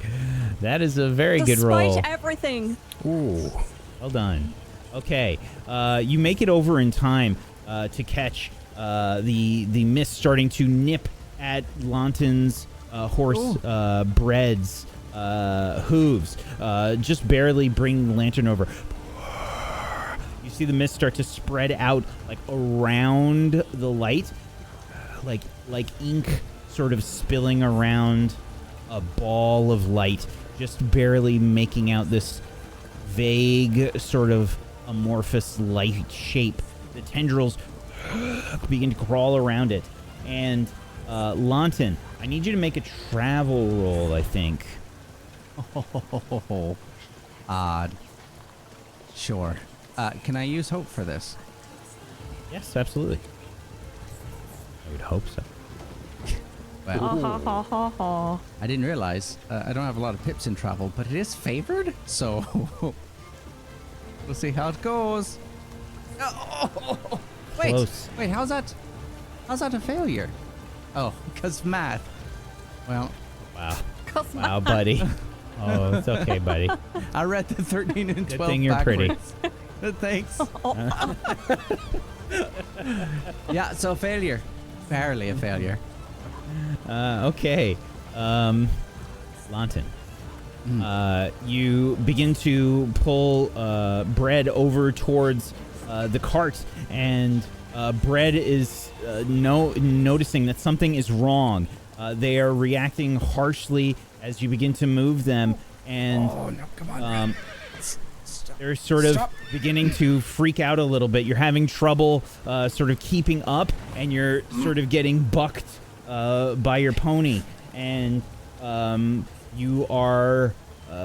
[SPEAKER 1] that is a very good roll.
[SPEAKER 6] Despite everything.
[SPEAKER 1] Ooh, well done. Okay, you make it over in time to catch the mist starting to nip at Lanton's horse Bread's hooves, just barely bringing the lantern over. You see the mist start to spread out like around the light, like ink sort of spilling around a ball of light, just barely making out this vague sort of amorphous light shape. The tendrils begin to crawl around it. And Lanton, I need you to make a travel roll, I think.
[SPEAKER 3] Odd. Sure. Can I use hope for this?
[SPEAKER 1] Yes, absolutely. I would hope so.
[SPEAKER 3] Well, I didn't realize. I don't have a lot of pips in travel, but it is favored, so we'll see how it goes. Oh, wait,
[SPEAKER 1] Close.
[SPEAKER 3] wait, how's that a failure? Oh, because math. Well,
[SPEAKER 1] Wow. Wow, buddy. Oh, it's okay, buddy.
[SPEAKER 3] I read the 13 and 12
[SPEAKER 1] Good thing you're pretty.
[SPEAKER 3] Thanks. Yeah, so failure. Barely a failure.
[SPEAKER 1] Okay. Lanton. You begin to pull Bread over towards the cart, and Bread is noticing that something is wrong. They are reacting harshly as you begin to move them, and
[SPEAKER 3] come on,
[SPEAKER 1] they're sort of beginning to freak out a little bit. You're having trouble sort of keeping up, and you're sort of getting bucked by your pony, and you are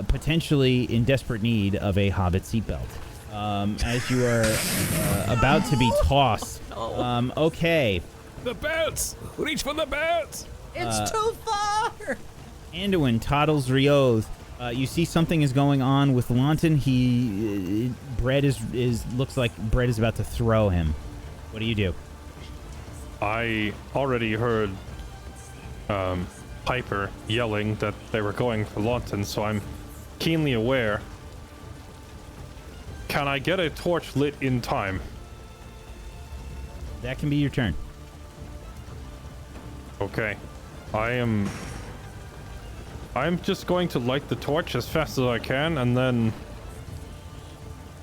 [SPEAKER 1] potentially in desperate need of a hobbit seatbelt as you are about to be tossed. Okay.
[SPEAKER 5] The belts! Reach for the belts!
[SPEAKER 3] It's too far.
[SPEAKER 1] Anduin toddles Rioth. You see something is going on with Lanton. Bread looks like Bread is about to throw him. What do you do?
[SPEAKER 4] I already heard Piper yelling that they were going for Lawton, so I'm keenly aware. Can I get a torch lit in time?
[SPEAKER 1] That can be your turn.
[SPEAKER 4] Okay. I'm just going to light the torch as fast as I can, and then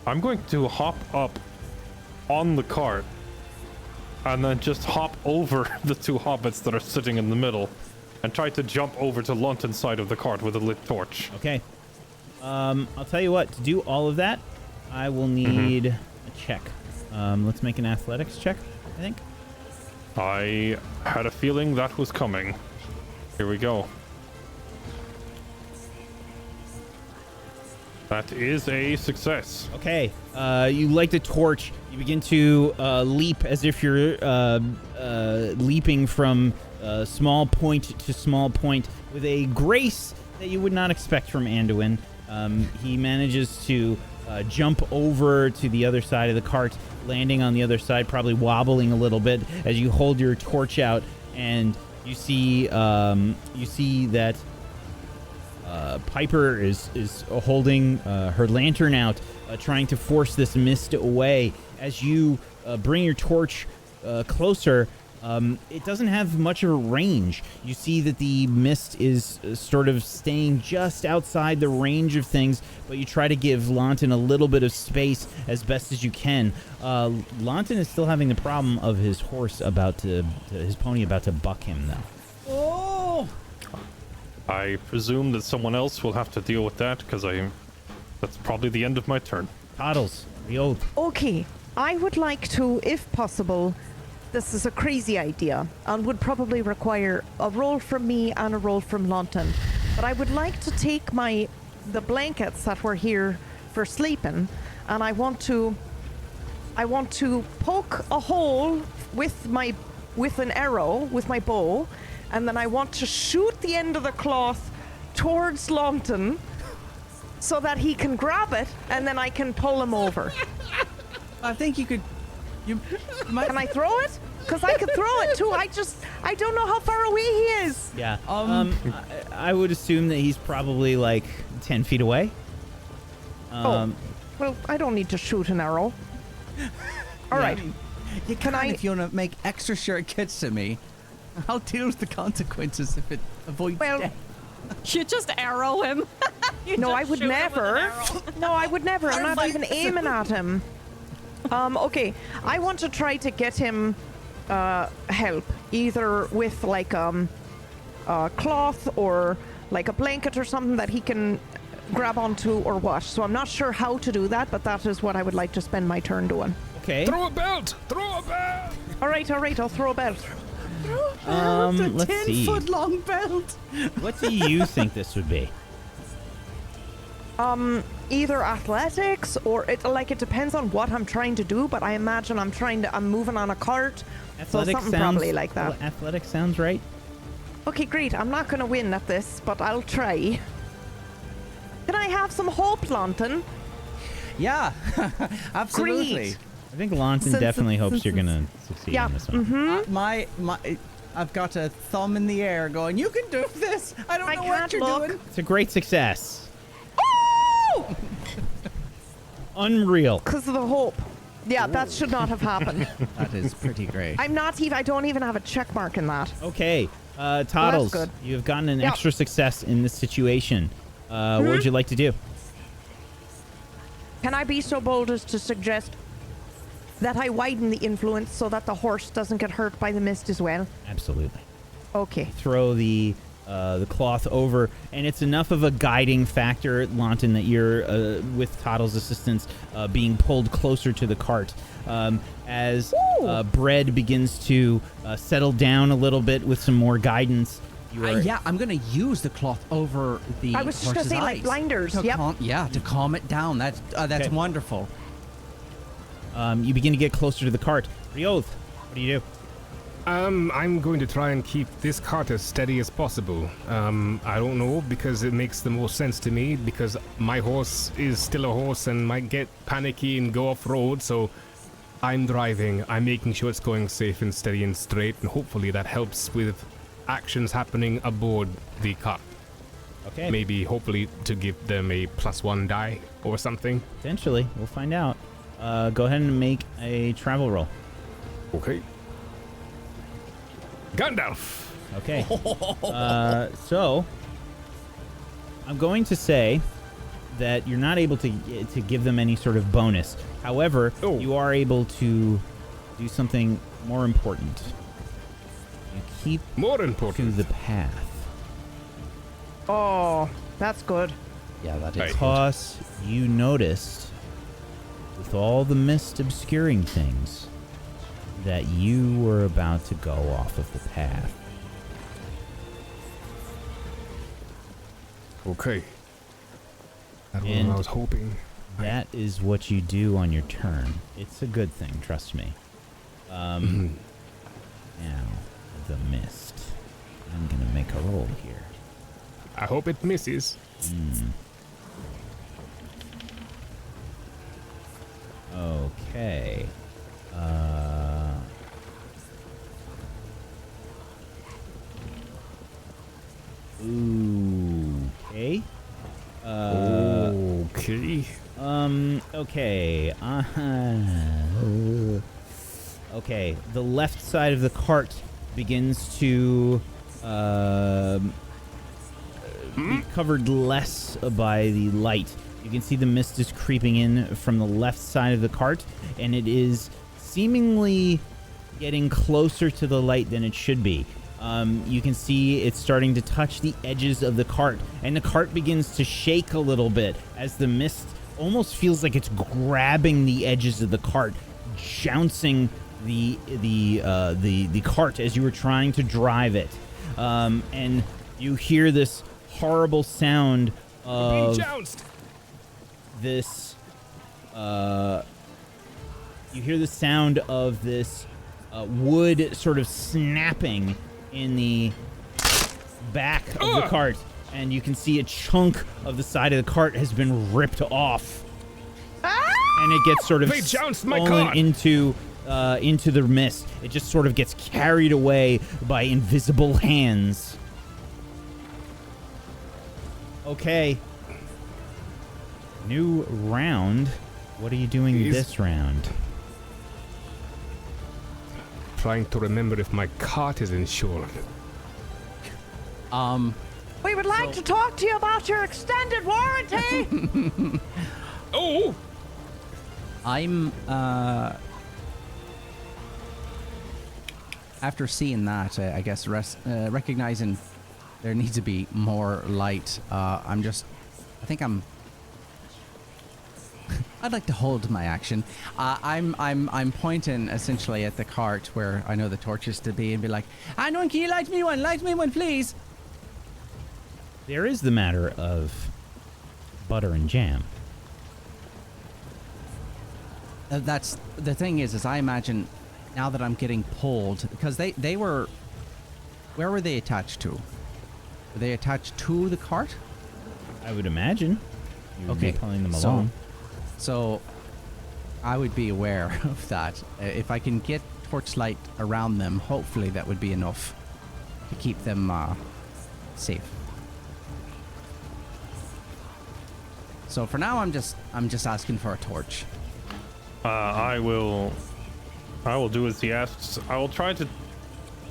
[SPEAKER 4] I'm going to hop up on the cart and then just hop over the two hobbits that are sitting in the middle and try to jump over to Lunton's side of the cart with a lit torch.
[SPEAKER 1] Okay. I'll tell you what, to do all of that, I will need a check. Let's make an athletics check, I think.
[SPEAKER 4] I had a feeling that was coming. Here we go. That is a success.
[SPEAKER 1] Okay. You light the torch. You begin to leap as if you're leaping from small point to small point with a grace that you would not expect from Anduin. He manages to jump over to the other side of the cart, landing on the other side, probably wobbling a little bit as you hold your torch out, and you see that Piper is holding her lantern out, trying to force this mist away. As you bring your torch closer, it doesn't have much of a range. You see that the mist is sort of staying just outside the range of things, but you try to give Lawton a little bit of space as best as you can. Lawton is still having the problem of his horse his pony about to buck him, though.
[SPEAKER 3] Oh!
[SPEAKER 4] I presume that someone else will have to deal with that, because that's probably the end of my turn.
[SPEAKER 1] Toddles, Riod.
[SPEAKER 2] Okay, I would like to, if possible, this is a crazy idea and would probably require a roll from me and a roll from Lawton, but I would like to take the blankets that were here for sleeping, and I want to poke a hole with an arrow with my bow, and then I want to shoot the end of the cloth towards Lawton so that he can grab it, and then I can pull him over.
[SPEAKER 3] I think you could. You might.
[SPEAKER 2] Can I throw it? Because I could throw it too. I don't know how far away he is.
[SPEAKER 1] Yeah. I would assume that he's probably like 10 feet away.
[SPEAKER 2] Well, I don't need to shoot an arrow. All right.
[SPEAKER 3] You can if you want to make extra sure it gets to me. I'll deal with the consequences if it avoids death.
[SPEAKER 6] You just arrow him.
[SPEAKER 2] No, I would never. No, I would never. I'm not even aiming at him. Okay, I want to try to get him help, either with like a cloth or like a blanket or something that he can grab onto or what. So I'm not sure how to do that, but that is what I would like to spend my turn doing.
[SPEAKER 1] Okay.
[SPEAKER 5] Throw a belt! Throw a belt!
[SPEAKER 2] All right, I'll throw a belt.
[SPEAKER 1] Let's see.
[SPEAKER 3] 10-foot long belt.
[SPEAKER 1] What do you think this would be?
[SPEAKER 2] Either athletics or it depends on what I'm trying to do, but I imagine I'm moving on a cart.
[SPEAKER 1] Athletics
[SPEAKER 2] so something probably like that.
[SPEAKER 1] Athletics sounds right.
[SPEAKER 2] Okay, great. I'm not going to win at this, but I'll try. Can I have some hope, Lawton?
[SPEAKER 3] Yeah, absolutely.
[SPEAKER 2] Great.
[SPEAKER 1] I think Lawton definitely hopes you're going to succeed in this one.
[SPEAKER 2] Mm-hmm.
[SPEAKER 3] I've got a thumb in the air going, you can do this. I don't know what you're doing.
[SPEAKER 1] It's a great success.
[SPEAKER 2] Oh!
[SPEAKER 1] Unreal.
[SPEAKER 2] Because of the hope. Yeah, that should not have happened.
[SPEAKER 3] That is pretty great.
[SPEAKER 2] I don't even have a check mark in that.
[SPEAKER 1] Okay. Toddles,
[SPEAKER 2] good.
[SPEAKER 1] you've gotten an extra success in this situation. What would you like to do?
[SPEAKER 2] Can I be so bold as to suggest that I widen the influence so that the horse doesn't get hurt by the mist as well?
[SPEAKER 1] Absolutely.
[SPEAKER 2] Okay.
[SPEAKER 1] Throw the cloth over, and it's enough of a guiding factor, Lawton, that you're, with Toddle's assistance, being pulled closer to the cart. As bread begins to settle down a little bit with some more guidance.
[SPEAKER 3] I'm going to use the cloth over the
[SPEAKER 2] I was just going to say, like blinders.
[SPEAKER 3] To calm it down. That's
[SPEAKER 1] Okay.
[SPEAKER 3] wonderful.
[SPEAKER 1] You begin to get closer to the cart. Riod, what do you do?
[SPEAKER 5] I'm going to try and keep this cart as steady as possible. I don't know, because it makes the most sense to me, because my horse is still a horse and might get panicky and go off-road, so I'm driving. I'm making sure it's going safe and steady and straight, and hopefully that helps with actions happening aboard the cart.
[SPEAKER 1] Okay.
[SPEAKER 5] Maybe, hopefully, to give them a +1 die or something.
[SPEAKER 1] Potentially. We'll find out. Go ahead and make a travel roll.
[SPEAKER 5] Okay. Gandalf!
[SPEAKER 1] Okay. So, I'm going to say that you're not able to give them any sort of bonus. However, you are able to do something more important. You keep to the path.
[SPEAKER 2] Oh, that's good.
[SPEAKER 3] Yeah, that is
[SPEAKER 5] Right.
[SPEAKER 1] Because you noticed, with all the mist obscuring things, that you were about to go off of the path.
[SPEAKER 5] Okay. That's what
[SPEAKER 1] And
[SPEAKER 5] I was hoping.
[SPEAKER 1] that is what you do on your turn. It's a good thing, trust me. Now, the mist. I'm gonna make a roll here.
[SPEAKER 5] I hope it misses.
[SPEAKER 1] Okay. Okay.
[SPEAKER 5] Okay.
[SPEAKER 1] Okay. Okay, the left side of the cart begins to be covered less by the light. You can see the mist is creeping in from the left side of the cart, and it is seemingly getting closer to the light than it should be. You can see it's starting to touch the edges of the cart, and the cart begins to shake a little bit as the mist almost feels like it's grabbing the edges of the cart, jouncing the cart as you were trying to drive it. And you hear this horrible sound of this. You hear the sound of this wood sort of snapping in the back of the cart, and you can see a chunk of the side of the cart has been ripped off, and it gets sort of stolen into the mist. It just sort of gets carried away by invisible hands. Okay. New round. What are you doing this round?
[SPEAKER 5] Trying to remember if my cart is insured.
[SPEAKER 2] We would like to talk to you about your extended warranty.
[SPEAKER 5] Oh!
[SPEAKER 3] I'm, after seeing that, I guess recognizing there needs to be more light, I'd like to hold my action. I'm pointing essentially at the cart where I know the torch is to be, and be like, "Anyone, can you light me one, please?"
[SPEAKER 1] There is the matter of butter and jam.
[SPEAKER 3] That's the thing is I imagine now that I'm getting pulled, because they were, where were they attached to? Were they attached to the cart?
[SPEAKER 1] I would imagine. You would be pulling them
[SPEAKER 3] so,
[SPEAKER 1] along.
[SPEAKER 3] So I would be aware of that. If I can get torchlight around them, hopefully that would be enough to keep them safe. So for now, I'm just asking for a torch.
[SPEAKER 4] I will do as he asks. I will try to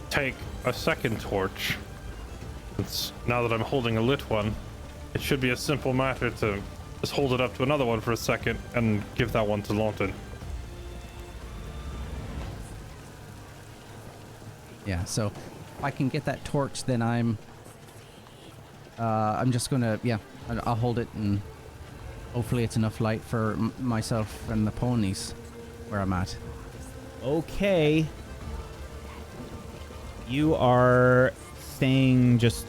[SPEAKER 4] take a second torch. Now that I'm holding a lit one, it should be a simple matter to just hold it up to another one for a second and give that one to Lawton.
[SPEAKER 3] Yeah, so if I can get that torch, then I'm just gonna, I'll hold it, and hopefully it's enough light for myself and the ponies where I'm at.
[SPEAKER 1] Okay. You are staying just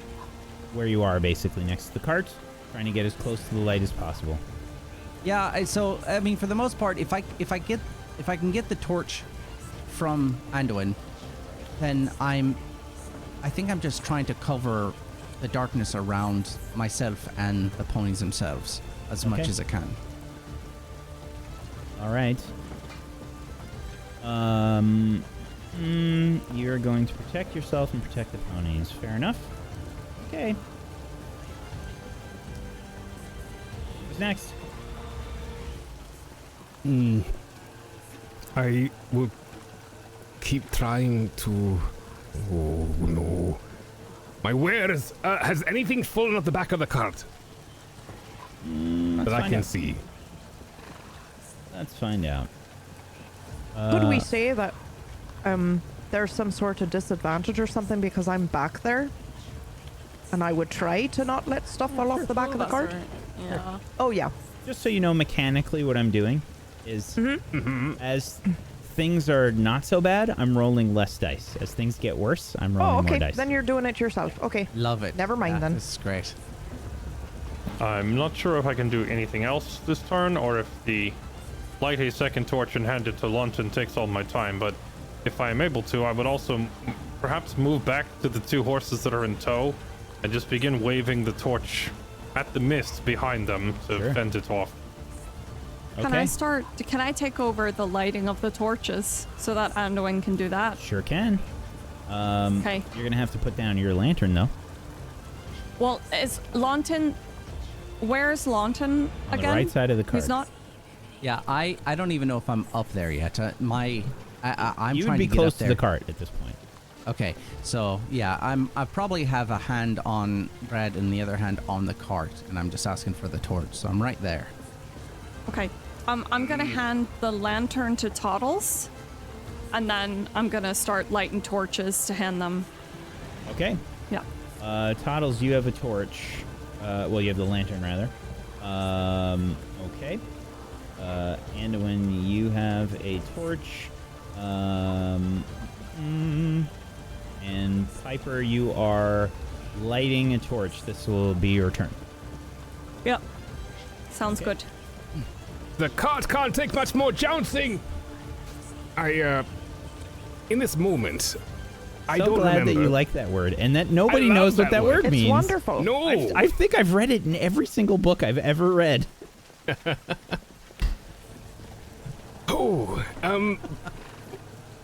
[SPEAKER 1] where you are, basically, next to the cart, trying to get as close to the light as possible.
[SPEAKER 3] Yeah, so I mean, for the most part, if I can get the torch from Anduin, then I think I'm just trying to cover the darkness around myself and the ponies themselves as much as I can.
[SPEAKER 1] All right. You're going to protect yourself and protect the ponies. Fair enough. Okay. Who's next?
[SPEAKER 5] I will keep trying to... Oh, no. My wares! Has anything fallen off the back of the cart? That I can see.
[SPEAKER 1] Let's find out.
[SPEAKER 2] Could we say that there's some sort of disadvantage or something because I'm back there? And I would try to not let stuff fall off the back of the cart?
[SPEAKER 6] Yeah.
[SPEAKER 2] Oh, yeah.
[SPEAKER 1] Just so you know, mechanically, what I'm doing is as things are not so bad, I'm rolling less dice. As things get worse, I'm rolling more dice.
[SPEAKER 2] Then you're doing it yourself. Okay.
[SPEAKER 3] Love it.
[SPEAKER 2] Never mind then.
[SPEAKER 3] This is great.
[SPEAKER 4] I'm not sure if I can do anything else this turn, or if the light a second torch and hand it to Lawton takes all my time, but if I am able to, I would also perhaps move back to the two horses that are in tow and just begin waving the torch at the mist behind them to fend it off.
[SPEAKER 1] Okay.
[SPEAKER 6] Can I take over the lighting of the torches so that Anduin can do that?
[SPEAKER 1] Sure can.
[SPEAKER 6] Okay.
[SPEAKER 1] You're going to have to put down your lantern, though.
[SPEAKER 6] Well, is Lawton... Where's Lawton again?
[SPEAKER 1] On the right side of the cart.
[SPEAKER 6] He's not...
[SPEAKER 3] Yeah, I don't even know if I'm up there yet. My I'm
[SPEAKER 1] You
[SPEAKER 3] trying
[SPEAKER 1] would be
[SPEAKER 3] to get
[SPEAKER 1] close
[SPEAKER 3] up
[SPEAKER 1] to
[SPEAKER 3] there.
[SPEAKER 1] the cart at this point.
[SPEAKER 3] Okay, so yeah, I probably have a hand on Brad and the other hand on the cart, and I'm just asking for the torch, so I'm right there.
[SPEAKER 6] Okay. I'm gonna hand the lantern to Toddles, and then I'm gonna start lighting torches to hand them.
[SPEAKER 1] Okay.
[SPEAKER 6] Yeah.
[SPEAKER 1] Toddles, you have a torch. Well, you have the lantern, rather. Okay. Anduin, you have a torch. And Piper, you are lighting a torch. This will be your turn.
[SPEAKER 6] Yep. Sounds good.
[SPEAKER 5] The cart can't take much more jouncing. In this moment, I don't
[SPEAKER 1] glad
[SPEAKER 5] remember.
[SPEAKER 1] that you like that word, and that nobody
[SPEAKER 5] I love
[SPEAKER 1] knows what
[SPEAKER 5] that
[SPEAKER 1] that
[SPEAKER 5] word.
[SPEAKER 1] word
[SPEAKER 2] It's
[SPEAKER 1] means.
[SPEAKER 2] wonderful.
[SPEAKER 5] No.
[SPEAKER 1] I think I've read it in every single book I've ever read.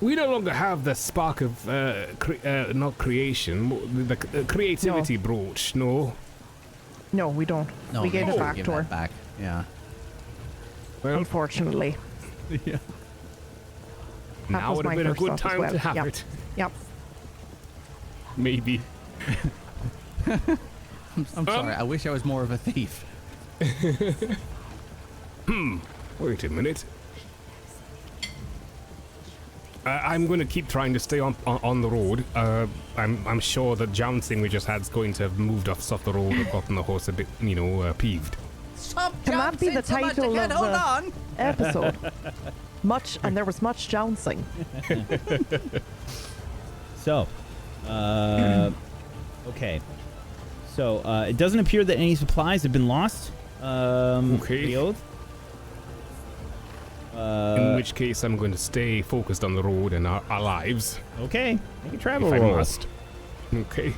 [SPEAKER 5] We no longer have the spark of not creation, the creativity brooch. No.
[SPEAKER 2] No, we don't.
[SPEAKER 3] No,
[SPEAKER 2] we gave
[SPEAKER 3] no,
[SPEAKER 2] it back
[SPEAKER 3] give
[SPEAKER 2] to her,
[SPEAKER 3] that back. Yeah.
[SPEAKER 5] Well,
[SPEAKER 2] unfortunately.
[SPEAKER 5] now
[SPEAKER 2] was
[SPEAKER 5] would have
[SPEAKER 2] my
[SPEAKER 5] been a
[SPEAKER 2] first
[SPEAKER 5] good
[SPEAKER 2] thought as
[SPEAKER 5] time
[SPEAKER 2] well.
[SPEAKER 5] to have
[SPEAKER 2] Yep.
[SPEAKER 5] it.
[SPEAKER 2] Yep.
[SPEAKER 5] Maybe.
[SPEAKER 3] I'm sorry. I wish I was more of a thief.
[SPEAKER 5] Wait a minute. I'm going to keep trying to stay on the road. I'm sure the jouncing we just had is going to have moved us off the road or gotten the horse a bit, peeved.
[SPEAKER 3] Stop
[SPEAKER 2] Can that be the title of
[SPEAKER 3] Hold
[SPEAKER 2] the
[SPEAKER 3] on.
[SPEAKER 2] episode? And there was much jouncing.
[SPEAKER 1] So, okay. So, it doesn't appear that any supplies have been lost.
[SPEAKER 5] Okay.
[SPEAKER 1] Riod.
[SPEAKER 5] In which case, I'm going to stay focused on the road and our lives,
[SPEAKER 1] Okay. Make a travel
[SPEAKER 5] if I
[SPEAKER 1] roll.
[SPEAKER 5] must. Okay.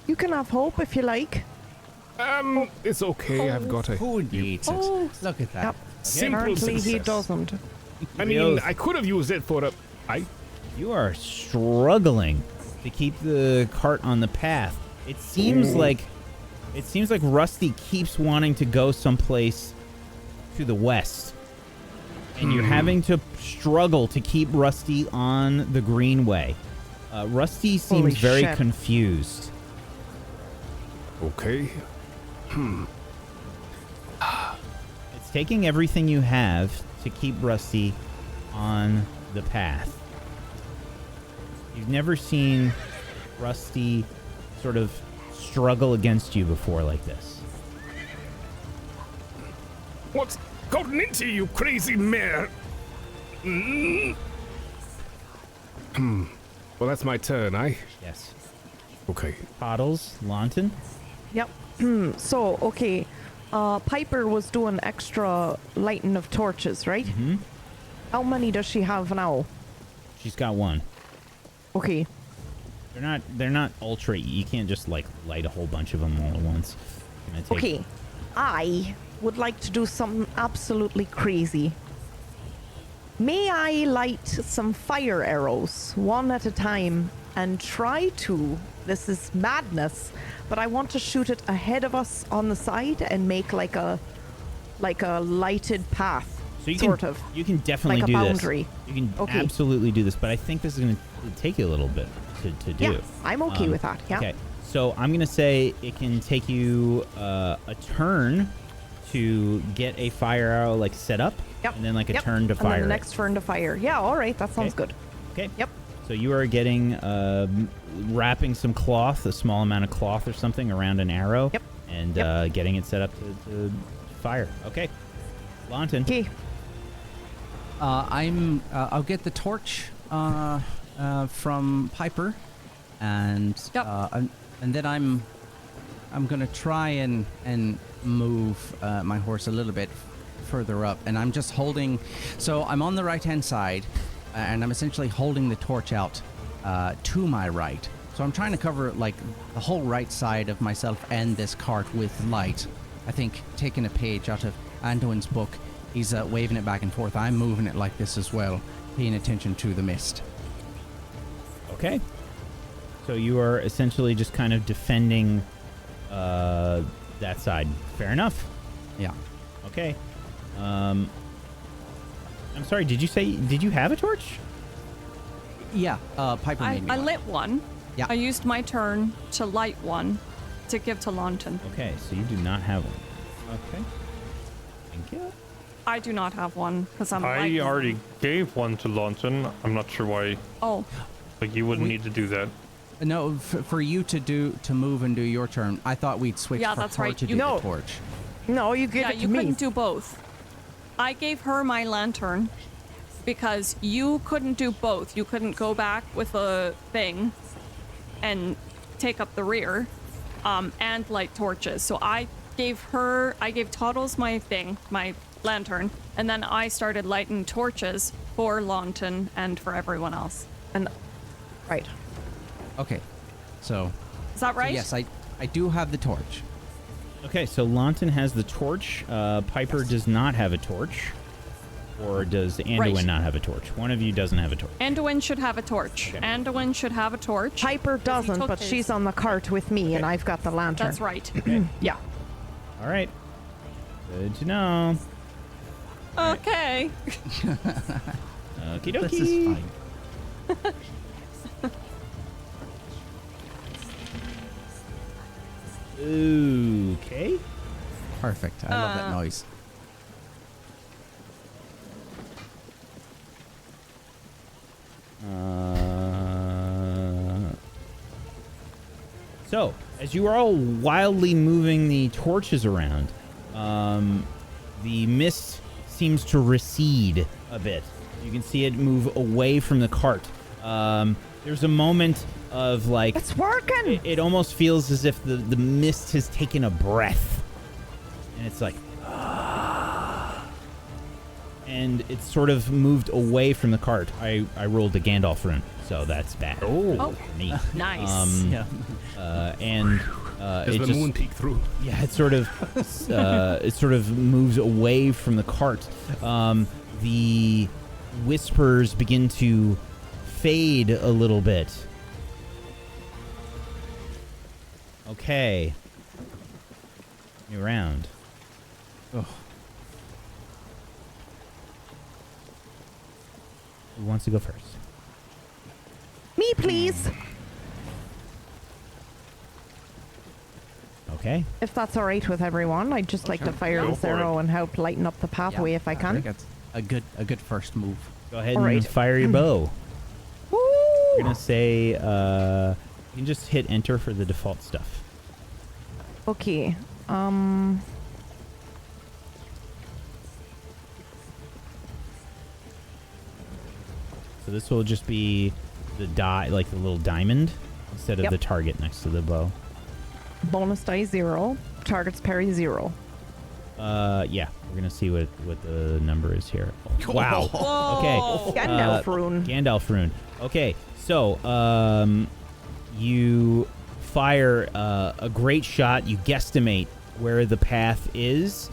[SPEAKER 2] You can have hope if you like.
[SPEAKER 5] It's okay. I've got a
[SPEAKER 3] Who needs it?
[SPEAKER 2] Oh.
[SPEAKER 3] Look at that.
[SPEAKER 2] Yep.
[SPEAKER 5] simple
[SPEAKER 2] Apparently he
[SPEAKER 5] success.
[SPEAKER 2] doesn't.
[SPEAKER 5] I mean,
[SPEAKER 1] Riod.
[SPEAKER 5] I could have used it for
[SPEAKER 1] You are struggling to keep the cart on the path. It seems like Rusty keeps wanting to go someplace to the west. And you're having to struggle to keep Rusty on the Greenway. Rusty seems
[SPEAKER 2] Holy
[SPEAKER 1] very
[SPEAKER 2] shit.
[SPEAKER 1] confused.
[SPEAKER 5] Okay.
[SPEAKER 1] It's taking everything you have to keep Rusty on the path. You've never seen Rusty sort of struggle against you before like this.
[SPEAKER 5] What's gotten into you, crazy mare? Well, that's my turn,
[SPEAKER 1] Yes.
[SPEAKER 5] Okay.
[SPEAKER 1] Toddles, Launton.
[SPEAKER 2] Yep. So, okay. Piper was doing extra lighting of torches, right?
[SPEAKER 1] Mm-hmm.
[SPEAKER 2] How many does she have now?
[SPEAKER 1] She's got one.
[SPEAKER 2] Okay.
[SPEAKER 1] They're not ultra. You can't just like light a whole bunch of them all at once. Gonna take-
[SPEAKER 2] Okay. I would like to do something absolutely crazy. May I light some fire arrows one at a time and try to, this is madness, but I want to shoot it ahead of us on the side and make like a lighted path.
[SPEAKER 1] So you
[SPEAKER 2] sort
[SPEAKER 1] can,
[SPEAKER 2] of.
[SPEAKER 1] You can definitely
[SPEAKER 2] like a
[SPEAKER 1] do
[SPEAKER 2] boundary.
[SPEAKER 1] this. You can
[SPEAKER 2] Okay.
[SPEAKER 1] absolutely do this, but I think this is going to take you a little bit to do.
[SPEAKER 2] Yeah, I'm okay with that. Yeah.
[SPEAKER 1] Okay. So I'm going to say it can take you a turn to get a fire arrow like set up,
[SPEAKER 2] Yep.
[SPEAKER 1] and then like a
[SPEAKER 2] Yep.
[SPEAKER 1] turn to
[SPEAKER 2] And
[SPEAKER 1] fire.
[SPEAKER 2] then the
[SPEAKER 1] it.
[SPEAKER 2] next turn to fire. Yeah, all right. That sounds
[SPEAKER 1] Okay.
[SPEAKER 2] good.
[SPEAKER 1] Okay.
[SPEAKER 2] Yep.
[SPEAKER 1] So you are getting wrapping some cloth, a small amount of cloth or something around an arrow.
[SPEAKER 2] Yep.
[SPEAKER 1] And
[SPEAKER 2] Yep.
[SPEAKER 1] getting it set up to fire. Okay. Launton.
[SPEAKER 2] Okay.
[SPEAKER 3] I'll get the torch from Piper, and
[SPEAKER 6] Yep.
[SPEAKER 3] and then I'm gonna try and move my horse a little bit further up, and I'm just holding. So I'm on the right hand side, and I'm essentially holding the torch out to my right. So I'm trying to cover like the whole right side of myself and this cart with light. I think taking a page out of Anduin's book, he's waving it back and forth. I'm moving it like this as well, paying attention to the mist.
[SPEAKER 1] Okay. So you are essentially just kind of defending that side. Fair enough.
[SPEAKER 3] Yeah.
[SPEAKER 1] Okay. I'm sorry, did you have a torch?
[SPEAKER 3] Yeah, Piper made me
[SPEAKER 6] I
[SPEAKER 3] one.
[SPEAKER 6] lit one.
[SPEAKER 3] Yeah.
[SPEAKER 6] I used my turn to light one to give to Lawton.
[SPEAKER 1] Okay, so you do not have one. Okay. Thank you.
[SPEAKER 6] I do not have one because I'm
[SPEAKER 4] I
[SPEAKER 6] lighting
[SPEAKER 4] already
[SPEAKER 6] one.
[SPEAKER 4] gave one to Lawton. I'm not sure why.
[SPEAKER 6] Oh,
[SPEAKER 4] Like, you wouldn't need to do that.
[SPEAKER 3] No, for you to move and do your turn, I thought we'd switch
[SPEAKER 6] Yeah,
[SPEAKER 3] for
[SPEAKER 6] that's
[SPEAKER 3] her
[SPEAKER 6] right.
[SPEAKER 3] to
[SPEAKER 6] You
[SPEAKER 3] do
[SPEAKER 2] know-
[SPEAKER 3] the torch.
[SPEAKER 2] No, you give
[SPEAKER 6] yeah,
[SPEAKER 2] it to
[SPEAKER 6] you
[SPEAKER 2] me.
[SPEAKER 6] couldn't do both. I gave her my lantern because you couldn't do both. You couldn't go back with a thing and take up the rear and light torches. So I gave Toddles my thing, my lantern, and then I started lighting torches for Lawton and for everyone else.
[SPEAKER 2] And right.
[SPEAKER 3] Okay, so
[SPEAKER 6] Is that right?
[SPEAKER 3] yes, I do have the torch.
[SPEAKER 1] Okay, so Lawton has the torch. Piper does not have a torch. Or does Anduin
[SPEAKER 6] Right.
[SPEAKER 1] not have a torch? One of you doesn't have a torch.
[SPEAKER 6] Anduin should have a torch.
[SPEAKER 1] Okay.
[SPEAKER 6] Anduin should have a torch.
[SPEAKER 2] Piper doesn't,
[SPEAKER 6] took
[SPEAKER 2] but
[SPEAKER 6] his.
[SPEAKER 2] she's on the cart with me, and I've got the lantern.
[SPEAKER 6] That's right.
[SPEAKER 2] Yeah.
[SPEAKER 1] All right. Good to know.
[SPEAKER 6] Okay.
[SPEAKER 1] Okie dokie.
[SPEAKER 3] This is fine.
[SPEAKER 1] Okay.
[SPEAKER 3] Perfect. I love that noise.
[SPEAKER 1] So, as you are all wildly moving the torches around, the mist seems to recede a bit. You can see it move away from the cart. There's a moment of like...
[SPEAKER 2] It's working!
[SPEAKER 1] It almost feels as if the mist has taken a breath. And it's like... and it's sort of moved away from the cart. I rolled a Gandalf rune, so that's bad.
[SPEAKER 6] Oh.
[SPEAKER 1] For me.
[SPEAKER 6] Nice.
[SPEAKER 3] Yeah.
[SPEAKER 1] And
[SPEAKER 5] Does
[SPEAKER 1] it
[SPEAKER 5] the
[SPEAKER 1] just,
[SPEAKER 5] moon peek through?
[SPEAKER 1] yeah, it sort of moves away from the cart. The whispers begin to fade a little bit. Okay. New round.
[SPEAKER 3] Ugh.
[SPEAKER 1] Who wants to go first?
[SPEAKER 2] Me, please.
[SPEAKER 1] Okay.
[SPEAKER 2] If that's all right with everyone, I'd just like to fire
[SPEAKER 4] Go
[SPEAKER 2] this
[SPEAKER 4] for
[SPEAKER 2] arrow and help lighten up the pathway if I
[SPEAKER 3] I
[SPEAKER 2] can.
[SPEAKER 3] think that's a good first move.
[SPEAKER 1] Go ahead
[SPEAKER 2] All
[SPEAKER 1] and
[SPEAKER 2] right.
[SPEAKER 1] fire your bow.
[SPEAKER 2] Woo!
[SPEAKER 1] We're gonna say you can just hit enter for the default stuff.
[SPEAKER 2] Okay.
[SPEAKER 1] So this will just be the die, like the little diamond, instead of
[SPEAKER 2] Yep.
[SPEAKER 1] the target next to the bow.
[SPEAKER 2] Bonus die 0. Target's parry 0.
[SPEAKER 1] Yeah, we're gonna see what the number is here. Oh, wow. Okay.
[SPEAKER 2] Gandalf rune.
[SPEAKER 1] Gandalf rune. Okay, so you fire a great shot. You guesstimate where the path is.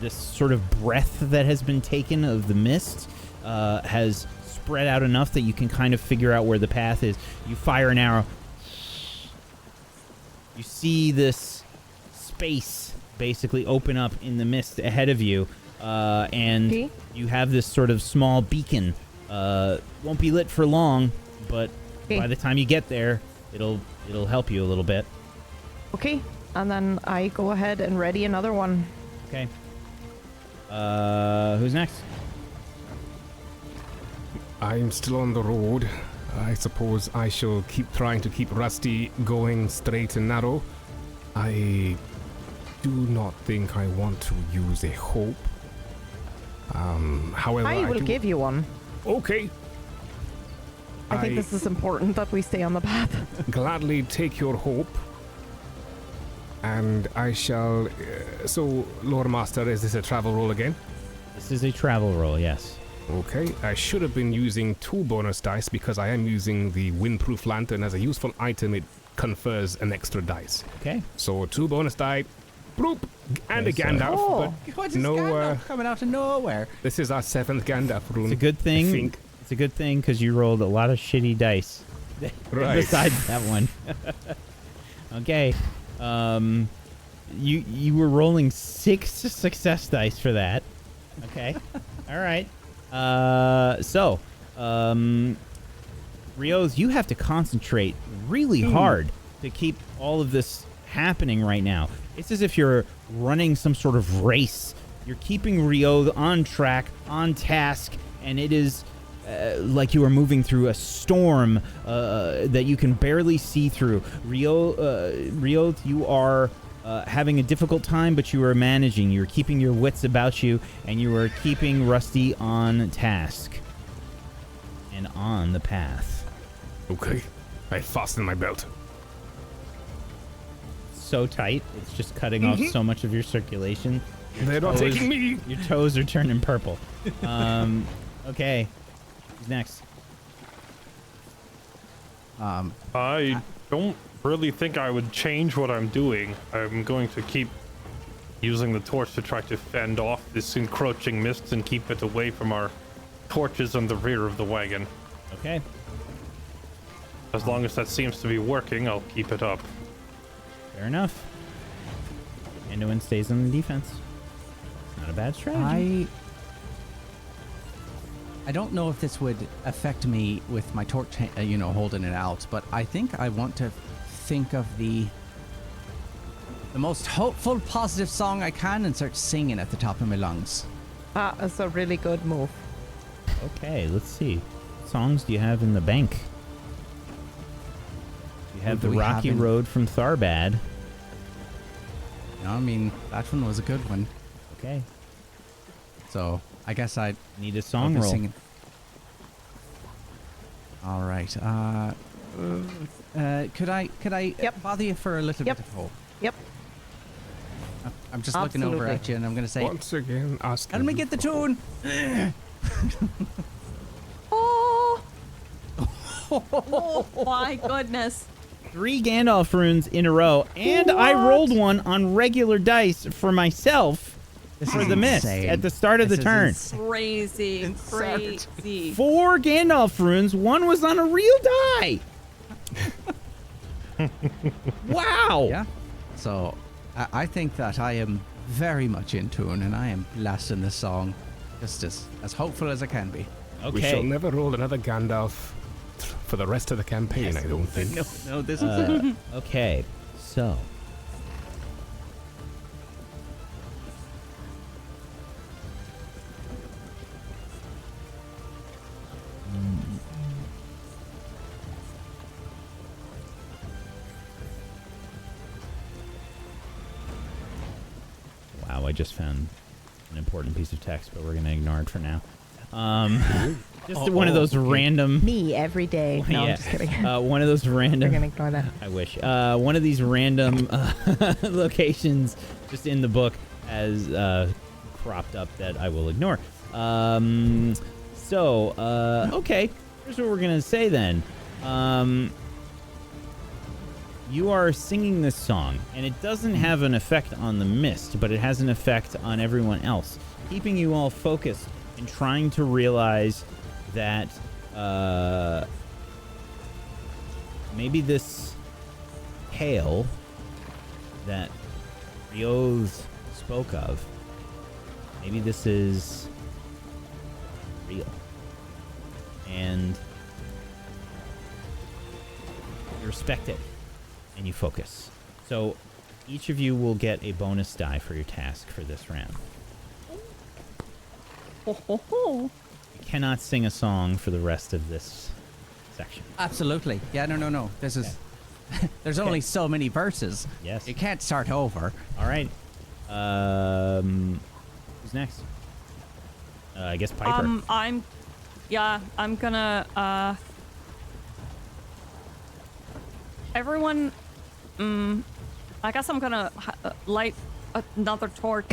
[SPEAKER 1] This sort of breath that has been taken of the mist has spread out enough that you can kind of figure out where the path is. You fire an arrow. You see this space basically open up in the mist ahead of you, and
[SPEAKER 2] Okay.
[SPEAKER 1] you have this sort of small beacon. Won't be lit for long, but
[SPEAKER 2] Okay.
[SPEAKER 1] by the time you get there, it'll help you a little bit.
[SPEAKER 2] Okay. And then I go ahead and ready another one.
[SPEAKER 1] Okay. Who's next?
[SPEAKER 5] I'm still on the road. I suppose I shall keep trying to keep Rusty going straight and narrow. I do not think I want to use a hope. However,
[SPEAKER 2] I will
[SPEAKER 5] do...
[SPEAKER 2] give you one.
[SPEAKER 5] Okay.
[SPEAKER 2] I think this is important that we stay on the path.
[SPEAKER 5] gladly take your hope. And I shall... so, Loremaster, is this a travel roll again?
[SPEAKER 1] This is a travel roll, yes.
[SPEAKER 5] Okay, I should have been using 2 bonus dice because I am using the windproof lantern as a useful item. It confers an extra dice.
[SPEAKER 1] Okay.
[SPEAKER 5] So 2 bonus die, bloop, and a
[SPEAKER 1] Okay, so-
[SPEAKER 5] Gandalf.
[SPEAKER 2] Oh.
[SPEAKER 3] What's
[SPEAKER 5] No,
[SPEAKER 3] this Gandalf coming out of nowhere?
[SPEAKER 5] But this is our 7th Gandalf rune.
[SPEAKER 1] It's a good thing.
[SPEAKER 5] I think.
[SPEAKER 1] It's a good thing because you rolled a lot of shitty dice.
[SPEAKER 5] Right.
[SPEAKER 1] Besides that one. Okay. You were rolling 6 success dice for that. Okay. All right. Rioth, you have to concentrate really hard to keep all of this happening right now. It's as if you're running some sort of race. You're keeping Rioth on track, on task, and it is like you are moving through a storm that you can barely see through. Rioth, you are having a difficult time, but you are managing. You're keeping your wits about you, and you are keeping Rusty on task and on the path.
[SPEAKER 5] Okay. I fasten my belt.
[SPEAKER 1] So tight, it's just cutting off so much of your circulation.
[SPEAKER 5] They're not taking me.
[SPEAKER 1] Your toes are turning purple. Okay. Who's next?
[SPEAKER 4] I don't really think I would change what I'm doing. I'm going to keep using the torch to try to fend off this encroaching mist and keep it away from our torches on the rear of the wagon.
[SPEAKER 1] Okay.
[SPEAKER 4] As long as that seems to be working, I'll keep it up.
[SPEAKER 1] Fair enough. Anduin stays on the defense. It's not a bad strategy.
[SPEAKER 3] I don't know if this would affect me with my torch, holding it out, but I think I want to think of the most hopeful, positive song I can and start singing at the top of my lungs.
[SPEAKER 2] That's a really good move.
[SPEAKER 1] Okay, let's see. What songs do you have in the bank? You have the Rocky Road from Tharbad.
[SPEAKER 3] I mean, that one was a good one.
[SPEAKER 1] Okay.
[SPEAKER 3] So I guess I
[SPEAKER 1] need a song roll.
[SPEAKER 3] Singing. All right. Could I bother you for a little bit of hope?
[SPEAKER 2] Yep.
[SPEAKER 3] I'm just looking over at you, and I'm going to say
[SPEAKER 5] once again, ask.
[SPEAKER 3] Let me get the tune.
[SPEAKER 2] Oh.
[SPEAKER 6] Oh my goodness.
[SPEAKER 1] 3 Gandalf runes in a row, and I rolled one on regular dice for myself for the mist at the start of the turn.
[SPEAKER 6] Crazy.
[SPEAKER 1] 4 Gandalf runes, 1 was on a real die. Wow.
[SPEAKER 3] Yeah. So I think that I am very much in tune, and I am blasting this song just as hopeful as I can be.
[SPEAKER 1] Okay.
[SPEAKER 5] We shall never roll another Gandalf for the rest of the campaign, I don't think.
[SPEAKER 3] No, this is it.
[SPEAKER 1] Okay, so. Wow, I just found an important piece of text, but we're going to ignore it for now. Just one of those random...
[SPEAKER 2] Me every day. No, I'm just kidding.
[SPEAKER 1] One of those random...
[SPEAKER 2] We're going to ignore that.
[SPEAKER 1] I wish. One of these random locations just in the book as cropped up that I will ignore. Okay. Here's what we're going to say then. You are singing this song, and it doesn't have an effect on the mist, but it has an effect on everyone else, keeping you all focused and trying to realize that maybe this tale that Rioth spoke of, maybe this is real. And you respect it, and you focus. So each of you will get a bonus die for your task for this round. You cannot sing a song for the rest of this section.
[SPEAKER 3] Absolutely. Yeah, no. This is... There's only so many verses.
[SPEAKER 1] Yes.
[SPEAKER 3] You can't start over.
[SPEAKER 1] All right. Who's next? I guess Piper.
[SPEAKER 6] I'm gonna, everyone, I guess I'm gonna light another torch.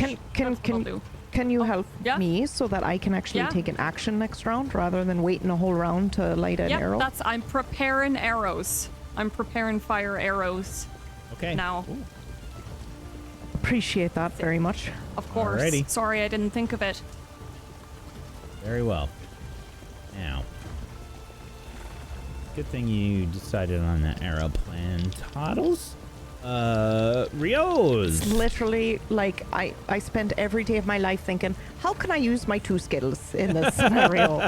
[SPEAKER 2] Can you help
[SPEAKER 6] Yeah.
[SPEAKER 2] me so that I can actually take an action next round rather than waiting a whole round to light an arrow?
[SPEAKER 6] I'm preparing arrows. I'm preparing fire arrows.
[SPEAKER 1] Okay.
[SPEAKER 6] Now.
[SPEAKER 1] Ooh.
[SPEAKER 2] Appreciate that very much.
[SPEAKER 6] Of course.
[SPEAKER 1] Alrighty.
[SPEAKER 6] Sorry, I didn't think of it.
[SPEAKER 1] Very well. Now, good thing you decided on that arrow plan, Toddles. Rios.
[SPEAKER 2] It's literally like I spend every day of my life thinking, how can I use my 2 skills in this scenario?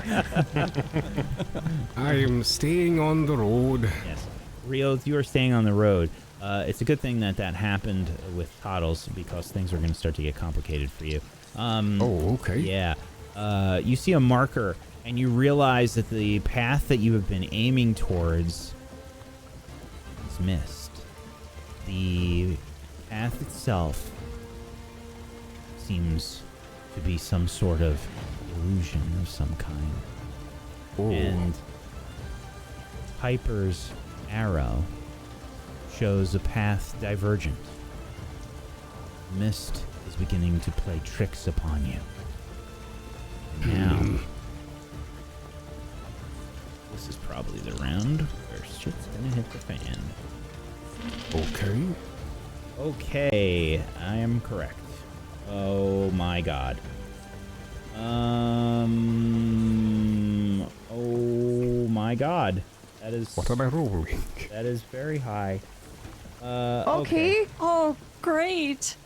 [SPEAKER 5] I am staying on the road.
[SPEAKER 1] Yes. Rios, you are staying on the road. It's a good thing that happened with Toddles because things are going to start to get complicated for you.
[SPEAKER 5] Oh, okay.
[SPEAKER 1] Yeah. You see a marker and you realize that the path that you have been aiming towards is missed. The path itself seems to be some sort of illusion of some kind.
[SPEAKER 5] Oh.
[SPEAKER 1] And Piper's arrow shows a path divergent. Mist is beginning to play tricks upon you. And now, this is probably the round where shit's gonna hit the fan.
[SPEAKER 5] Okay.
[SPEAKER 1] Okay, I am correct. Oh my god. Oh my god. That is...
[SPEAKER 5] What am I rolling?
[SPEAKER 1] That is very high.
[SPEAKER 2] Okay.
[SPEAKER 6] Oh, great.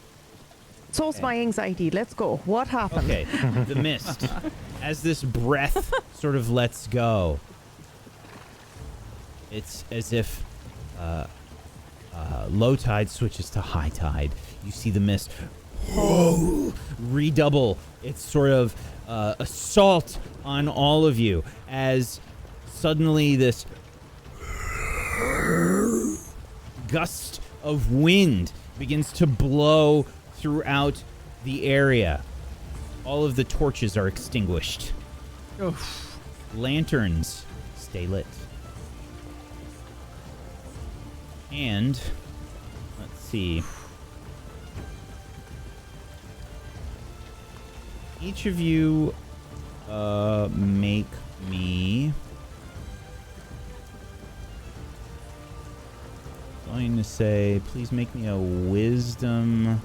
[SPEAKER 2] So's my anxiety. Let's go. What happened?
[SPEAKER 1] Okay, the mist. As this breath sort of lets go, it's as if low tide switches to high tide. You see the mist redouble its sort of assault on all of you as suddenly this gust of wind begins to blow throughout the area. All of the torches are extinguished.
[SPEAKER 3] Oof.
[SPEAKER 1] Lanterns stay lit. And let's see. Each of you make me... I'm going to say, please make me a wisdom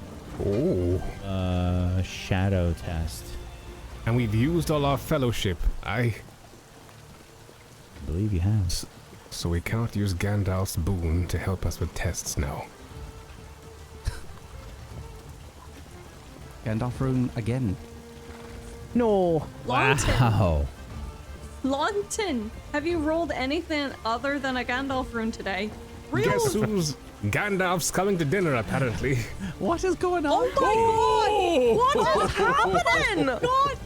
[SPEAKER 1] shadow test.
[SPEAKER 5] And we've used all our fellowship. I
[SPEAKER 1] believe you have.
[SPEAKER 5] So we can't use Gandalf's boon to help us with tests now.
[SPEAKER 3] Gandalf rune again.
[SPEAKER 2] No.
[SPEAKER 1] Wow.
[SPEAKER 6] Lawton, have you rolled anything other than a Gandalf rune today?
[SPEAKER 5] Guess who's Gandalf's coming to dinner, apparently.
[SPEAKER 3] What is going on?
[SPEAKER 6] Oh my god!
[SPEAKER 2] What is happening?
[SPEAKER 6] God!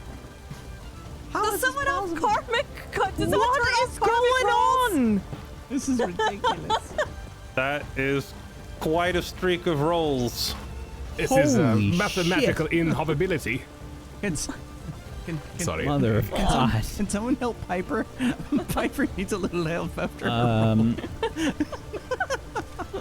[SPEAKER 6] Does someone have karmic? Does someone
[SPEAKER 2] What is going on?
[SPEAKER 3] This is ridiculous.
[SPEAKER 4] That is quite a streak of rolls.
[SPEAKER 5] This is
[SPEAKER 1] Holy
[SPEAKER 5] mathematical improbability. Sorry.
[SPEAKER 1] Mother of God.
[SPEAKER 3] Can someone help Piper? Piper needs a little help after.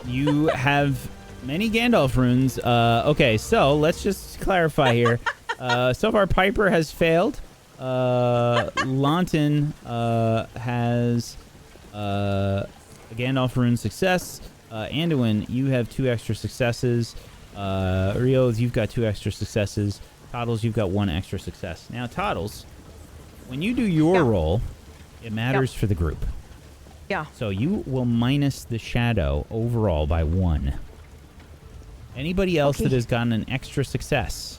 [SPEAKER 1] You have many Gandalf runes. Okay, so let's just clarify here. So far, Piper has failed. Lawton has a Gandalf rune success. Anduin, you have 2 extra successes. Rios, you've got 2 extra successes. Toddles, you've got 1 extra success. Now, Toddles, when you do your roll, it matters for the group.
[SPEAKER 2] Yeah.
[SPEAKER 1] So you will minus the shadow overall by 1. Anybody else that has gotten an extra success,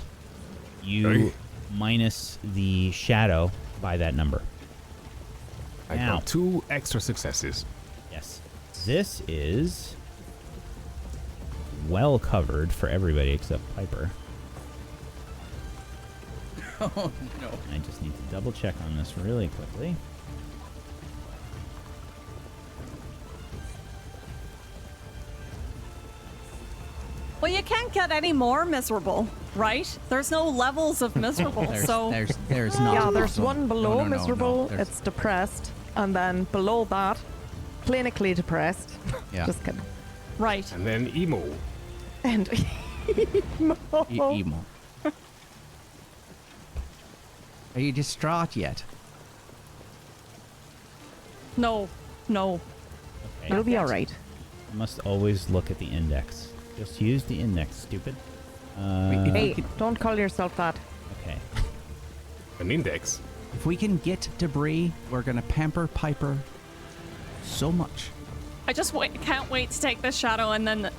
[SPEAKER 1] you minus the shadow by that number.
[SPEAKER 5] I
[SPEAKER 1] Now.
[SPEAKER 5] got 2 extra successes.
[SPEAKER 1] Yes. This is well covered for everybody except Piper.
[SPEAKER 3] Oh no.
[SPEAKER 1] I just need to double check on this really quickly.
[SPEAKER 6] Well, you can't get any more miserable, right? There's no levels of miserable,
[SPEAKER 3] There's
[SPEAKER 6] so...
[SPEAKER 3] not.
[SPEAKER 2] Yeah, there's
[SPEAKER 3] So-
[SPEAKER 2] one below
[SPEAKER 3] no,
[SPEAKER 2] miserable.
[SPEAKER 3] there's-
[SPEAKER 2] It's depressed. And then below that, clinically depressed.
[SPEAKER 3] Yeah.
[SPEAKER 2] Just kidding.
[SPEAKER 6] Right.
[SPEAKER 5] And then emo.
[SPEAKER 2] And
[SPEAKER 3] emo. Are you distraught yet?
[SPEAKER 6] No.
[SPEAKER 1] Okay.
[SPEAKER 2] it'll be all right.
[SPEAKER 1] You must always look at the index. Just use the index, stupid.
[SPEAKER 2] Hey, don't call yourself that.
[SPEAKER 1] Okay.
[SPEAKER 5] An index.
[SPEAKER 3] If we can get to Bree, we're gonna pamper Piper so much.
[SPEAKER 6] I just can't wait to take this shadow, and then the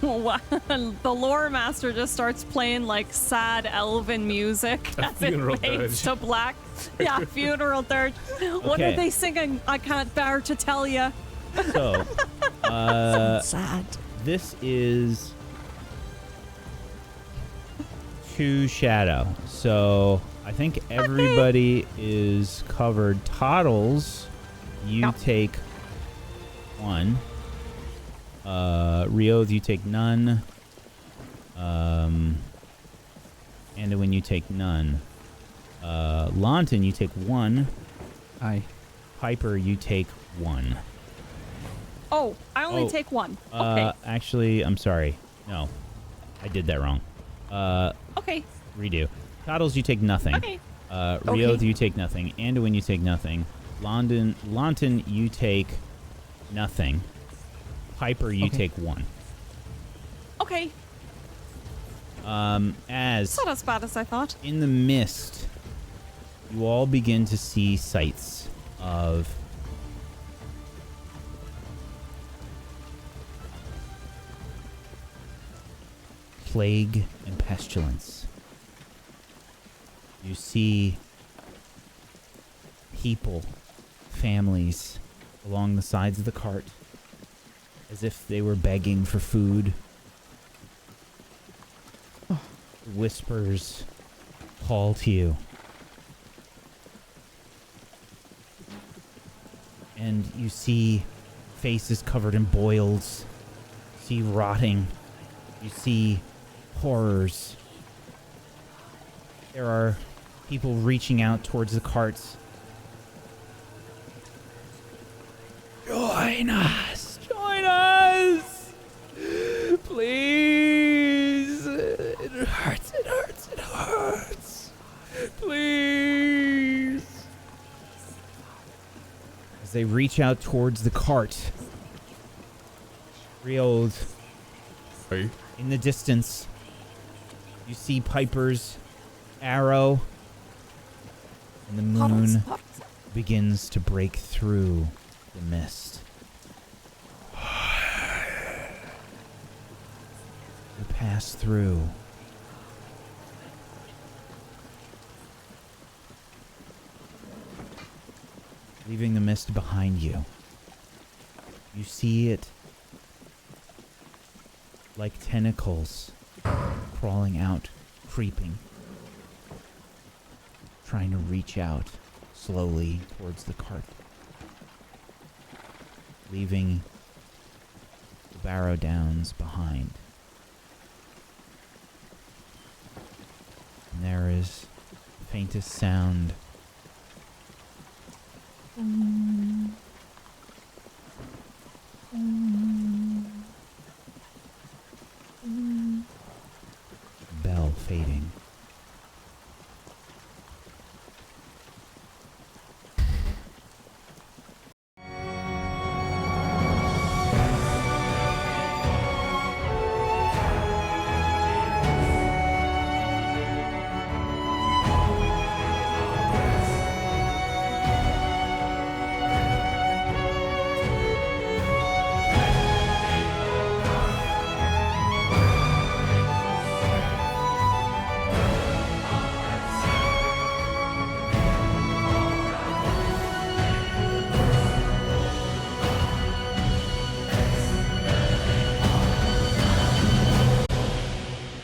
[SPEAKER 6] Loremaster just starts playing like sad elven music as it fades to black. Yeah, funeral dirge. What are they singing? I can't bear to tell you.
[SPEAKER 1] So,
[SPEAKER 2] Sad.
[SPEAKER 1] this is 2 shadow. So I think everybody is covered. Toddles, you take 1. Rioth, you take none. Anduin, you take none. Launton, you take 1.
[SPEAKER 3] Aye.
[SPEAKER 1] Piper, you take 1.
[SPEAKER 6] Oh, I only take 1. Okay.
[SPEAKER 1] Actually, I'm sorry. No, I did that wrong.
[SPEAKER 6] Okay.
[SPEAKER 1] Redo. Toddles, you take nothing.
[SPEAKER 6] Okay.
[SPEAKER 1] Rioth, you take nothing. Anduin, you take nothing. Launton, you take nothing. Piper, you take 1.
[SPEAKER 6] Okay.
[SPEAKER 1] As
[SPEAKER 6] It's not as bad as I thought.
[SPEAKER 1] in the mist, you all begin to see sights of plague and pestilence. You see people, families, along the sides of the cart, as if they were begging for food. Whispers call to you. And you see faces covered in boils. You see rotting. You see horrors. There are people reaching out towards the carts. Join us! Join us! Please! It hurts, it hurts, it hurts! Please! As they reach out towards the cart, Rioth,
[SPEAKER 5] Hey.
[SPEAKER 1] in the distance, you see Piper's arrow, and the moon begins to break through the mist. You pass through. Leaving the mist behind you. You see it like tentacles crawling out, creeping, trying to reach out slowly towards the cart, leaving the Barrow Downs behind. And there is the faintest sound